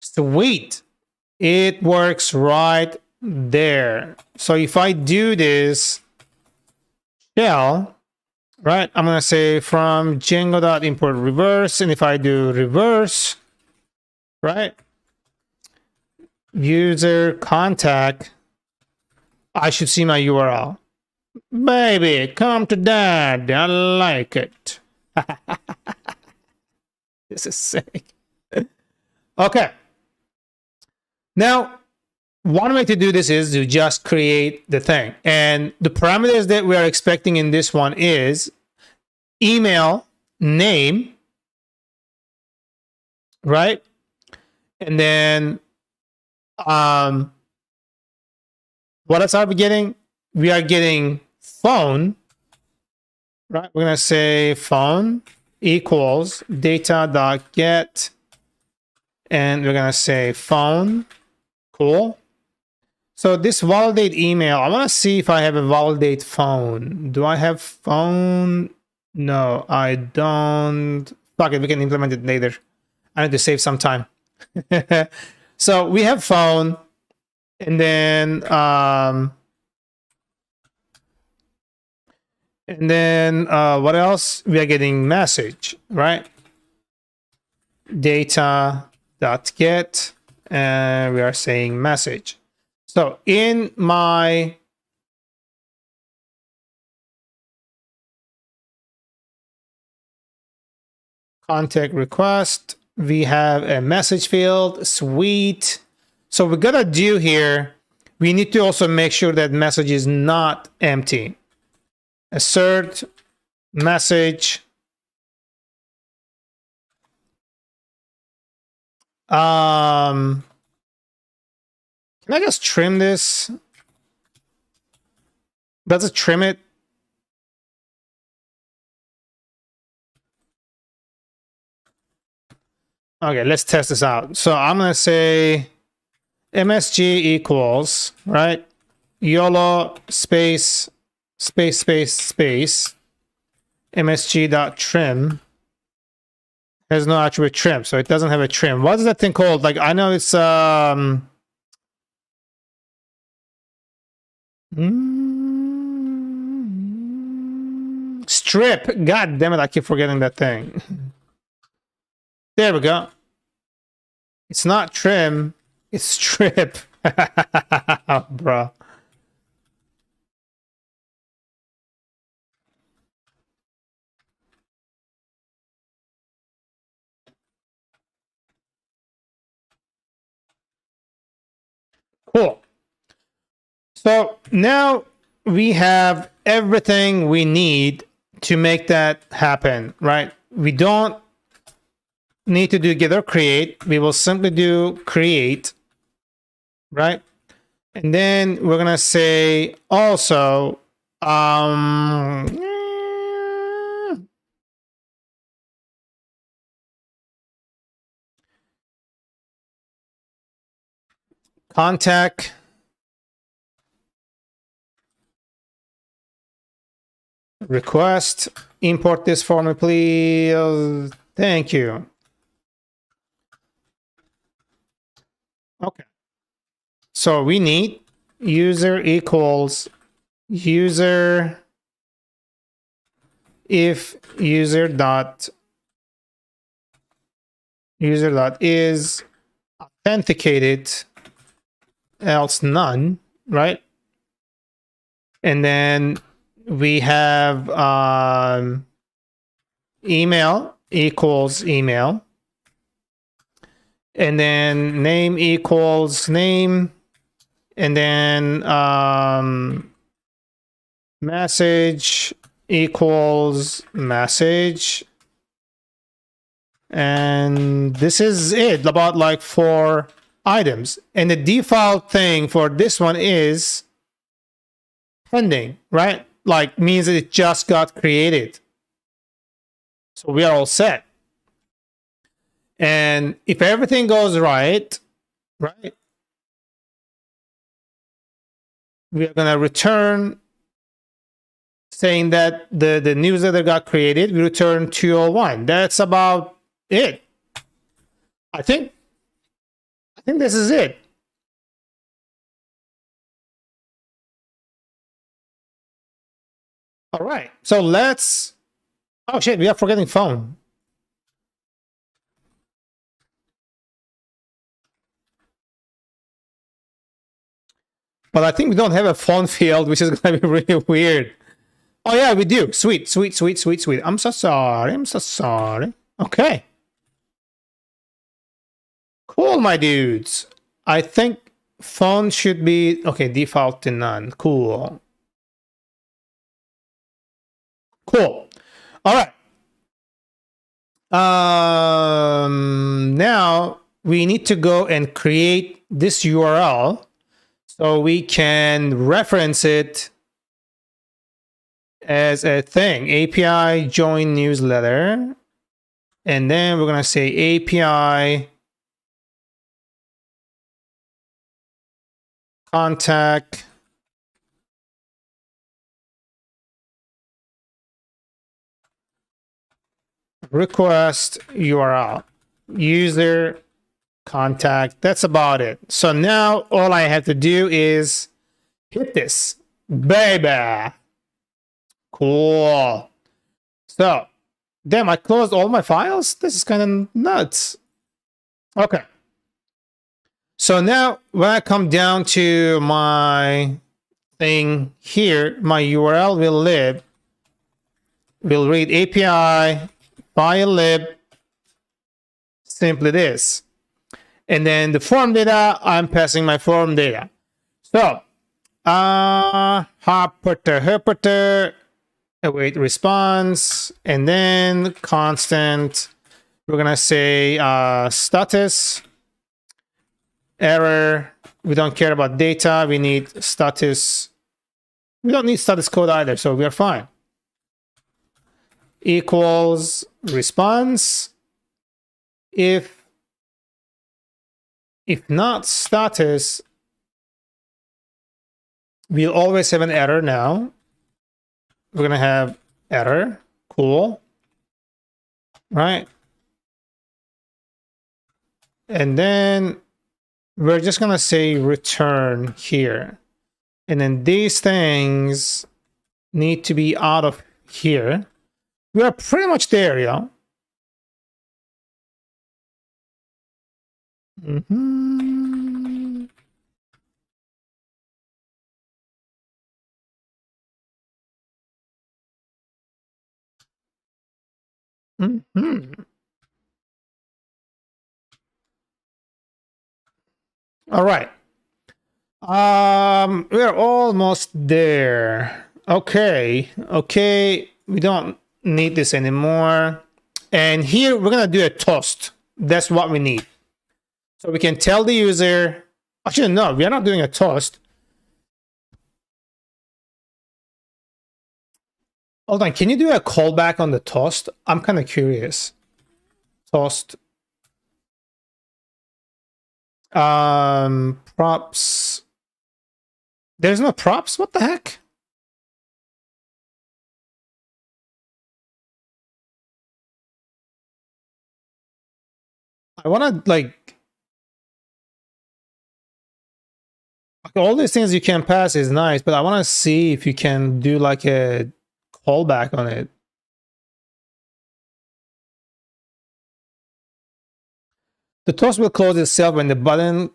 sweet. It works right there. So if I do this shell, right, I'm gonna say from Django.import reverse, and if I do reverse, right, user contact, I should see my URL. Baby, come to dad. I like it. This is sick. Okay. Now, one way to do this is to just create the thing. And the parameters that we are expecting in this one is email, name, right? And then what else are we getting? We are getting phone, right? We're going to say phone equals data.get, and we're going to say phone. Cool. So this validate email, I want to see if I have a validate phone. Do I have phone? No, I don't. Fuck it, we can implement it later. I need to save some time. So we have phone, and then what else? We are getting message, right? Data.get, and we are saying message. So in my contact request, we have a message field. Sweet. So we gotta do here, we need to also make sure that message is not empty. Assert message Can I just trim this? Does it trim it? Okay, let's test this out. So I'm gonna say MSG equals, right? YOLO space MSG.trim has no attribute trim, so it doesn't have a trim. What is that thing called? Like, I know it's strip. God damn it, I keep forgetting that thing. There we go. It's not trim, it's strip. Bro. Cool. So now we have everything we need to make that happen, right? We don't need to do get or create. We will simply do create, right? And then we're gonna say also contact request, import this for me, please. Thank you. Okay. So we need user equals user if user dot is authenticated, else none, right? And then we have email equals email, and then name equals name, and then message equals message, and this is it. About like 4 items, and the default thing for this one is pending, right? Like, means that it just got created. So we are all set. And if everything goes right, we are gonna return saying that the newsletter got created. We return 201. That's about it. I think this is it. All right, so let's, oh shit, we are forgetting phone. But I think we don't have a phone field, which is gonna be really weird. Oh yeah, we do. Sweet. I'm so sorry. Okay. Cool, my dudes. I think phone should be, okay, default to none. Cool. All right. Now we need to go and create this URL so we can reference it as a thing. API join newsletter. And then we're going to say API contact request URL, user contact. That's about it. So now all I have to do is hit this, baby. Cool. So, damn, I closed all my files? This is kind of nuts. Okay. So now when I come down to my thing here, my URL will read API file lib, simply this. And then the form data, I'm passing my form data. So, await response, and then constant, we're gonna say status error. We don't care about data. We need status. We don't need status code either, so we are fine. Equals response. If not status, we'll always have an error now. We're gonna have error. Cool. Right? And then we're just gonna say return here. And then these things need to be out of here. We are pretty much there, yeah. Mm-hmm. Mm-hmm. All right. We're almost there. Okay. We don't need this anymore. And here we're gonna do a toast. That's what we need. So we can tell the user. Actually, no, we are not doing a toast. Hold on, can you do a callback on the toast? I'm kind of curious. Toast. Props. There's no props? What the heck? I want to like all these things you can pass is nice, but I want to see if you can do like a callback on it. The toast will close itself when the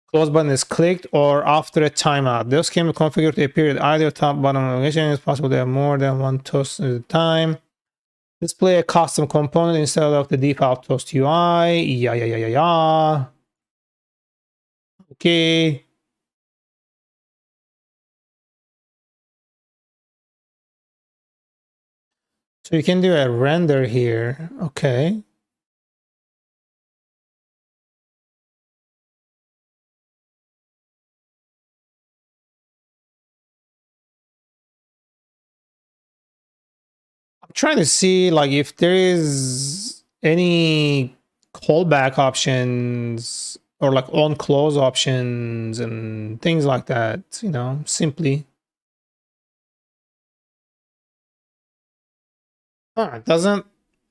close button is clicked or after a timeout. Those can be configured to appear at either top bottom location. It's possible to have more than one toast at a time. Display a custom component instead of the default toast UI. Yeah. Okay. So you can do a render here. Okay. I'm trying to see like if there is any callback options or like on close options and things like that, you know, simply.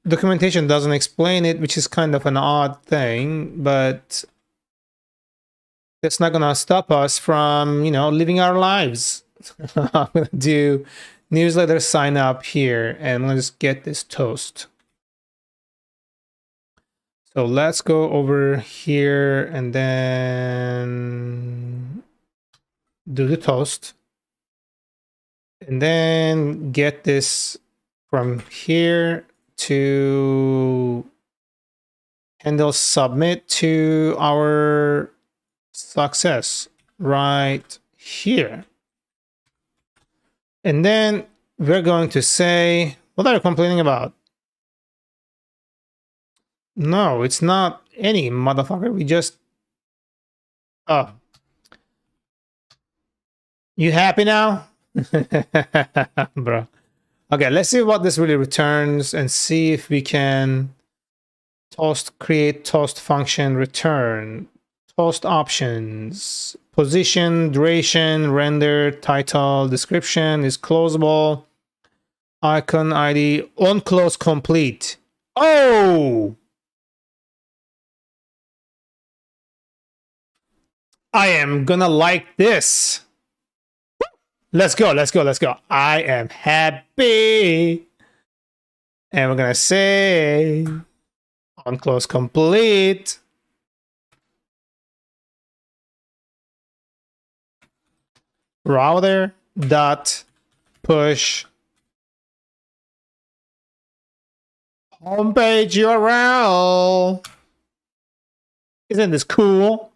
Documentation doesn't explain it, which is kind of an odd thing, but that's not gonna stop us from, you know, living our lives. I'm gonna do newsletter sign up here and I'm gonna just get this toast. So let's go over here and then do the toast. And then get this from here to handle submit to our success right here. And then we're going to say, what are you complaining about? No, it's not any motherfucker. We just... Oh. You happy now? Bro. Okay, let's see what this really returns and see if we can create toast function return. Toast options. Position, duration, render, title, description is closable. Icon ID, on close complete. Oh! I am gonna like this. Let's go. I am happy. And we're gonna say on close complete. Router dot push homepage URL. Isn't this cool?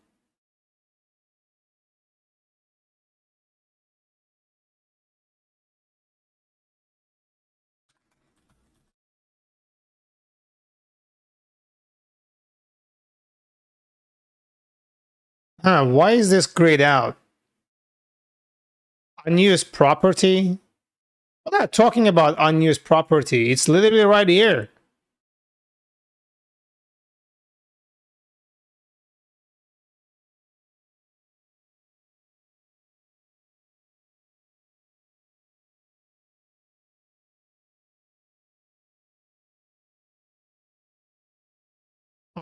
Why is this grayed out? Unused property? I'm not talking about unused property. It's literally right here.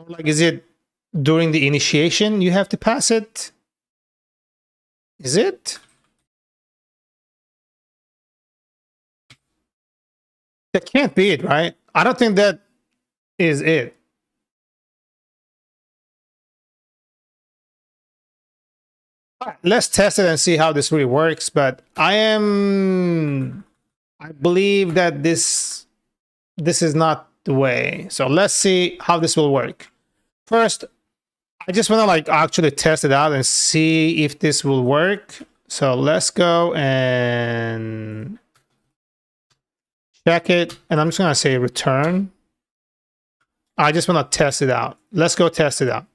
Like, is it during the initiation you have to pass it? Is it? That can't be it, right? I don't think that is it. All right, let's test it and see how this really works. But I believe that this is not the way. So let's see how this will work. First, I just want to like actually test it out and see if this will work. So let's go and check it. And I'm just going to say return. I just want to test it out. Let's go test it out.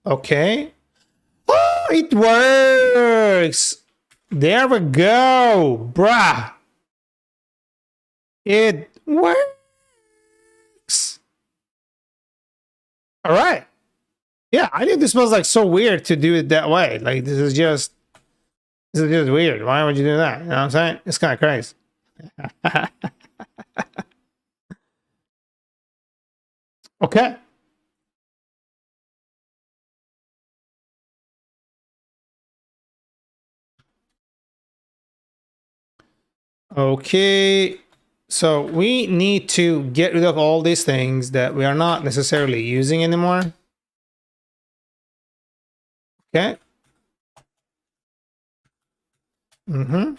Okay. Oh, it works. There we go. Bruh. It works. All right. Yeah, I knew this was like so weird to do it that way. Like this is just weird. Why would you do that? You know what I'm saying? It's kind of crazy. Okay. Okay. So we need to get rid of all these things that we are not necessarily using anymore. Okay. Mm-hmm.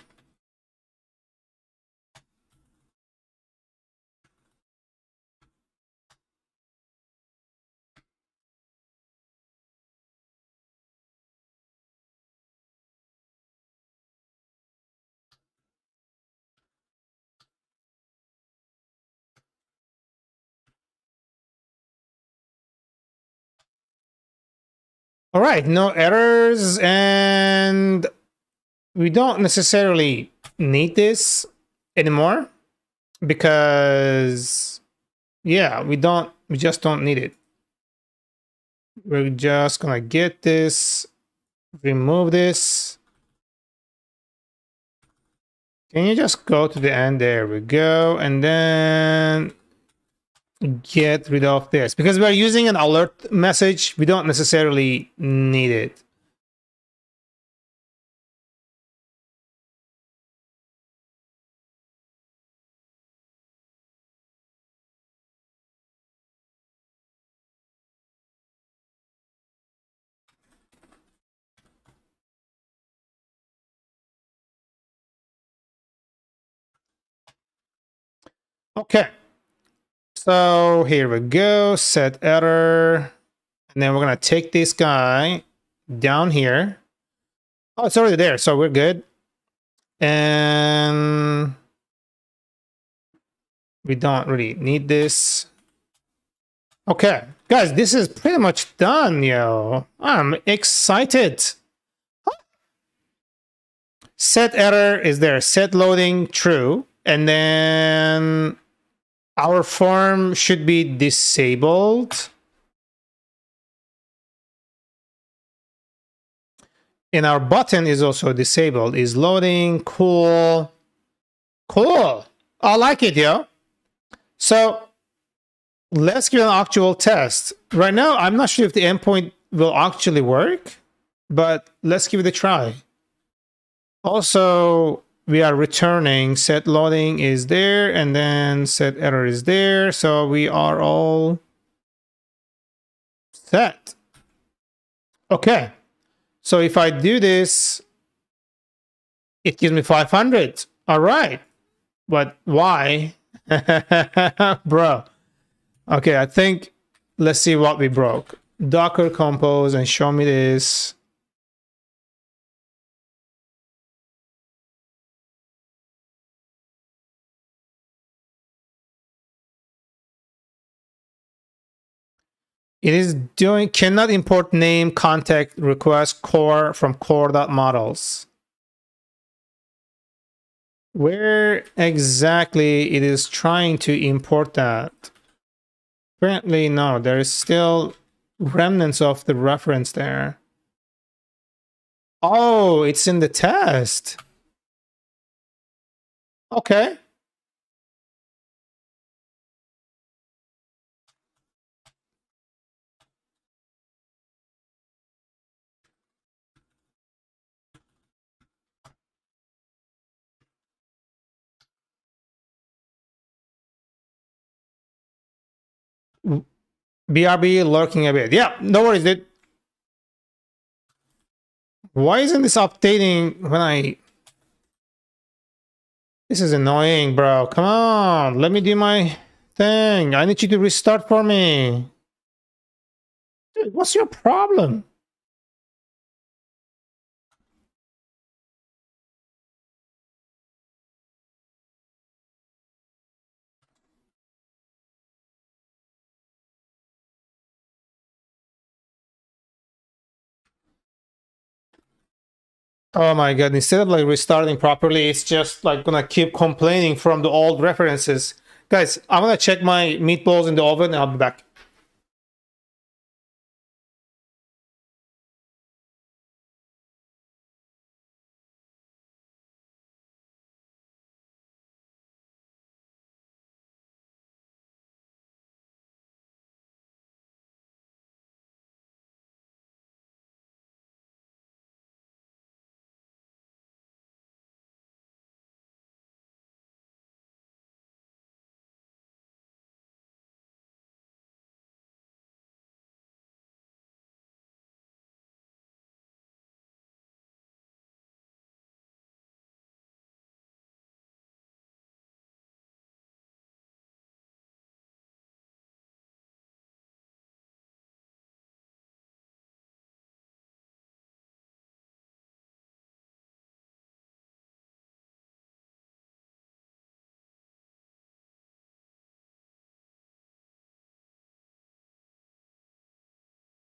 All right, no errors, and we don't necessarily need this anymore because, yeah, we just don't need it. We're just gonna get this, remove this. Can you just go to the end? There we go, and then get rid of this because we're using an alert message. We don't necessarily need it. Okay. So here we go, set error. And then we're going to take this guy down here. Oh, it's already there, so we're good. And we don't really need this. Okay, guys, this is pretty much done, yo. I'm excited. Set error is there, set loading true. And then our form should be disabled. And our button is also disabled. Is loading. Cool. Cool. I like it, yo. So let's give an actual test. Right now, I'm not sure if the endpoint will actually work, but let's give it a try. Also, we are returning set loading is there, and then set error is there. So we are all set. Okay. So if I do this, it gives me 500. All right. But why? Bro. Okay, I think let's see what we broke. Docker compose and show me this. It is doing cannot import name contact request core from core.models. Where exactly it is trying to import that? Apparently, no, there is still remnants of the reference there. Oh, it's in the test. Okay. BRB lurking a bit. Yeah, no worries, dude. Why isn't this updating when I... This is annoying, bro. Come on, let me do my thing. I need you to restart for me. Dude, what's your problem? Oh my god, instead of like restarting properly, it's just like gonna keep complaining from the old references. Guys, I'm gonna check my meatballs in the oven and I'll be back.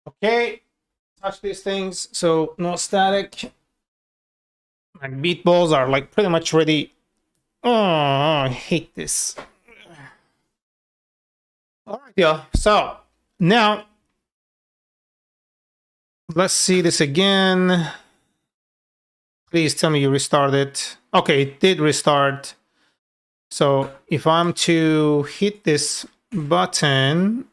Okay, touch these things, so no static. My meatballs are like pretty much ready. Oh, I hate this. All right, yeah. So now let's see this again. Please tell me you restarted. Okay, it did restart. So if I'm to hit this button,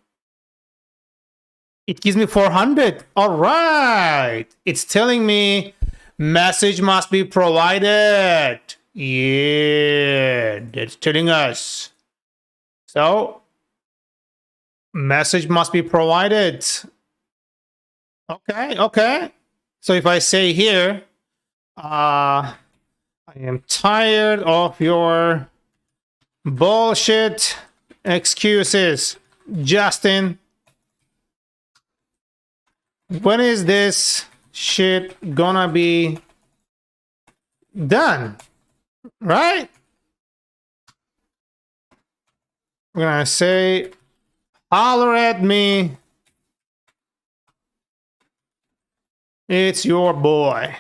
it gives me 400. All right. It's telling me message must be provided. Yeah, that's telling us. So message must be provided. Okay, okay. So if I say here, I am tired of your bullshit excuses, Justin. When is this shit gonna be done? Right? We're gonna say, holler at me. It's your boy.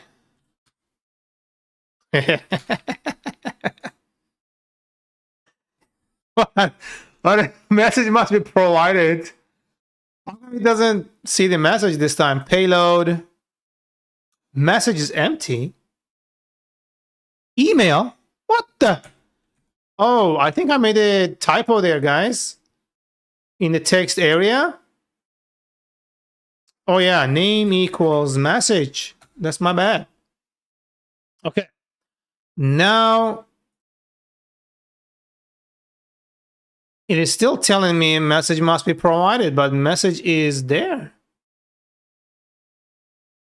What message must be provided? How come it doesn't see the message this time? Payload. Message is empty. Email? What the? Oh, I think I made a typo there, guys. In the text area. Oh yeah, name equals message. That's my bad. Okay. Now it is still telling me a message must be provided, but message is there.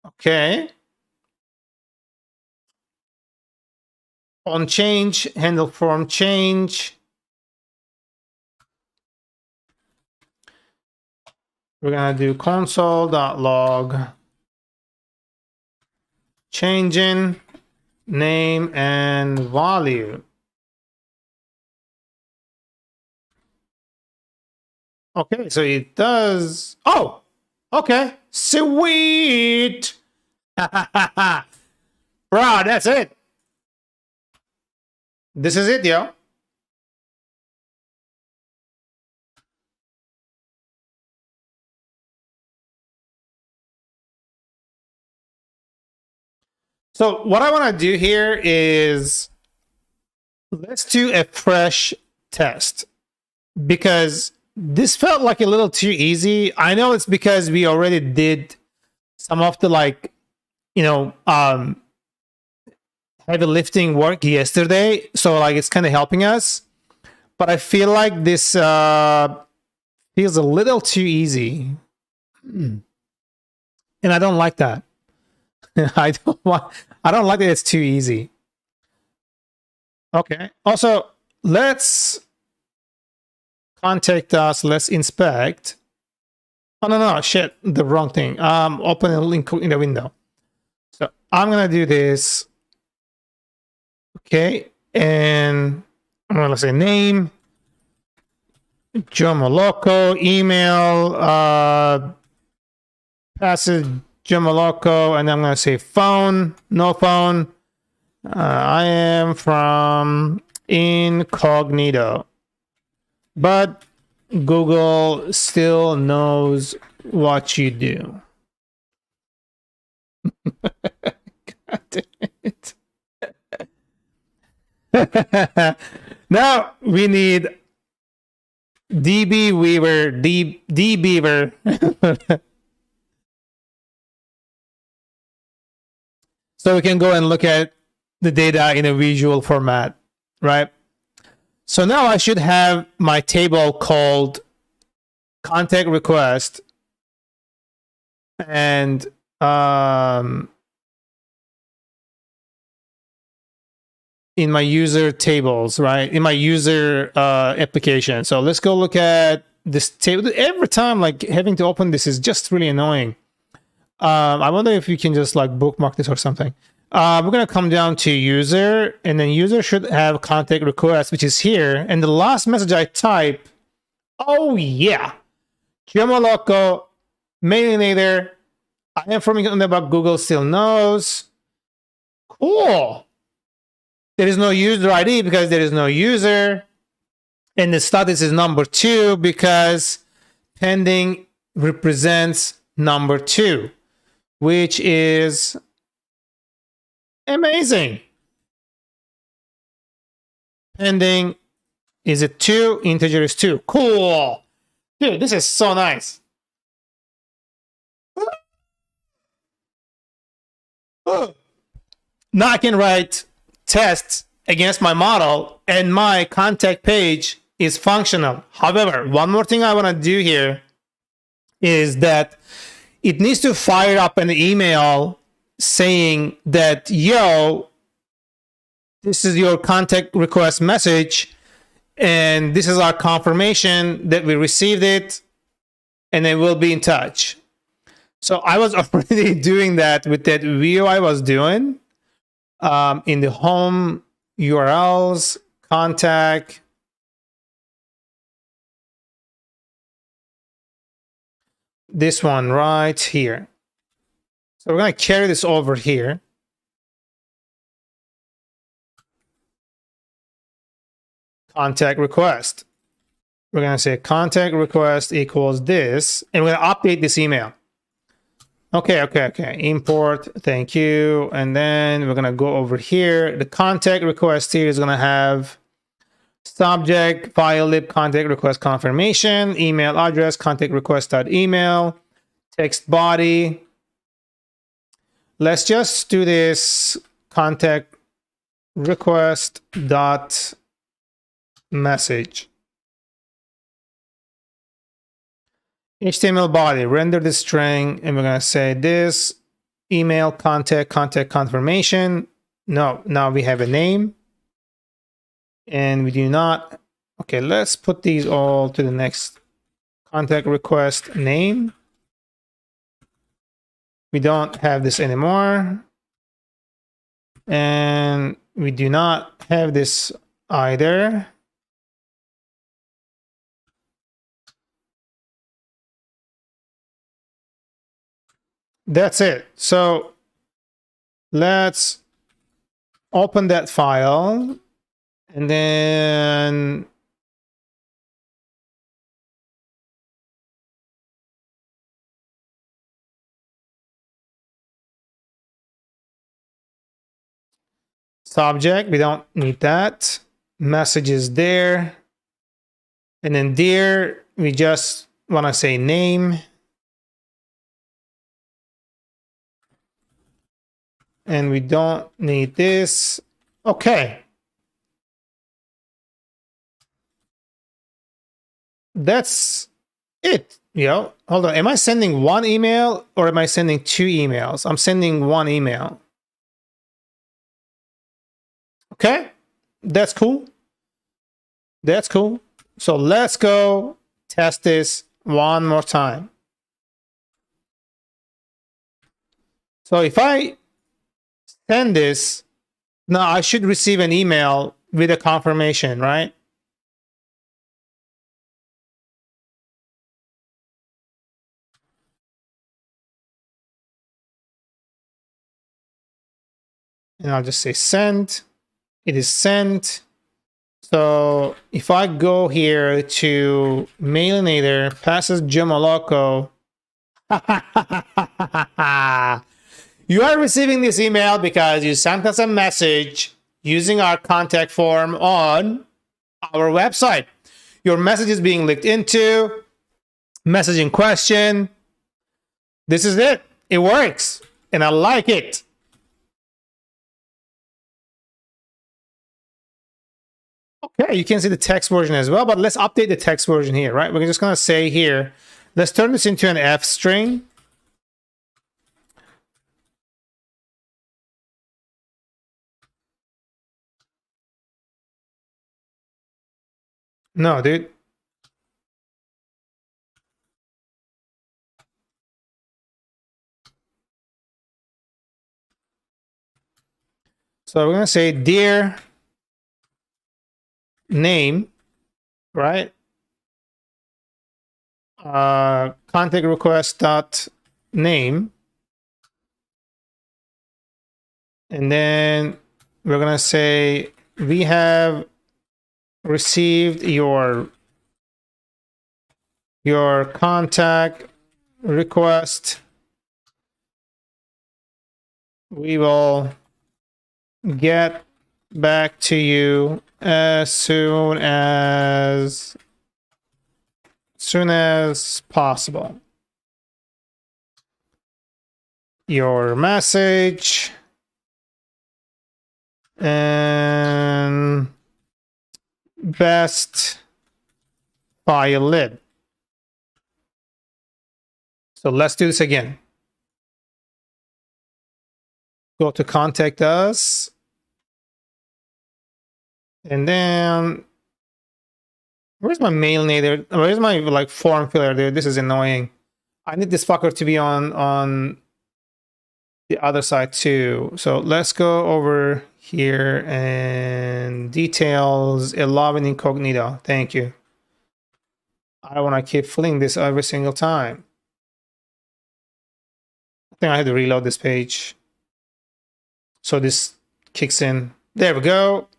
Okay. On change, handle form change. We're gonna do console.log changing name and value. Okay, so it does. Oh, okay. Sweet. Bro, that's it. This is it, yo. So what I want to do here is let's do a fresh test because this felt like a little too easy. I know it's because we already did some of the heavy lifting work yesterday. So like it's kind of helping us. But I feel like this feels a little too easy. And I don't like that. I don't like that it's too easy. Okay. Also, let's contact us. Let's inspect. Oh no, shit, the wrong thing. Open a link in the window. So I'm gonna do this. Okay, and I'm gonna say name, Joe Moloko, email, passage Joe Moloko, and I'm gonna say phone, no phone. I am from incognito, but Google still knows what you do. God damn it. Now we need DB Weaver, D Beaver. So we can go and look at the data in a visual format, right? So now I should have my table called contact request and in my user tables, right? In my user application. So let's go look at this table. Every time like having to open this is just really annoying. I wonder if you can just like bookmark this or something. We're gonna come down to user, and then user should have contact request, which is here. And the last message I type, oh yeah, Giamoloco, Mailinator. I am from about Google still knows. Cool. There is no user ID because there is no user. And the status is number 2 because pending represents number 2, which is amazing. Pending is it 2, integer is 2. Cool. Dude, this is so nice. Now I can write tests against my model and my contact page is functional. However, one more thing I want to do here is that it needs to fire up an email saying that, yo, this is your contact request message and this is our confirmation that we received it and then we'll be in touch. So I was already doing that with that video I was doing in the home URLs, contact. This one right here. So we're going to carry this over here. Contact request. We're going to say contact request equals this, and we're going to update this email. Okay. Import, thank you. And then we're going to go over here. The contact request here is going to have subject, file lib, contact request confirmation, email address, contact request.email, text body. Let's just do this contact request dot message. HTML body, render the string, and we're going to say this email contact confirmation. No, now we have a name. And we do not. Okay, let's put these all to the next contact request name. We don't have this anymore. And we do not have this either. That's it. So let's open that file, and then subject, we don't need that. Message is there. And then there, we just want to say name. And we don't need this. Okay. That's it. Hold on. Am I sending one email or am I sending 2 emails? I'm sending 1 email. Okay. That's cool. That's cool. So let's go test this one more time. So if I send this, now I should receive an email with a confirmation, right? And I'll just say send. It is sent. So if I go here to Mailinator, passes Jomoloco, you are receiving this email because you sent us a message using our contact form on our website. Your message is being looked into. Message in question. This is it. It works. And I like it. Okay, you can see the text version as well, but let's update the text version here, right? We're just going to say here, let's turn this into an F string. No, dude. So we're going to say dear name, right? Contact request dot name. And then we're going to say we have received your contact request. We will get back to you as soon as possible. Your message and best file lib. So let's do this again. Go to contact us. And then where's my Mailinator? Where's my form filler, dude? This is annoying. I need this fucker to be on the other side too. So let's go over here and details 11 incognito. Thank you. I don't want to keep filling this every single time. I think I had to reload this page. So this kicks in. There we go.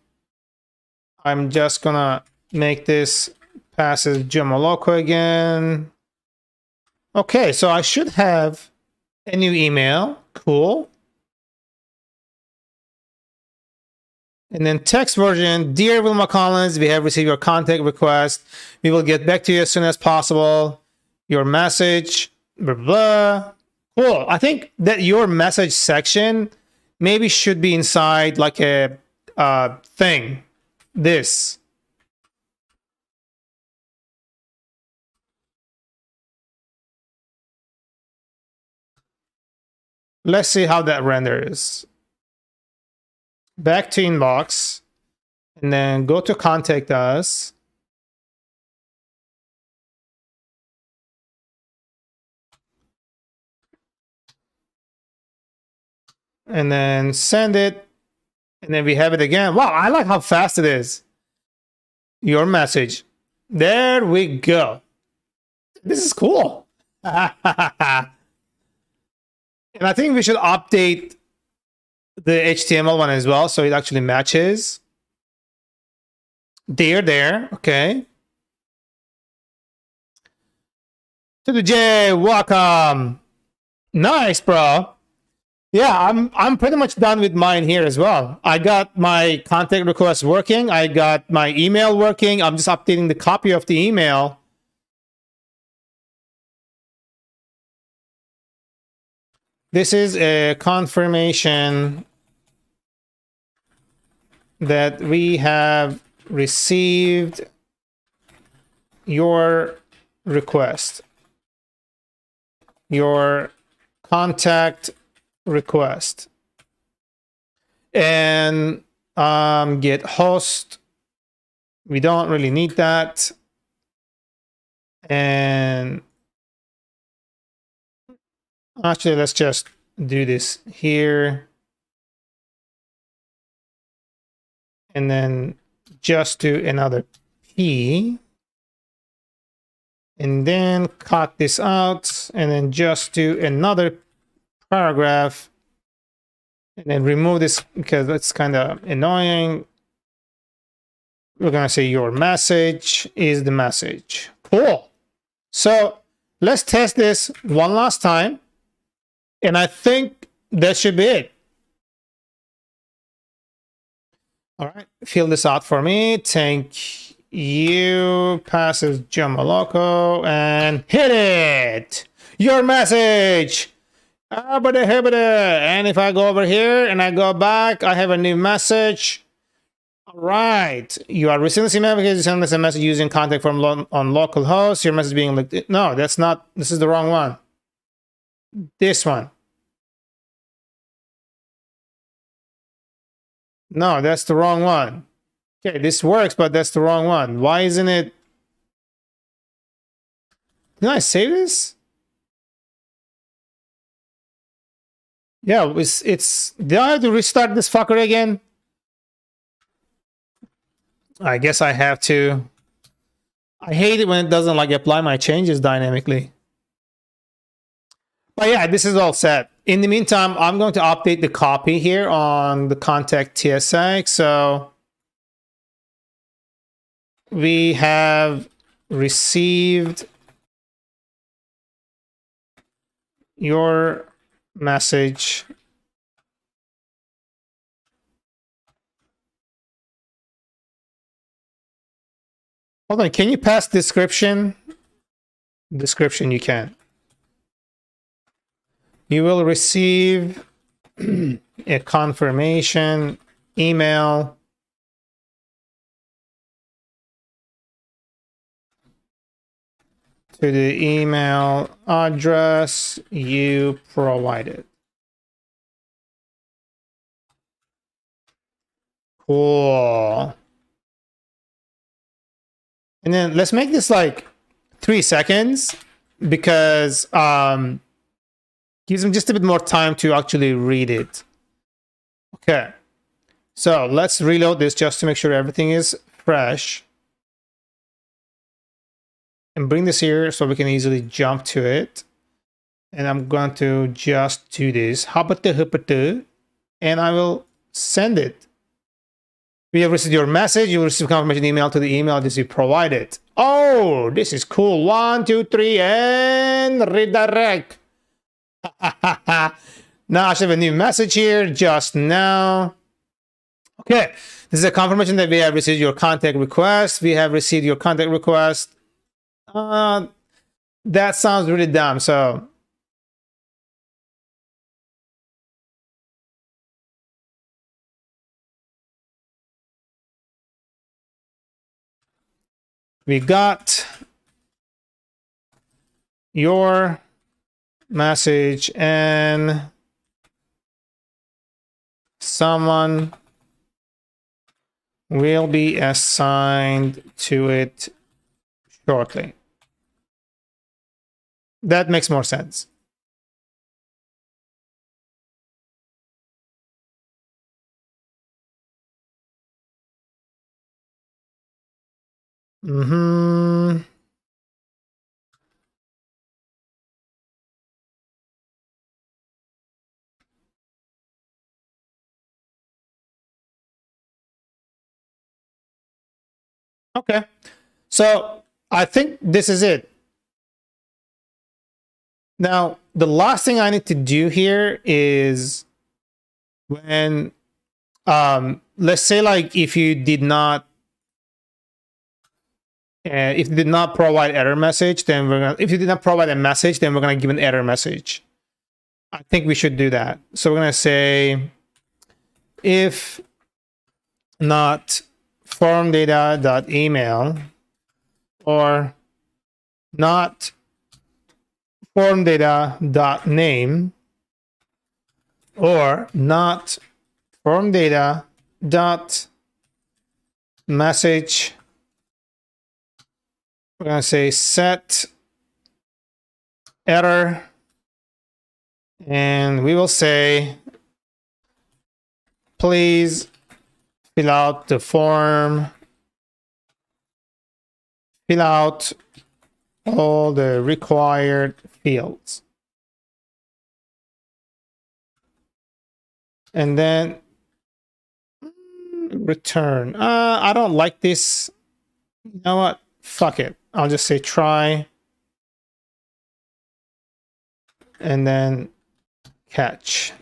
I'm just gonna make this passes Jomoloco again. Okay, so I should have a new email. Cool. And then text version, dear Wilma Collins, we have received your contact request. We will get back to you as soon as possible. Your message, blah, blah. Cool. I think that your message section maybe should be inside like a thing. This. Let's see how that renders. Back to inbox, and then go to contact us. And then send it. And then we have it again. Wow, I like how fast it is. Your message. There we go. This is cool. And I think we should update the HTML one as well, so it actually matches. There. Okay. To the J, welcome. Nice, bro. Yeah, I'm pretty much done with mine here as well. I got my contact request working. I got my email working. I'm just updating the copy of the email. This is a confirmation that we have received your request, your contact request. And get host, we don't really need that. And actually, let's just do this here. And then just do another P. And then cut this out. And then just do another paragraph. And then remove this because that's kind of annoying. We're going to say your message is the message. Cool. So let's test this one last time. And I think that should be it. All right, fill this out for me. Thank you. Passes Jamaloco and hit it. Your message. And if I go over here and I go back, I have a new message. All right. You are receiving this email because you send us a message using contact form on localhost. Your message being like, no, that's not. This is the wrong one. This one. No, that's the wrong one. Okay, this works, but that's the wrong one. Why isn't it? Did I save this? Yeah, it's. Did I have to restart this fucker again? I guess I have to. I hate it when it doesn't like apply my changes dynamically. But yeah, this is all set. In the meantime, I'm going to update the copy here on the contact TSX. So we have received your message. Hold on, can you pass description? Description, you can. You will receive a confirmation email to the email address you provided. Cool. And then let's make this like 3 seconds because gives them just a bit more time to actually read it. Okay. So let's reload this just to make sure everything is fresh. And bring this here so we can easily jump to it. And I'm going to just do this. And I will send it. We have received your message. You will receive confirmation email to the email address you provided. Oh, this is cool. 1, 2, 3, and redirect. Now I should have a new message here just now. Okay, this is a confirmation that we have received your contact request. We have received your contact request. That sounds really dumb. So we got your message and someone will be assigned to it shortly. That makes more sense. Okay. So I think this is it. Now, the last thing I need to do here is when, let's say like if you did not provide error message, then if you did not provide a message, then we're gonna give an error message. I think we should do that. So we're gonna say if not form data.email or not form data.name or not form data.message. We're going to say set error, and we will say please fill out the form, fill out all the required fields, and then return. I don't like this. You know what? Fuck it. I'll just say try and then catch.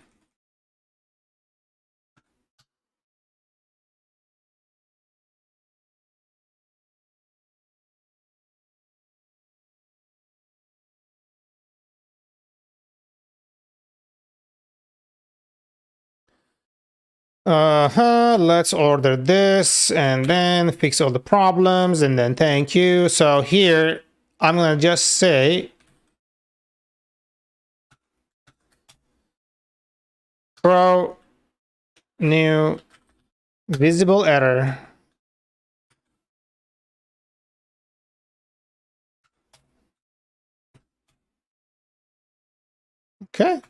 Let's order this and then fix all the problems and then thank you. So here I'm gonna just say throw new visible error. Okay.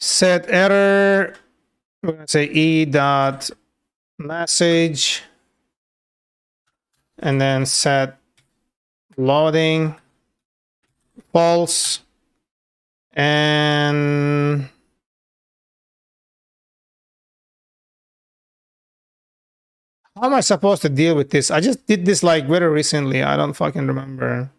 Set error. We're gonna say e.message and then set loading false. And how am I supposed to deal with this? I just did this like very recently. I don't fucking remember.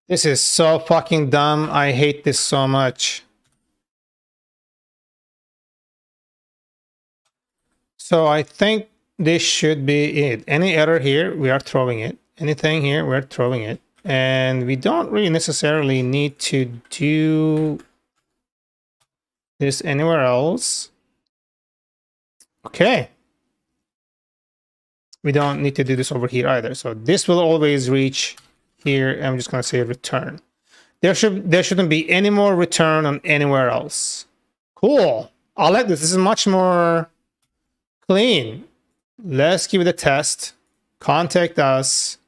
This is so fucking dumb. I hate this so much. So I think this should be it. Any error here, we are throwing it. Anything here, we're throwing it. And we don't really necessarily need to do this anywhere else. Okay. We don't need to do this over here either. So this will always reach here. I'm just going to say return. There shouldn't be any more return on anywhere else. Cool. I like this. This is much more clean. Let's give it a test. Contact us.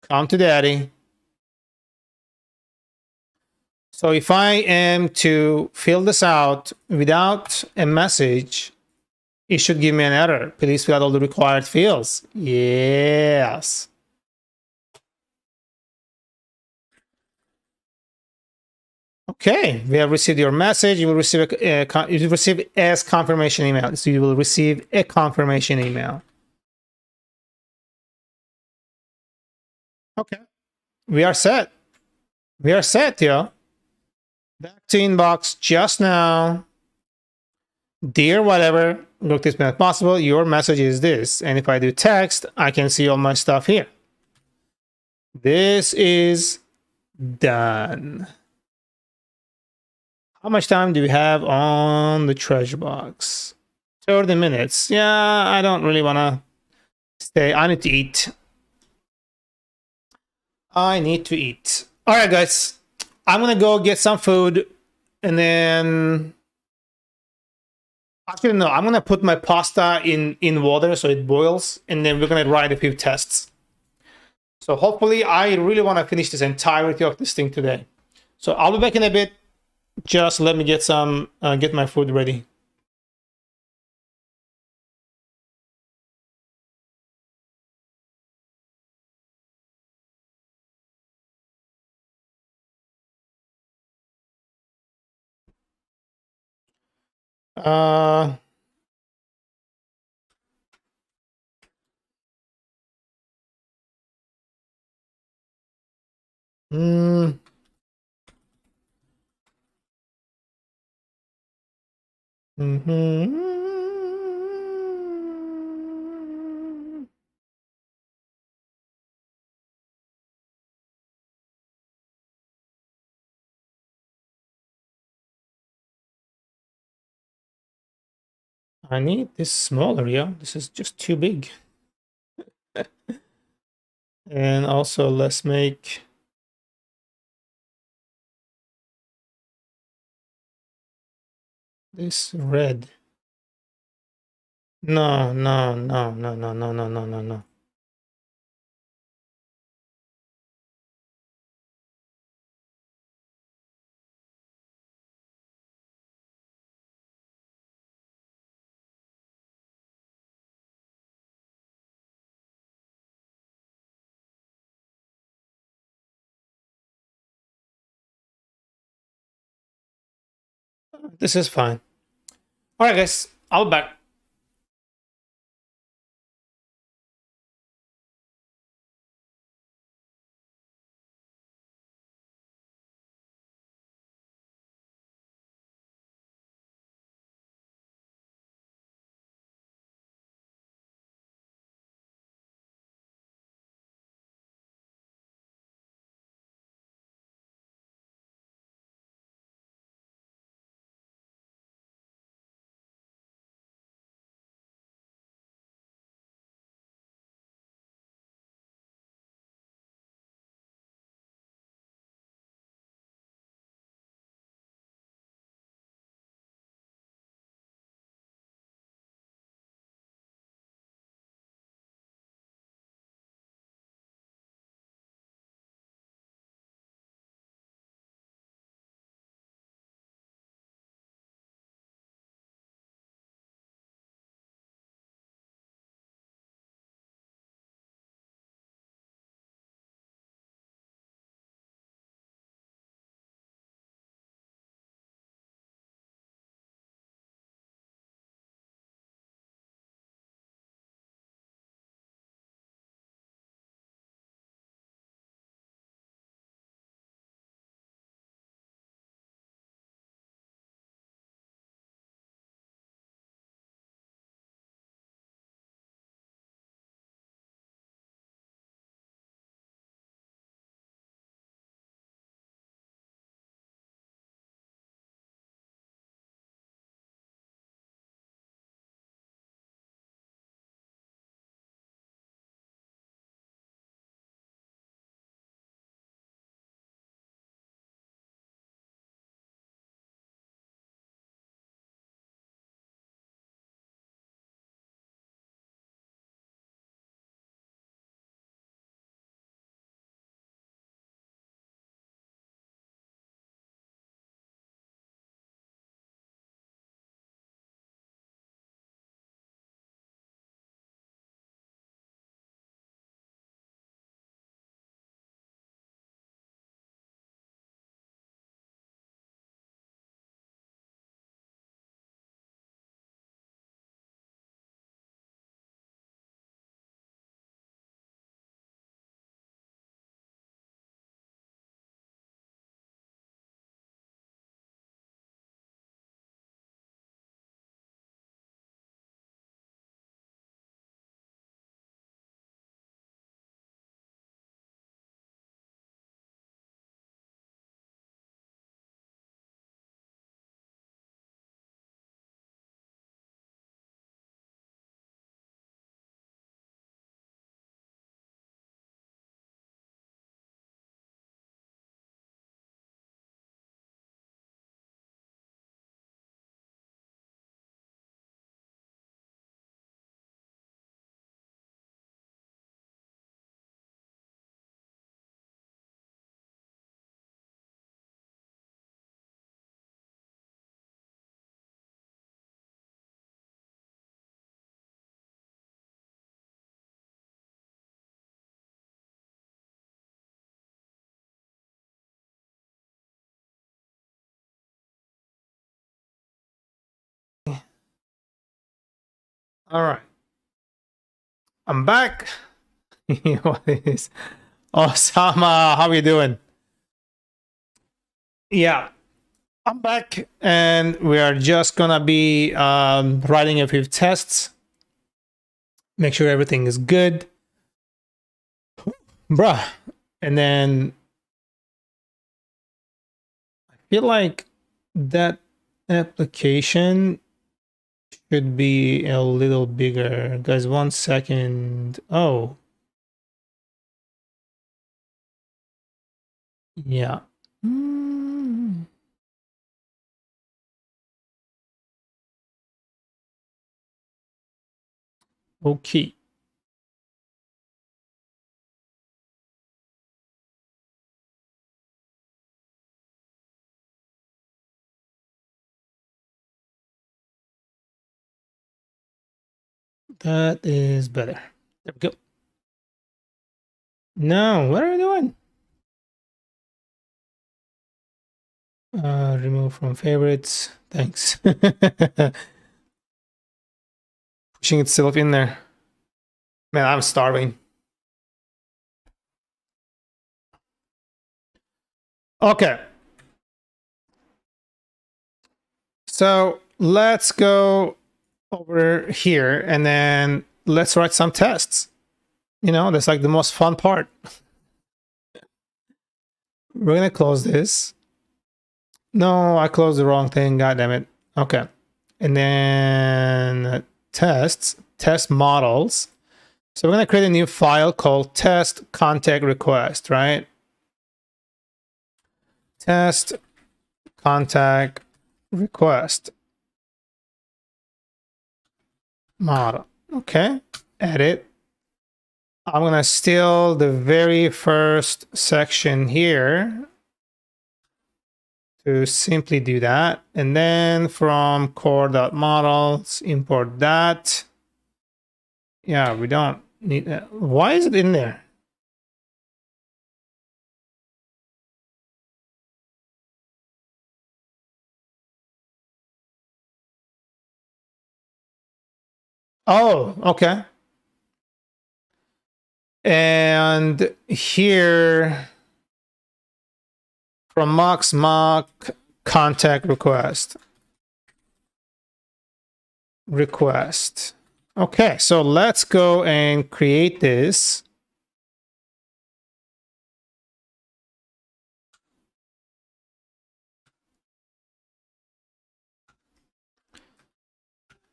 Come to daddy. So if I am to fill this out without a message, it should give me an error. Please fill out all the required fields. Yes. Okay, we have received your message. You will receive as confirmation email. So you will receive a confirmation email. Okay, we are set. We are set, yo. Back to inbox just now. Dear whatever, look this minute possible. Your message is this, and if I do text, I can see all my stuff here. This is done. How much time do we have on the treasure box? 30 minutes. Yeah, I don't really want to stay. I need to eat. I need to eat. All right, guys. I'm going to go get some food. And then... Actually, no. I'm going to put my pasta in water so it boils. And then we're going to write a few tests. So hopefully, I really want to finish this entirety of this thing today. So I'll be back in a bit. Just let me get my food ready. Uh, mm, mm-hmm. I need this smaller, yeah. This is just too big. And also, let's make this red. No, no, no, no, no, no, no, no, no, no. This is fine. All right, guys. I'll be back. All right. I'm back. What is Osama? How are you doing? Yeah, I'm back, and we are just gonna be writing a few tests. Make sure everything is good, bruh. And then I feel like that application should be a little bigger. Guys, 1 second. Oh. Yeah. Okay. That is better. There we go. No, what are you doing? Remove from favorites. Thanks. Pushing itself in there. Man, I'm starving. Okay. So let's go over here and then let's write some tests. You know, that's like the most fun part. We're gonna close this. No, I closed the wrong thing. God damn it. Okay. And then tests, test models. So we're gonna create a new file called test contact request, right? Test contact request model. Okay. Edit. I'm gonna steal the very first section here to simply do that. And then from core.models, import that. Yeah, we don't need that. Why is it in there? Oh, okay. And here from mock contact request. Okay, so let's go and create this.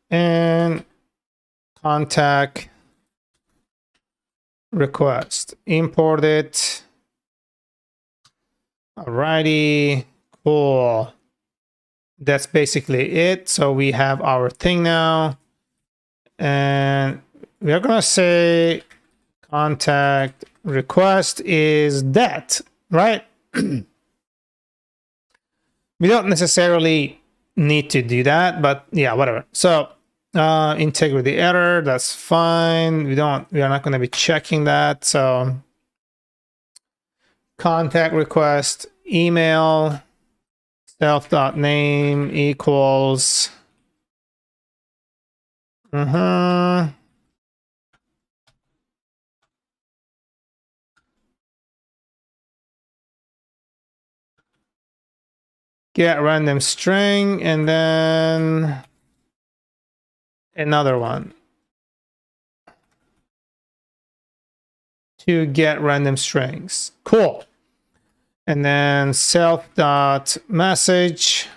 And contact request. Import it. Alrighty, cool. That's basically it. So we have our thing now. And we're gonna say contact request is that, right? We don't necessarily need to do that, but yeah, whatever. So integrity error, that's fine. We are not going to be checking that. So contact request email self.name equals get random string, and then another one to get random strings. Cool. And then self.message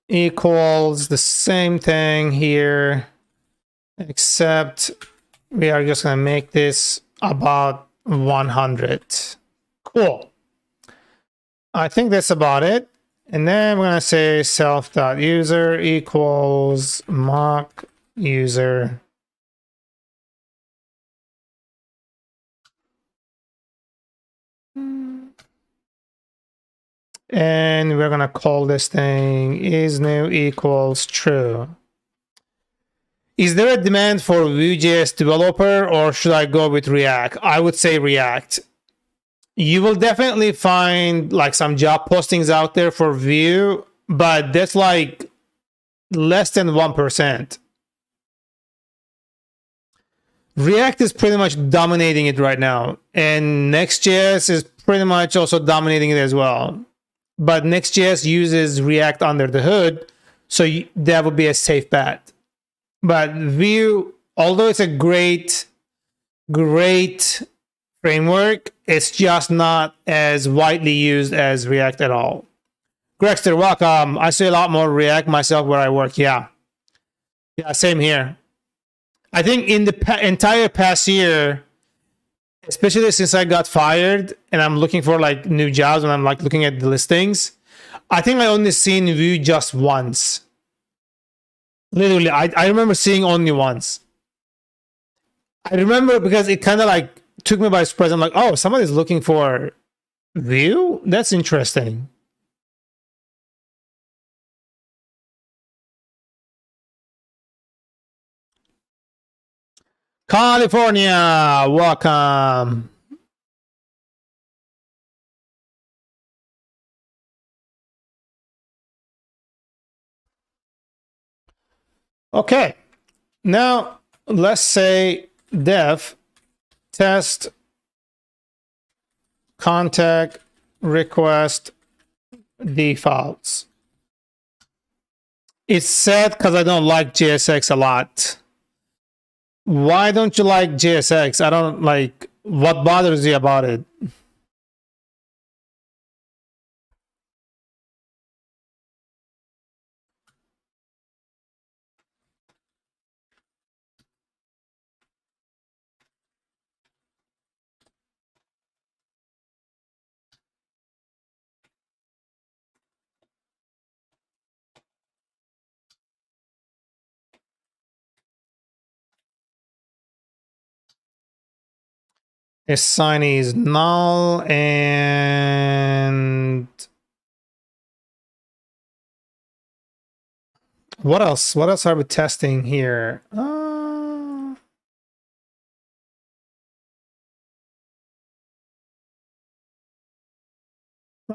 equals the same thing here, except we are just going to make this about 100. Cool. I think that's about it. And then we're going to say self.user equals mock user. And we're going to call this thing is new equals true. Is there a demand for Vue.js developer, or should I go with React? I would say React. You will definitely find like some job postings out there for Vue, but that's like less than 1%. React is pretty much dominating it right now, and Next.js is pretty much also dominating it as well. But Next.js uses React under the hood, so that would be a safe bet. But Vue, although it's a great framework, it's just not as widely used as React at all. Grexter, welcome. I see a lot more React myself where I work. Yeah, same here. I think in the entire past year, especially since I got fired and I'm looking for like new jobs and I'm like looking at the listings, I think I only seen Vue just once. Literally, I remember seeing only once. I remember because it kind of like took me by surprise. I'm like, oh, somebody's looking for Vue? That's interesting. California, welcome. Okay, now let's say dev test contact request defaults. It's sad because I don't like JSX a lot. Why don't you like JSX? I don't like, what bothers you about it? Assign is null, and what else? What else are we testing here?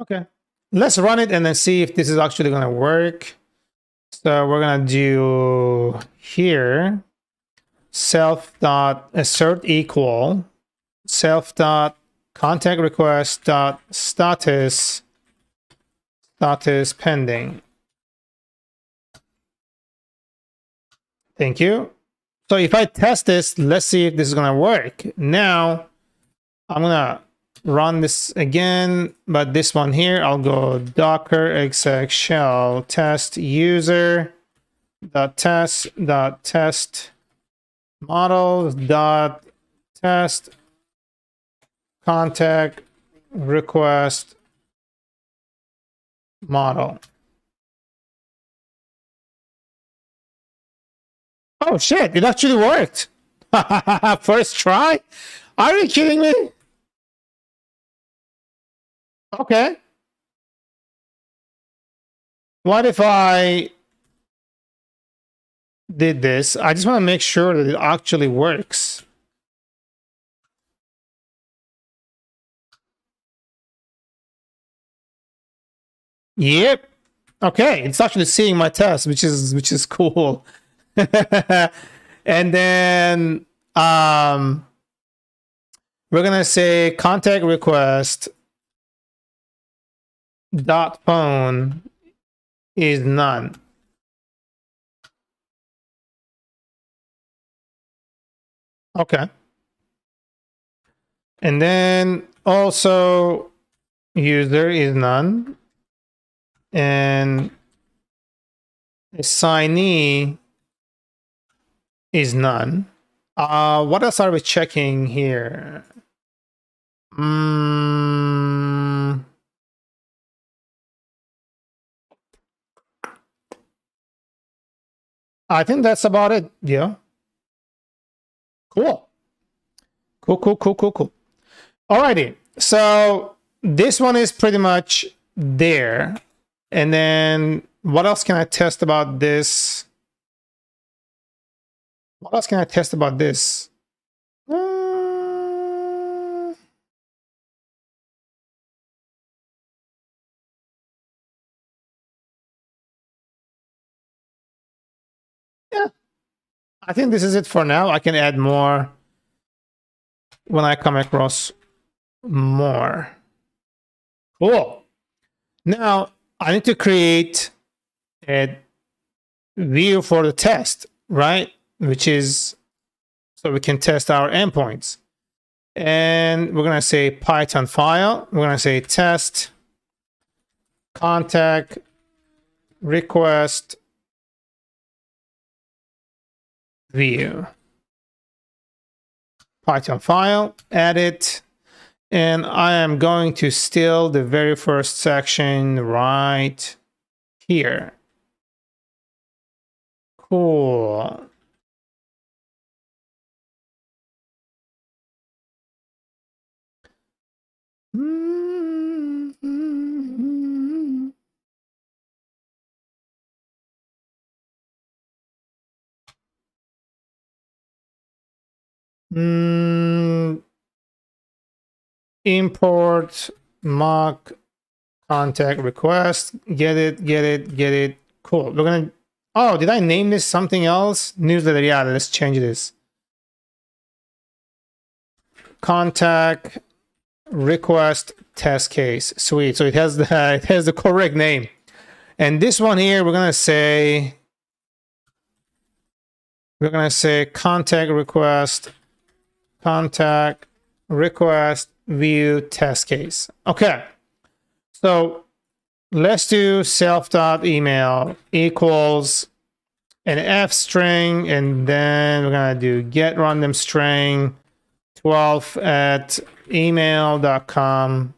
Okay, let's run it and then see if this is actually going to work. So we're going to do here self.assert equal self.contact request dot status pending. Thank you. So if I test this, let's see if this is going to work. Now I'm going to run this again, but this one here, I'll go docker exec shell test user dot test models dot test contact request model. Oh shit, it actually worked. First try? Are you kidding me? Okay. What if I did this? I just want to make sure that it actually works. Yep. Okay, it's actually seeing my test, which is cool. And then we're gonna say contact request dot phone is none. Okay. And then also user is none. And assignee is none. What else are we checking here? I think that's about it. Yeah. Cool. Cool. Alrighty. So this one is pretty much there. And then what else can I test about this? What else can I test about this? I think this is it for now. I can add more when I come across more. Cool. Now I need to create a view for the test, right? Which is so we can test our endpoints. And we're gonna say Python file. We're gonna say test contact request view. Python file, add it, and I am going to steal the very first section right here. Cool. Import mock contact request. Get it. Cool. We're gonna. Oh, did I name this something else? Newsletter. Yeah, let's change this. Contact request test case. Sweet. So it has the correct name. And this one here, we're gonna say contact request view test case. Okay. So let's do self.email equals an F string, and then we're gonna do get random string 12 at email.com.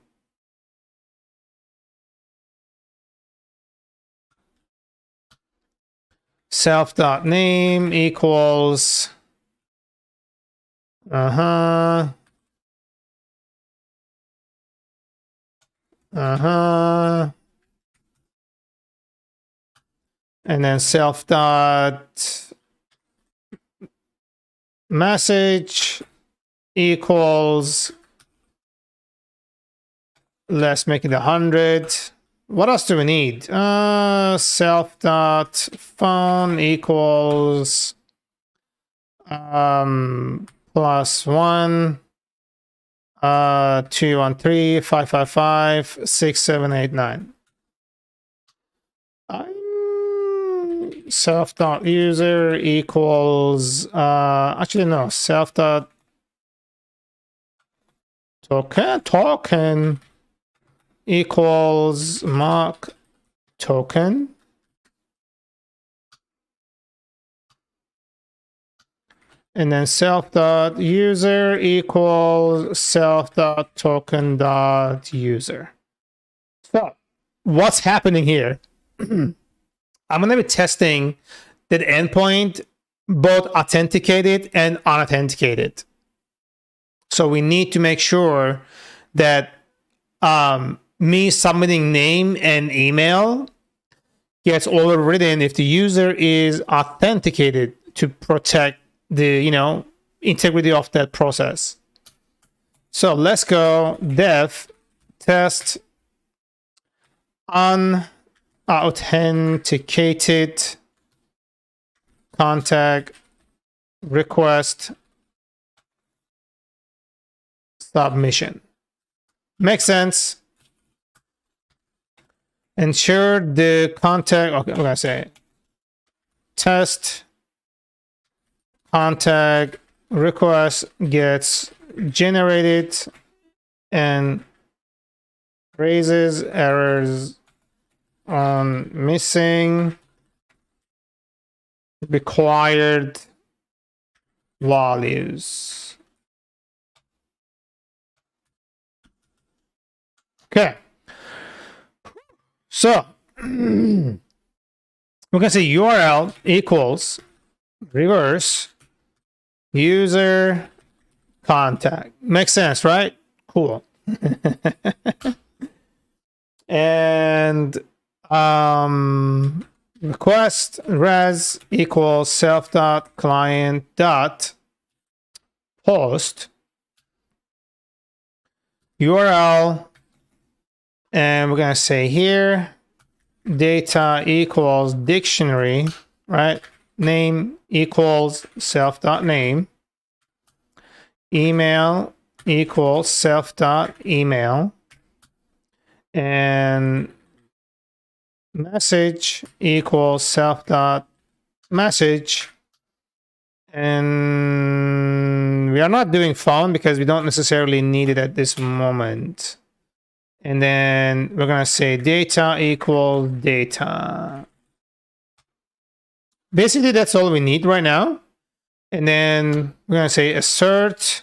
Self.name equals and then self.message equals, let's make it 100. What else do we need? Self.phone equals +1 213 555 6789. Self.user equals actually no, self.token equals mock token, and then self.user equals self.token.user. So what's happening here? I'm going to be testing that endpoint, both authenticated and unauthenticated. So we need to make sure that me submitting name and email gets overridden if the user is authenticated to protect the integrity of that process. So let's go dev test unauthenticated contact request submission. Makes sense. Ensure the contact, okay, I'm gonna say test contact request gets generated and raises errors on missing required values. Okay. So we're gonna say URL equals reverse user contact. Makes sense, right? Cool. And request res equals self.client.post URL, and we're gonna say here data equals dictionary, right? name equals self.name, email equals self.email, and message equals self.message. And we are not doing phone because we don't necessarily need it at this moment. And then we're going to say data equals data. Basically, that's all we need right now. And then we're going to say assert,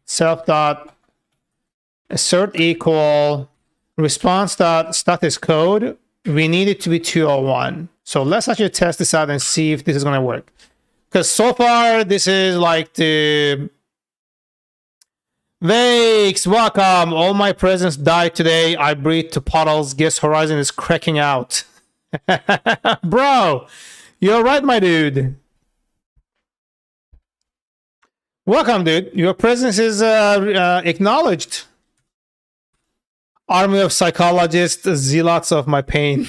self.assert equal response.status code. We need it to be 201. So let's actually test this out and see if this is going to work. Because so far, this is like the Vakes, welcome. All my presents died today. I breathed to puddles. Guess Horizon is cracking out. Bro, you're right, my dude. Welcome, dude. Your presence is acknowledged. Army of psychologists, zealots of my pain.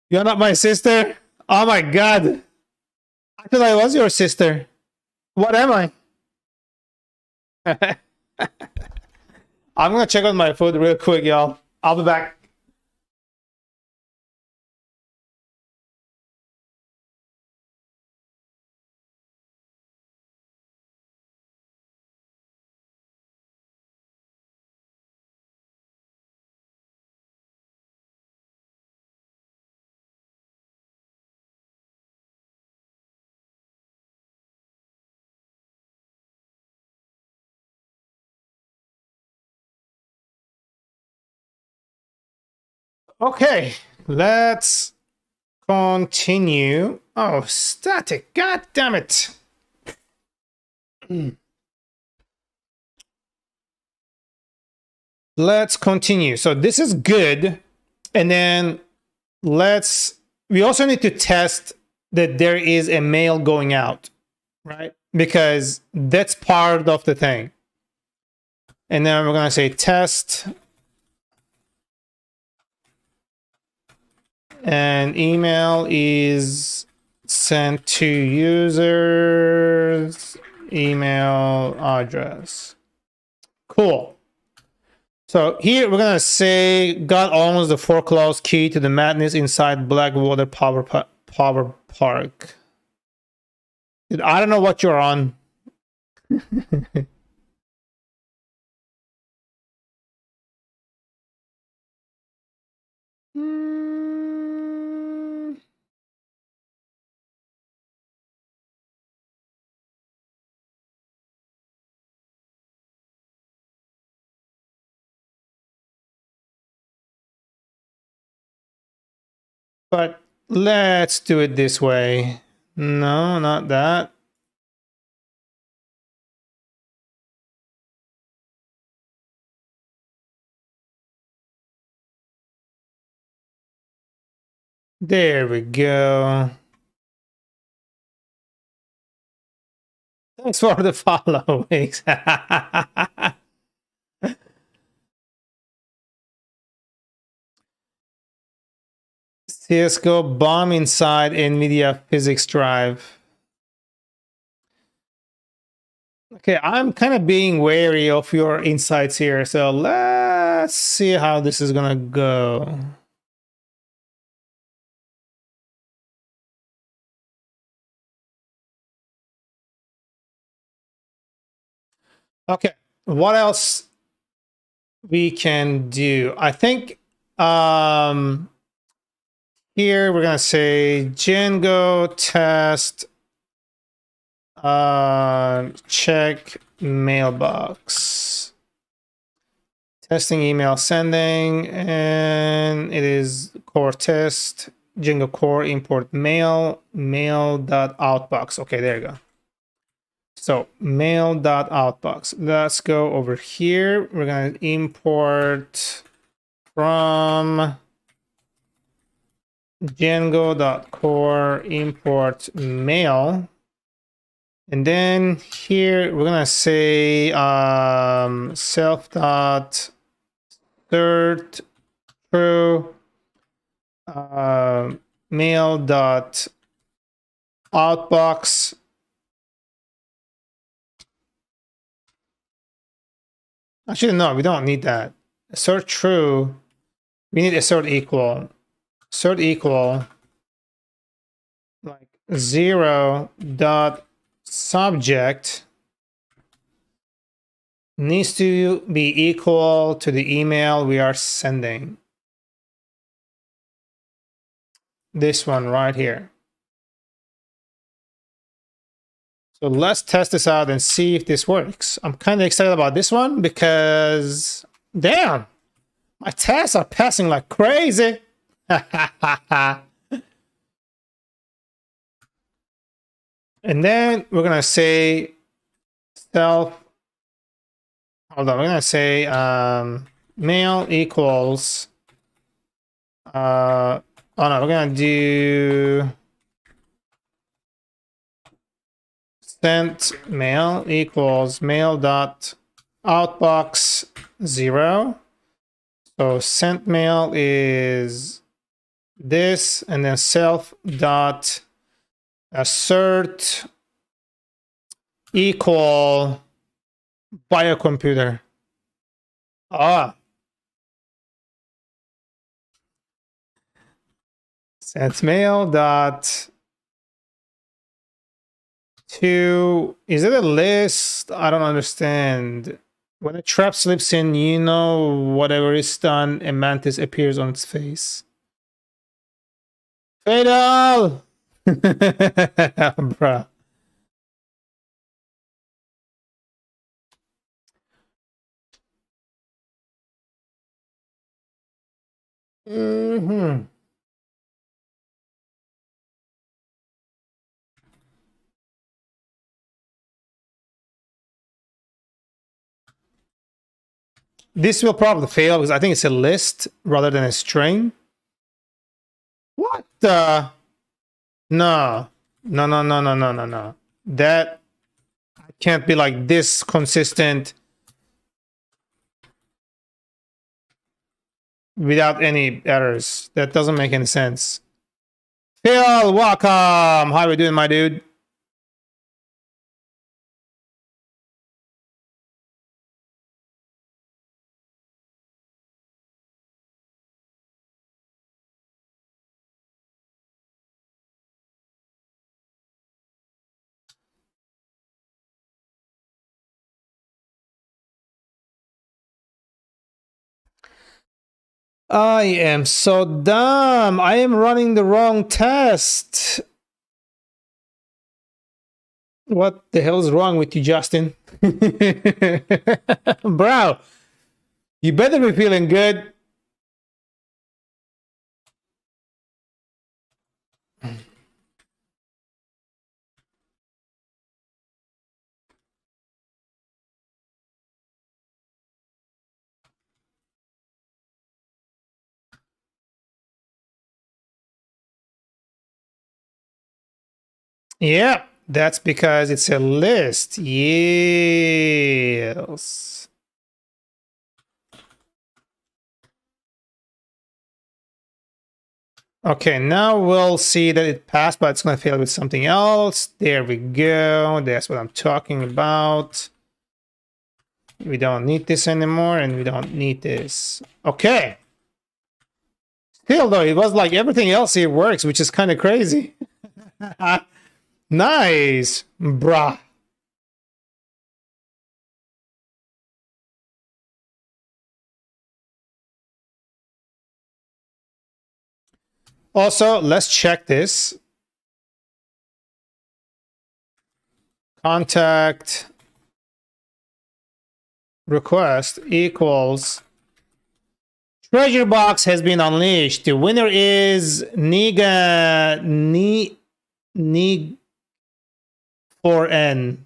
You're not my sister? Oh my god. I thought I was your sister. What am I? I'm gonna check on my food real quick, y'all. I'll be back. Okay, let's continue. Oh, static. God damn it. Let's continue. So this is good. And then we also need to test that there is a mail going out, right? Because that's part of the thing. And then we're going to say test. And email is sent to users email address. Cool. So here we're gonna say got almost the foreclosed key to the madness inside Blackwater Power Park. Dude, I don't know what you're on. But let's do it this way. No, not that. There we go. Thanks for the follow. CSGO bomb inside NVIDIA physics drive. Okay, I'm kind of being wary of your insights here, so let's see how this is gonna go. Okay, what else we can do? I think here we're gonna say Django test check mailbox. Testing email sending, and it is core test Django core import mail.outbox. Okay, there you go. So mail.outbox. Let's go over here. We're gonna import from Django.core import mail. And then here we're gonna say self.cert true mail dot outbox actually no, we don't need that. Assert true. We need assert equal. Assert equal like 0 dot subject needs to be equal to the email we are sending. This one right here. So let's test this out and see if this works. I'm kind of excited about this one because, damn, my tests are passing like crazy. And then we're gonna say self. Hold on, we're gonna say mail equals. Oh no, we're gonna do sent mail equals mail dot outbox 0. So sent mail is this, and then self dot assert equal biocomputer. Sent mail dot to, is it a list? I don't understand. When a trap slips in, you know whatever is done, a mantis appears on its face. Fatal! Bruh. This will probably fail because I think it's a list rather than a string. What the? No. No. That can't be like this consistent without any errors. That doesn't make any sense. Phil, welcome. How we doing, my dude? I am so dumb. I am running the wrong test. What the hell is wrong with you, Justin? Bro, you better be feeling good. Yeah, that's because it's a list. Yes. Okay, now we'll see that it passed, but it's going to fail with something else. There we go. That's what I'm talking about. We don't need this anymore, and we don't need this. Okay. Still, though, it was like everything else here works, which is kind of crazy. Nice, bruh. Also, let's check this. Contact request equals treasure box has been unleashed. The winner is Niga 4N.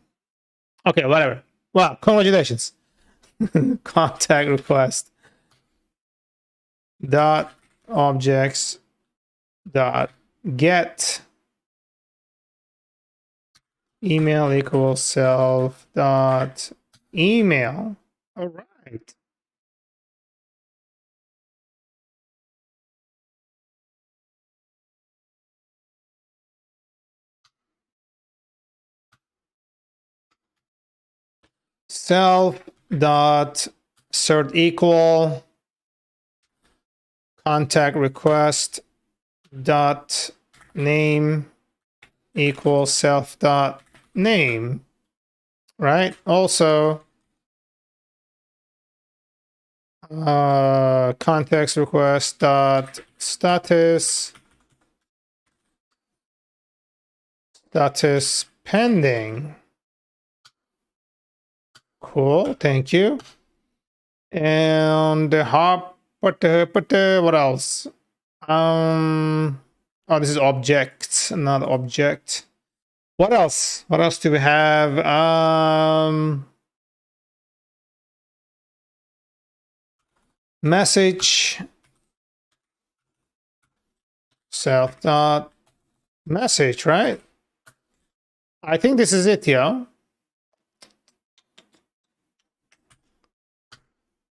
Okay, whatever. Wow, congratulations. Contact request dot objects dot get email equals self dot email. All right. self dot cert equal contact request dot name equal self dot name, right? Also context request dot status pending. Cool, thank you. And the hop, what else? Oh, this is objects, not object. What else? What else do we have? Message self dot message, right? I think this is it, yeah.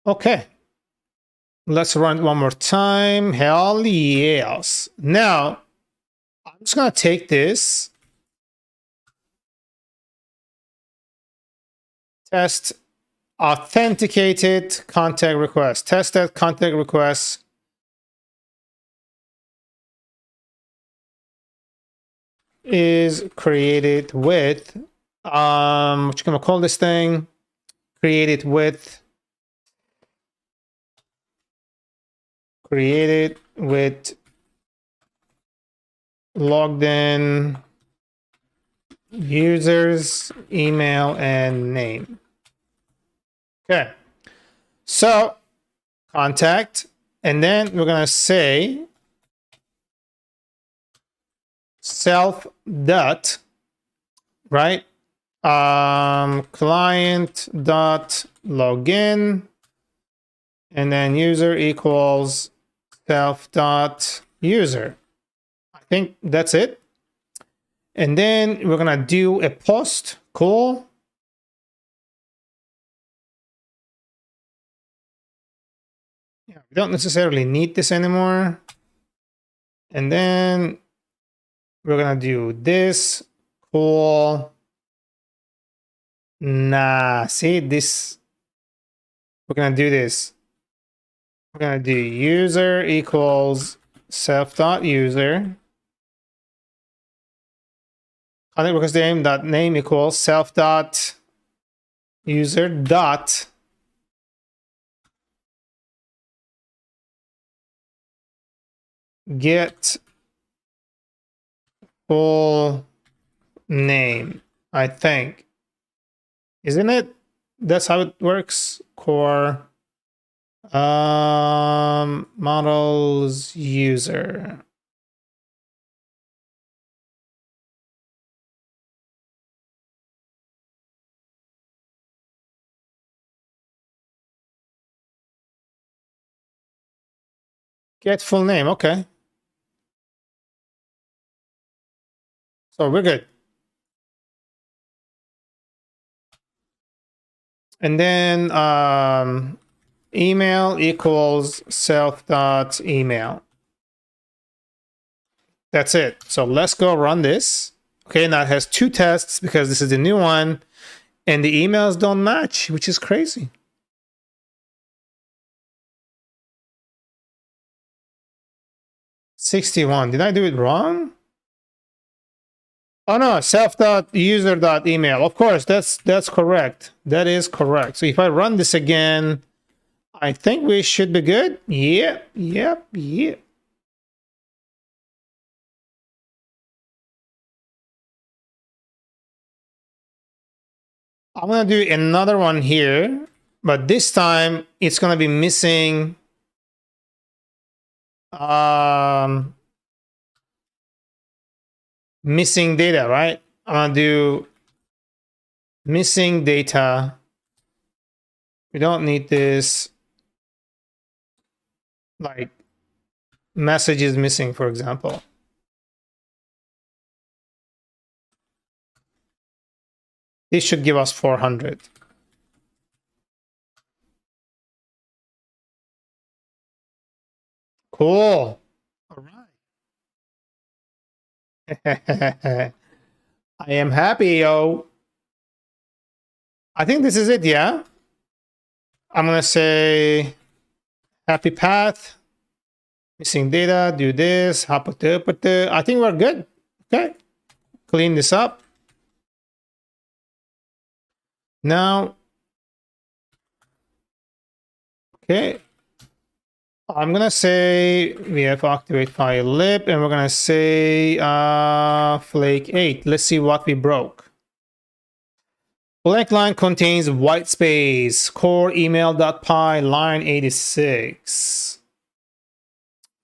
Okay. Let's run it one more time. Hell yes. Now, I'm just going to take this. Test authenticated contact request. Test that contact request. Is created with, what you gonna call this thing? Created with logged in users, email, and name. Okay, so contact, and then we're gonna say self dot, right? Client dot login, and then user equals self dot user. I think that's it. And then we're gonna do a post. Cool. Yeah, we don't necessarily need this anymore. And then we're gonna do this. Cool. Nah, see this. We're gonna do this. We're gonna do user equals self.user. Contact request name dot name equals self.user dot get full name, I think. Isn't it? That's how it works. Core models user. Get full name. Okay. So we're good. And then email equals self.email. That's it. So let's go run this. Okay, now it has 2 tests because this is the new one, and the emails don't match, which is crazy. $61. Did I do it wrong? Oh no, self.user.email. Of course, that's correct. That is correct. So if I run this again, I think we should be good. Yep. I'm gonna do another one here, but this time it's gonna be missing missing data, right? I'm gonna do missing data. We don't need this, like messages missing, for example. This should give us 400. Cool. All right. I am happy, yo. I think this is it, yeah. I'm gonna say happy path, missing data, do this, I think we're good. Okay, clean this up. Now, okay, I'm gonna say we have activate file lib, and we're gonna say flake 8. Let's see what we broke. Blank line contains white space. Core email.py line 86.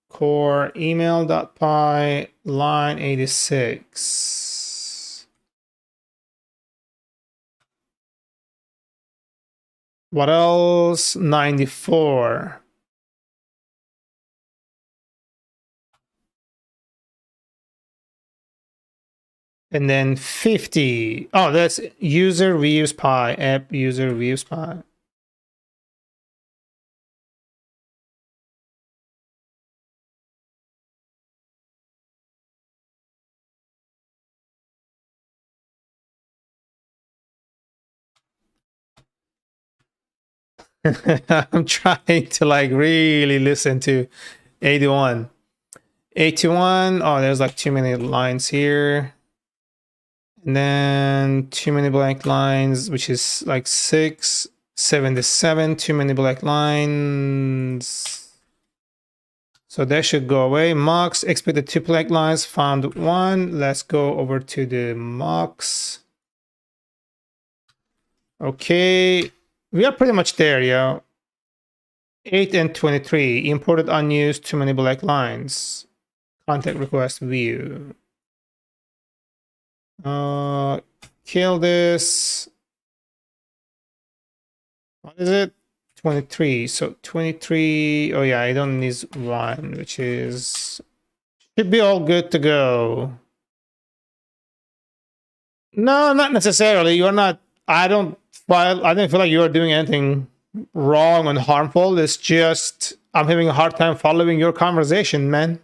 Core email.py line 86. What else? 94. And then 50. Oh, that's user views pi, app user views pi. I'm trying to like really listen to 81. 81. Oh, there's like too many lines here. And then too many blank lines, which is like 677. Too many blank lines. So that should go away. Mux expected 2 blank lines, found 1. Let's go over to the mux. Okay, we are pretty much there, yeah. 8 and 23. Imported unused, too many black lines. Contact request view. Kill this. What is it? 23. So 23. Oh yeah, I don't need 1, which is should be all good to go. No, not necessarily. You're not. I don't feel like you are doing anything wrong and harmful. It's just I'm having a hard time following your conversation, man.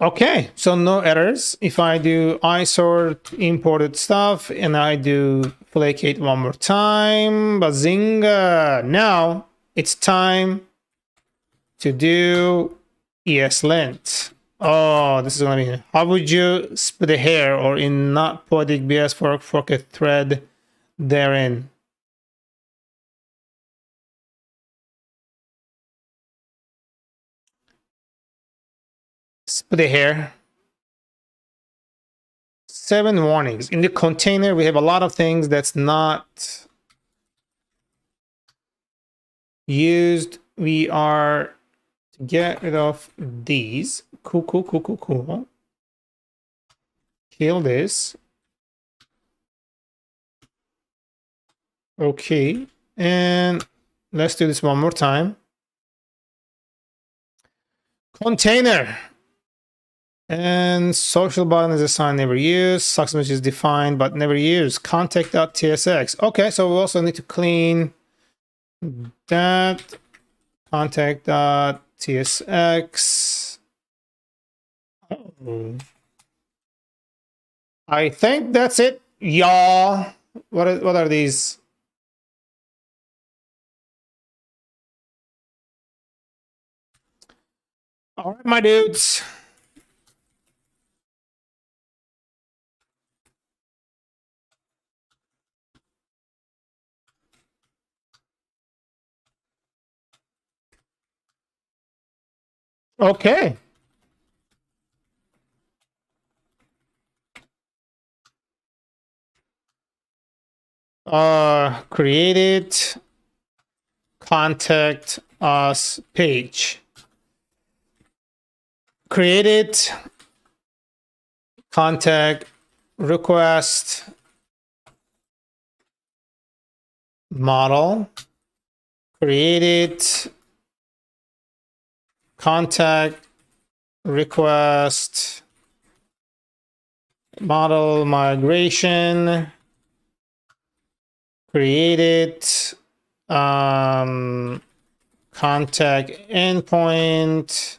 Okay, so no errors. If I do isort imported stuff and I do flake8 one more time, bazinga! Now it's time to do ESLint. Oh, this is gonna be. How would you split a hair or in not poetic BS fork a thread therein? Split a hair. 7 warnings. In the container, we have a lot of things that's not used. We are to get rid of these. Cool. Kill this. Okay, and let's do this one more time. Container. And social button is assigned never used. Sucks image is defined but never used. Contact.tsx. Okay, so we also need to clean that. Contact.tsx. Oh. I think that's it, y'all. What are these? All right, my dudes. Okay. Created contact us page. Created contact request model. Created contact request model migration. Created contact endpoint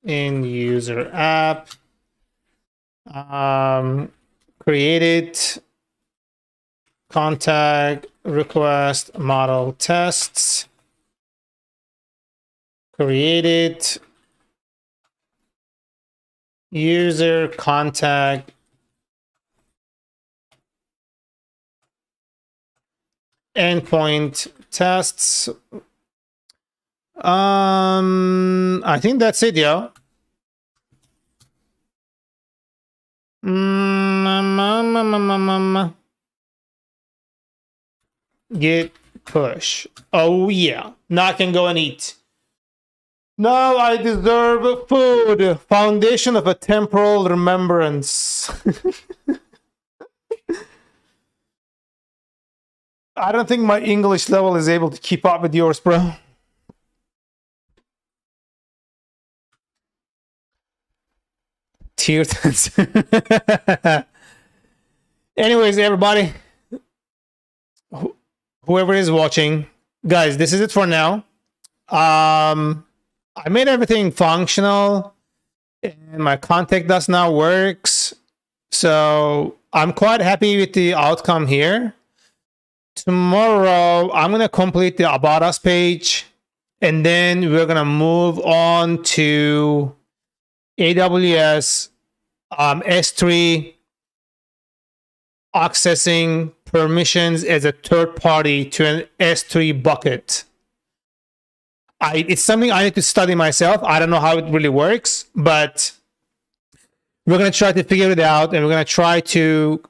in user app. created contact request model tests, created user contact endpoint tests. I think that's it, yo. Git push. Oh yeah, now I can go and eat. Now I deserve food. Foundation of a temporal remembrance. I don't think my English level is able to keep up with yours, bro. Tier 10. Anyways, everybody, whoever is watching, guys, this is it for now. I made everything functional and my contact does now works. So I'm quite happy with the outcome here. Tomorrow, I'm going to complete the About Us page, and then we're going to move on to AWS S3 accessing permissions as a third party to an S3 bucket. It's something I need to study myself. I don't know how it really works, but we're going to try to figure it out, and we're going to try to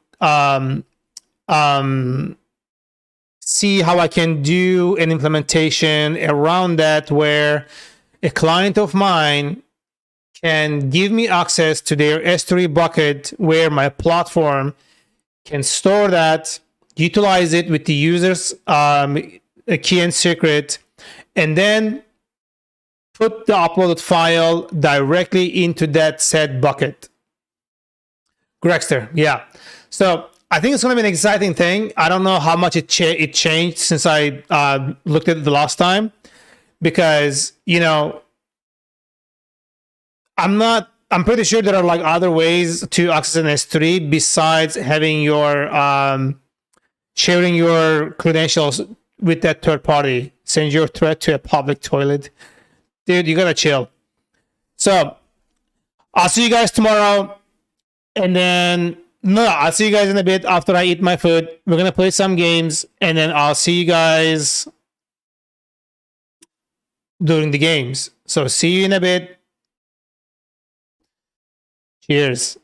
see how I can do an implementation around that where a client of mine can give me access to their S3 bucket where my platform can store that, utilize it with the user's key and secret, and then put the uploaded file directly into that said bucket. Gregster, yeah. So I think it's going to be an exciting thing. I don't know how much it changed since I looked at it the last time, because, you know, I'm pretty sure there are like other ways to access an S3 besides having your sharing your credentials with that third party. Send your thread to a public toilet. Dude, you gotta chill. So I'll see you guys tomorrow, and then I'll see you guys in a bit after I eat my food. We're gonna play some games, and then I'll see you guys during the games. So see you in a bit. Cheers.